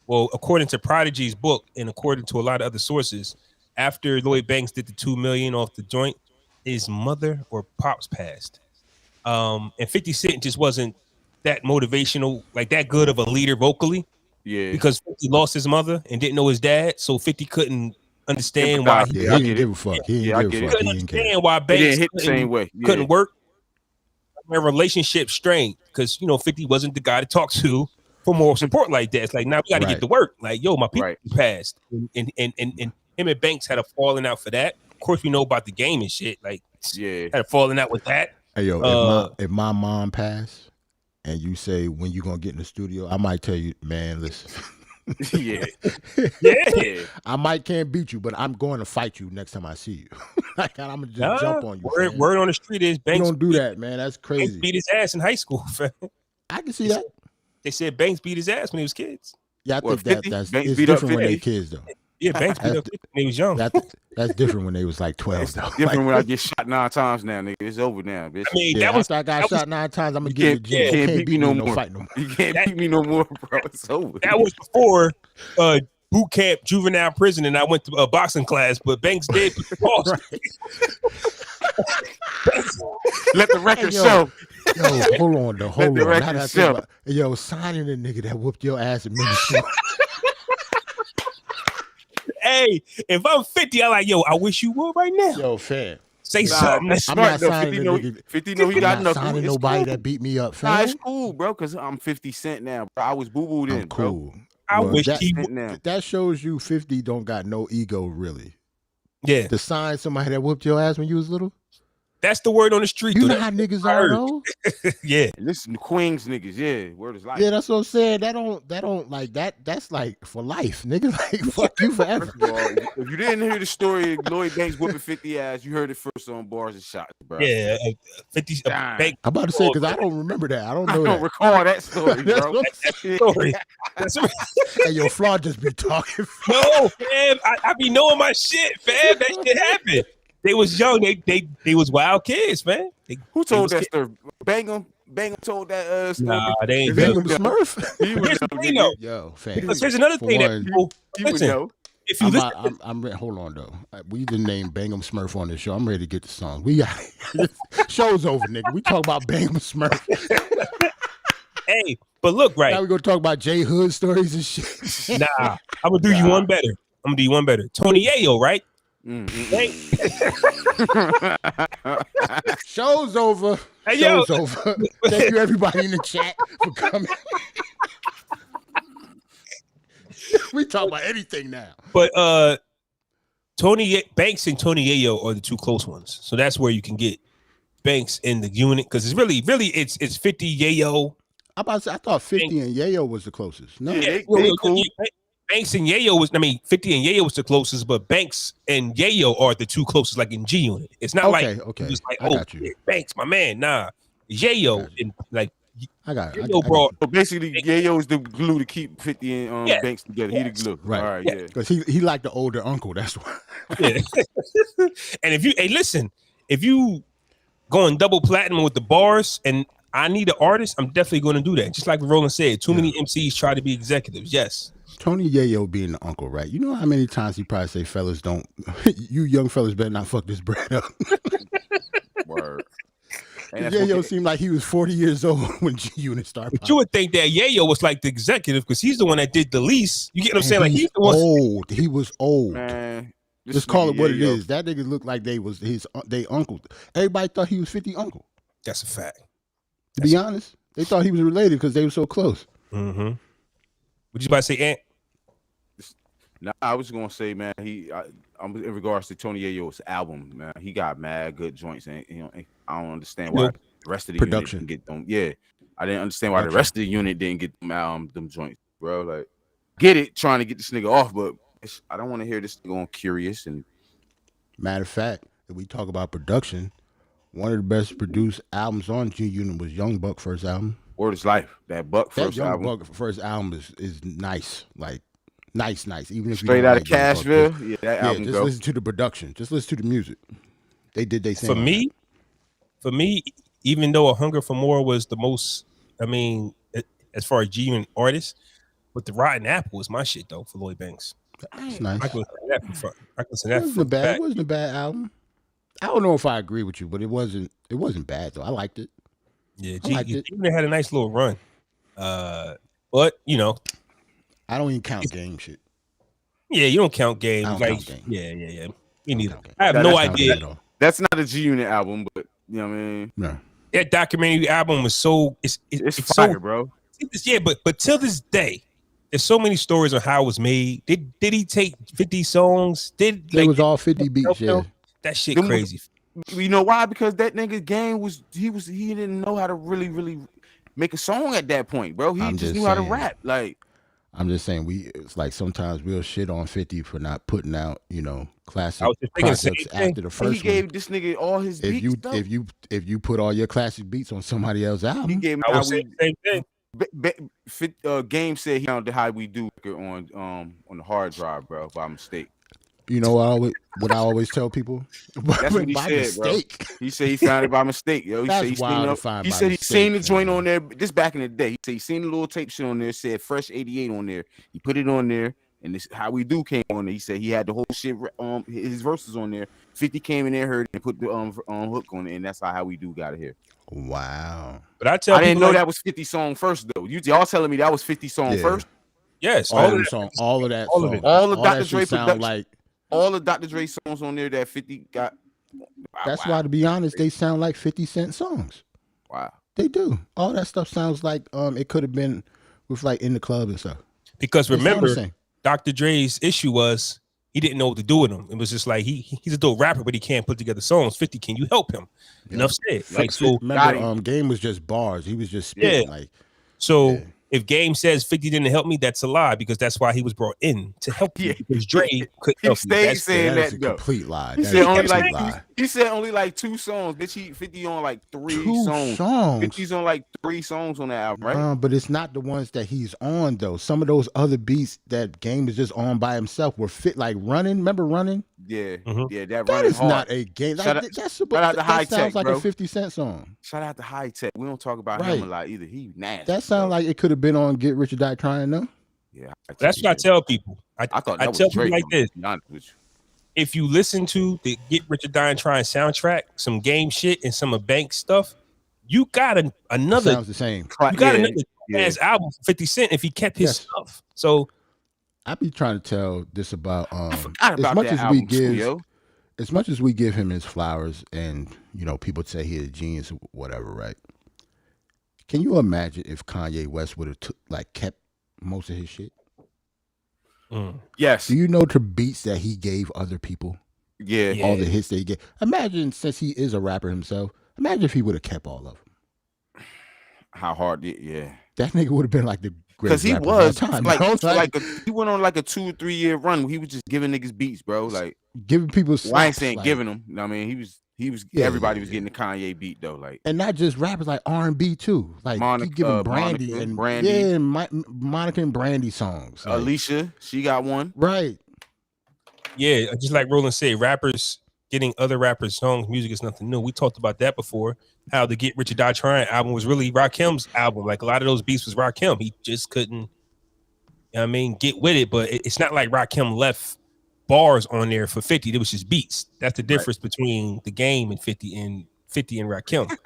Well, according to Prodigy's book and according to a lot of other sources, after Lloyd Banks did the 2 million off the joint, his mother or pops passed. And 50 Cent just wasn't that motivational, like that good of a leader vocally. Yeah. Because 50 lost his mother and didn't know his dad, so 50 couldn't understand why he didn't give a fuck. He didn't understand why Banks couldn't work. Their relationship strained because 50 wasn't the guy to talk to for moral support like that. It's like, now we got to get to work. Like, yo, my people passed, and him and Banks had a falling out for that. Of course, we know about the game and shit. Like, had a falling out with that. Hey, yo, if my mom passed and you say when you gonna get in the studio, I might tell you, man, listen. Yeah. I might can't beat you, but I'm going to fight you next time I see you. Like, I'm gonna just jump on you. Word on the street is Banks. You don't do that, man. That's crazy. Banks beat his ass in high school. I can see that. They said Banks beat his ass when he was kids. Yeah, I think that's it's different when they kids though. Yeah, Banks beat up when he was young. That's different when they was like 12 though. Different when I get shot 9 times now, nigga. It's over now, bitch. I mean, after I got shot 9 times, I'm gonna get it. You can't beat me no more. Fight no more. You can't beat me no more, bro. It's over. That was before boot camp, juvenile prison, and I went to a boxing class. But Banks did pause. Let the record show. Yo, hold on though. Hold on. Yo, signing a nigga that whooped your ass in middle school. Hey, if I'm 50, I'm like, yo, I wish you would right now. Yo, fam. Say something. That's I'm smart. not signing 50 know he got nothing. Signing nobody that beat me up, fam. Nah, it's cool, bro, because I'm 50 Cent now, bro. I was boo-booed in, cool. Bro. I wish he that shows you 50 don't got no ego, really. Yeah. To sign somebody that whooped your ass when you was little? That's the word on the street. You know how niggas are, though? Yeah. Listen, Queens niggas, yeah. Word is life. Yeah, that's what I'm saying. That don't like that. That's like for life, nigga. Like, fuck you forever. If you didn't hear the story of Lloyd Banks whooping 50 ass, you heard it first on Barz and Shotz, bro. Yeah, 50 Banks. I'm about to say, because I don't remember that. I don't know that. Recall that story, bro. That's story. Hey, yo, Flaw just be talking. No, fam. I be knowing my shit, fam. That shit happened. They was young. They was wild kids, man. Who told that story? Bangum told that story. Nah, they ain't. Bangum Smurf. Here's the thing, though. Yo, fam. Because here's another thing that people listen. If you I'm hold on though. We didn't name Bangum Smurf on this show. I'm ready to get the song. We got show's over, nigga. We talk about Bangum Smurf. Hey, but look, right now we gonna talk about J Hood stories and shit. Nah, I'm gonna do you one better. Tony Yayo, right? Show's over. Hey, Show's over. Thank you everybody in the chat for coming. We talk about anything now. But Banks and Tony Yayo are the two close ones. So that's where you can get Banks in the unit because it's really it's 50 Yayo. I thought 50 and Yayo was the closest. No, yeah, they cool. Banks and Yayo 50 and Yayo was the closest, but Banks and Yayo are the two closest, like in G Unit. It's not okay. It's like, I got you. Yeah, Banks, my man. Nah, Yayo and like I got it. Yayo brought. So basically, Yayo is the glue to keep 50 and Banks together. He the glue, right? All right, yeah. Because he like the older uncle. That's why. Yeah. And if you going double platinum with the bars and I need an artist, I'm definitely going to do that. Just like Roland said, too many MCs try to be executives. Yes. Tony Yayo being the uncle, right? You know how many times he probably say, fellas, don't, you young fellas better not fuck this bread up. Word. Yayo seemed like he was 40 years old when G Unit started. But you would think that Yayo was like the executive because he's the one that did the least. You get what I'm saying? Like he's the one old. He was old. Man, just call it what it is. That nigga looked like they uncle. Everybody thought he was 50 uncle. That's a fact. To be honest, they thought he was related because they were so close. Mm-hmm. What you about to say, Ant? Nah, I was gonna say, man, I'm in regards to Tony Yayo's album, man, he got mad good joints, and I don't understand why the rest of the production unit didn't get them. Yeah, I didn't understand why the rest of the unit didn't get them joints, bro. Like, get it, trying to get this nigga off, but I don't want to hear this nigga on Curious. And matter of fact, if we talk about production, one of the best produced albums on G Unit was Young Buck first album. Word is Life. That Buck first album. Young Buck first album is nice, like nice. Even if straight out of Cashville, that album. Just listen to the production. Just listen to the music. They did they thing. For me, even though A Hunger for More was the most, as far as G Unit artists, but the Rotten Apple was my shit though for Lloyd Banks. That's nice. I can listen to that. It wasn't a bad album. I don't know if I agree with you, but it wasn't bad though. I liked it. Yeah, G Unit had a nice little run. But I don't even count game shit. Yeah, you don't count games. Count game. Yeah. Me neither. I have no idea. That's not a G Unit album, but you know what I mean. No. That documentary album was so it's fire, so, bro. Yeah, but till this day, there's so many stories on how it was made. Did he take 50 songs? It was all 50 beats. Yeah, that shit crazy. You know why? Because that nigga Game he didn't know how to really make a song at that point, bro. He just knew how to rap. Like, I'm just saying, it's like sometimes we'll shit on 50 for not putting out, classic projects after the first. He gave this nigga all his beats. If you put all your classic beats on somebody else's album, he gave me the same thing. Game said he found the How We Do on the hard drive, bro, by mistake. You know what I always tell people? That's what he said, mistake. Bro. He said he found it by mistake, yo. He said he seen the joint on there. This back in the day. He said he seen the little tape shit on there. Said Fresh 88 on there. He put it on there, and this How We Do came on there. He said he had the whole shit, his verses on there. 50 came in there, heard it, and put the hook on it, and that's how We Do got it here. Wow. But I didn't know that was 50 song first though. Y'all telling me that was 50 song first? Yes, all of that. All the Dr. Dre sound like. All the Dr. Dre songs on there that 50 got. That's why, to be honest, they sound like 50 Cent songs. Wow. They do. All that stuff sounds like it could have been with like In the Club and stuff. Because remember, Dr. Dre's issue was he didn't know what to do with him. It was just like he's a dope rapper, but he can't put together songs. 50, can you help him? Yeah. Enough said. Like, so remember, Game was just bars. He was just spitting if Game says 50 didn't help me, that's a lie because that's why he was brought in to help you. Because Dre couldn't help you. That's saying that is a complete lie. He said only like 2 songs. Bitch, 50 on like 3 songs. 50's on like 3 songs on that album, right? But it's not the ones that he's on though. Some of those other beats that Game is just on by himself were fit like Running. Remember Running? Yeah, yeah. That is not a Game. That sounds like a 50 Cent song. Shout out to High Tech. We don't talk about him a lot either. He nasty. That sounds like it could have been on Get Rich or Die Trying, though. Yeah, that's what I tell people. I thought I tell people like this. If you listen to the Get Rich or Die Trying soundtrack, some Game shit and some of Banks stuff, you got another. Sounds the same. You got another ass album for 50 Cent if he kept his stuff. So I be trying to tell this about as much as we give him his flowers, and people say he's a genius or whatever, right? Can you imagine if Kanye West would have kept most of his shit? Yes. Do you know the beats that he gave other people? Yeah. All the hits that he gave. Imagine, since he is a rapper himself, imagine if he would have kept all of them. How hard? Yeah. That nigga would have been like the Because greatest he rapper was of all time. like he went on like a 2 or 3 year run where he was just giving niggas beats, bro. Like giving people slaps. Well, I ain't saying like, giving them. You know what I mean, he was everybody was getting the Kanye beat though. Like, and not just rappers, like R&B too. Like Monica, he giving Brandy and Brandy. Yeah, Monica and Brandy songs. Like, Alicia, she got one. Right. Yeah, just like Roland said, rappers getting other rappers' songs, music is nothing new. We talked about that before. How the Get Rich or Die Trying album was really Rakim's album. Like a lot of those beats was Rakim. He just couldn't, you know what I mean, get with it. But it's not like Rakim left bars on there for 50. It was just beats. That's the difference between the game and 50 and Rakim.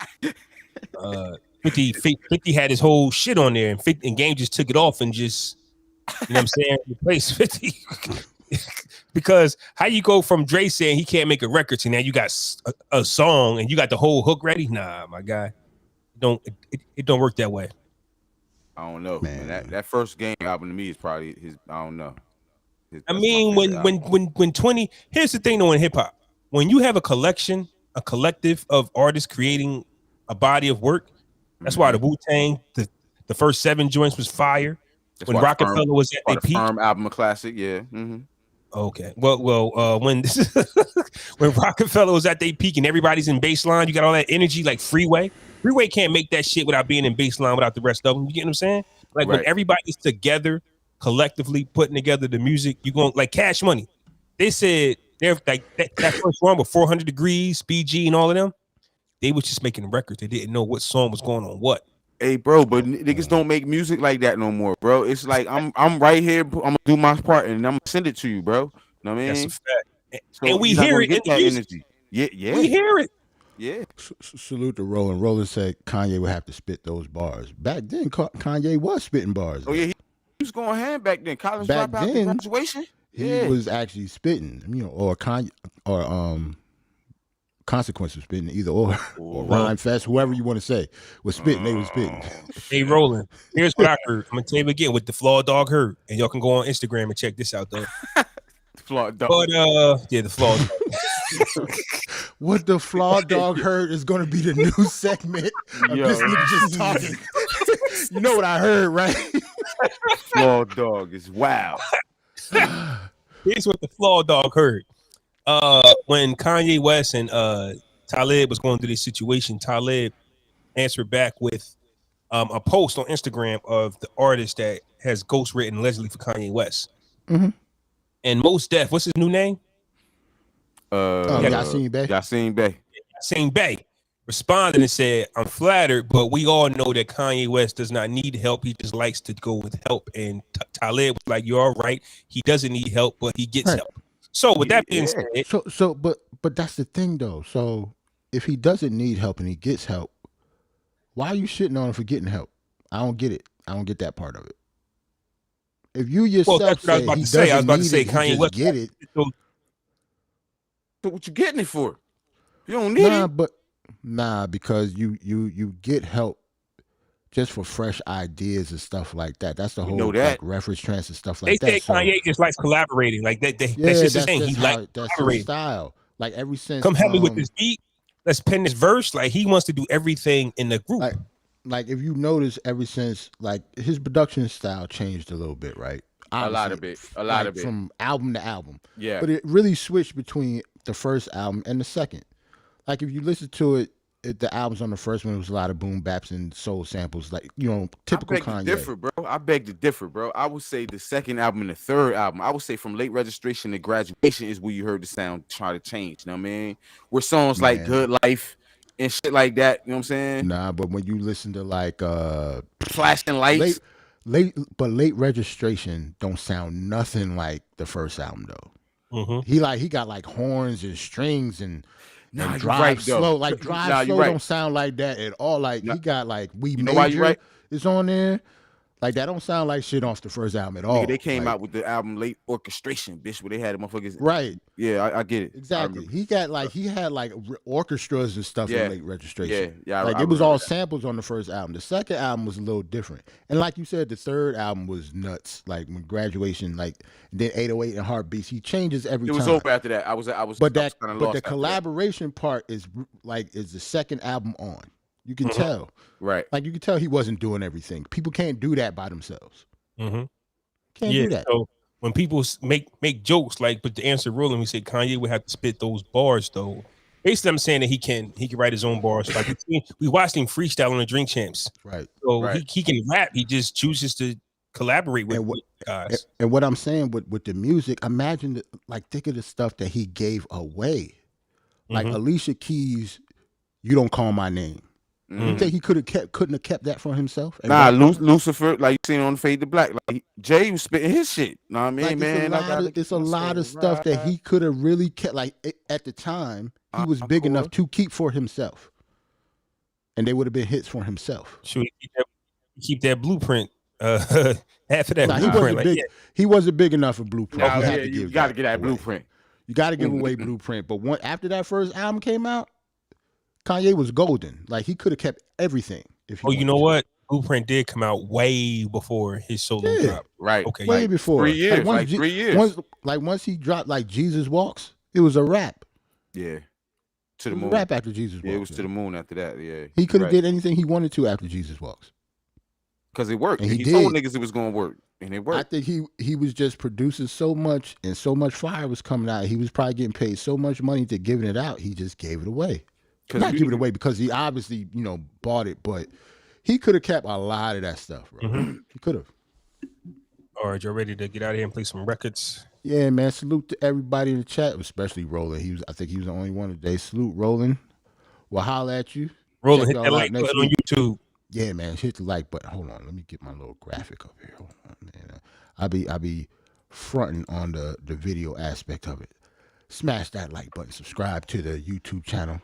50 had his whole shit on there, and Game just took it off and just, you know what I'm saying, replaced 50. Because how you go from Dre saying he can't make a record to now you got a song and you got the whole hook ready? Nah, my guy, it don't work that way. I don't know, man. That first Game album to me is probably his. I don't know. I mean, when 20. Here's the thing, though, in hip hop, when you have a collective of artists creating a body of work, that's why the Wu-Tang, the first 7 joints was fire. That's when Rockefeller was at their peak. Firm album, a classic, yeah. Okay. Well, when Rockefeller was at their peak and everybody's in baseline, you got all that energy like Freeway. Freeway can't make that shit without being in baseline without the rest of them. You get what I'm saying? Like when everybody's together, collectively putting together the music, you're going like Cash Money. They said they're like that first one with 400 Degrees, BG, and all of them. They was just making records. They didn't know what song was going on what. Hey, bro, but niggas don't make music like that no more, bro. It's like I'm right here. I'm gonna do my part and I'm gonna send it to you, bro. You know what I mean? That's a fact. So and we hear it in the music. Energy. Yeah. We hear it. Yeah. Salute to Roland. Roland said Kanye would have to spit those bars. Back then, Kanye was spitting bars. Oh yeah, he was going hand back then. College back dropout, then, graduation. He was actually spitting. You know, or Kanye or Consequences spitting, either or Rhyme Fest, whoever you want to say was spitting. They was spitting. Hey, Roland, here's what I heard. I'm gonna tell you again what the Flawed Dog heard, and y'all can go on Instagram and check this out though. Flawed Dog. But the Flawed Dog. What the Flawed Dog heard is going to be the new segment of this nigga just talking. You know what I heard, right? Flawed Dog is wow. Here's what the Flawed Dog heard. When Kanye West and Talib was going through this situation, Talib answered back with a post on Instagram of the artist that has ghostwritten allegedly for Kanye West. Mm-hmm. And Mos Def, what's his new name? Yasin Bey. Yasin Bey responded and said, "I'm flattered, but we all know that Kanye West does not need help. He just likes to go with help." And Talib was like, "You're all right. He doesn't need help, but he gets help." So with that being said, but that's the thing though. So if he doesn't need help and he gets help, why are you shitting on him for getting help? I don't get it. I don't get that part of it. If you yourself that's what I was about to say. Kanye West get it. So what you getting it for? You don't need it. Nah, because you get help just for fresh ideas and stuff like that. That's the whole like, reference trance and stuff like that. They say Kanye just likes collaborating. Like that's just his thing. He likes collaborating. His style. Like ever since come help me with this beat. Let's pen this verse. Like he wants to do everything in the group. Like if you notice, ever since like his production style changed a little bit, right? Honestly, a lot of it from album to album. Yeah, but it really switched between the first album and the second. Like if you listen to it, the albums on the first one was a lot of boom baps and soul samples, like typical Kanye. I beg to differ, bro. I would say the second album and the third album, I would say from Late Registration to Graduation is where you heard the sound try to change. You know what I mean? Where songs like Good Life and shit like that, you know what I'm saying? Nah, but when you listen to like Flashing Lights, Late Registration don't sound nothing like the first album though. Mm-hmm. He got like horns and strings and drive right, slow. Like drive slow don't sound like that at all. Like he got like We Major is on there. Like that don't sound like shit off the first album at all. Nigga, they came like, out with the album Late Orchestration, bitch, where they had the motherfuckers. Right. Yeah, I get it. Exactly. He had orchestras and stuff in Late Registration. Yeah. Like it was all samples on the first album. The second album was a little different. And like you said, the third album was nuts. Like when Graduation, like then 808 and Heartbeats, he changes every time. It was over after that. I was But the collaboration part is the second album on. You can tell. Right. Like you can tell he wasn't doing everything. People can't do that by themselves. Mm-hmm. Can't do that. So when people make jokes like, but the answer rolling, we say Kanye would have to spit those bars though. Basically, I'm saying that he can write his own bars. Like we watched him freestyle on the Drink Champs. Right. So he can rap. He just chooses to collaborate with guys. And what I'm saying with the music, imagine think of the stuff that he gave away. Like Alicia Keys, You Don't Call My Name. You think he couldn't have kept that from himself? Nah, Lucifer, like you seen on Fade to Black, like Jay was spitting his shit. Know what I mean, man? It's a lot of stuff that he could have really kept. Like at the time, he was big enough to keep for himself, and they would have been hits for himself. Should we keep that blueprint? Half of that blueprint. He wasn't big enough for Blueprint. You got to get that blueprint. You got to give away Blueprint. But after that first album came out, Kanye was golden. Like he could have kept everything. You know what? Blueprint did come out way before his solo drop. Right. Okay. Way before. 3 years. 3 years. Once he dropped like Jesus Walks, it was a rap. Yeah. To the moon. Rap after Jesus Walks. Yeah, it was to the moon after that. Yeah. He could have did anything he wanted to after Jesus Walks. Because it worked. And he told niggas it was going to work. And it worked. I think he was just producing so much and so much fire was coming out. He was probably getting paid so much money to giving it out. He just gave it away. Not give it away because he obviously, bought it, but he could have kept a lot of that stuff, bro. He could have. All right, y'all ready to get out of here and play some records? Yeah, man. Salute to everybody in the chat, especially Roland. I think he was the only one today. Salute, Roland. We'll holler at you. Roland, hit that like button on YouTube. Yeah, man. Hit the like button. Hold on. Let me get my little graphic up here. Hold on, man. I'll be fronting on the video aspect of it. Smash that like button. Subscribe to the YouTube channel.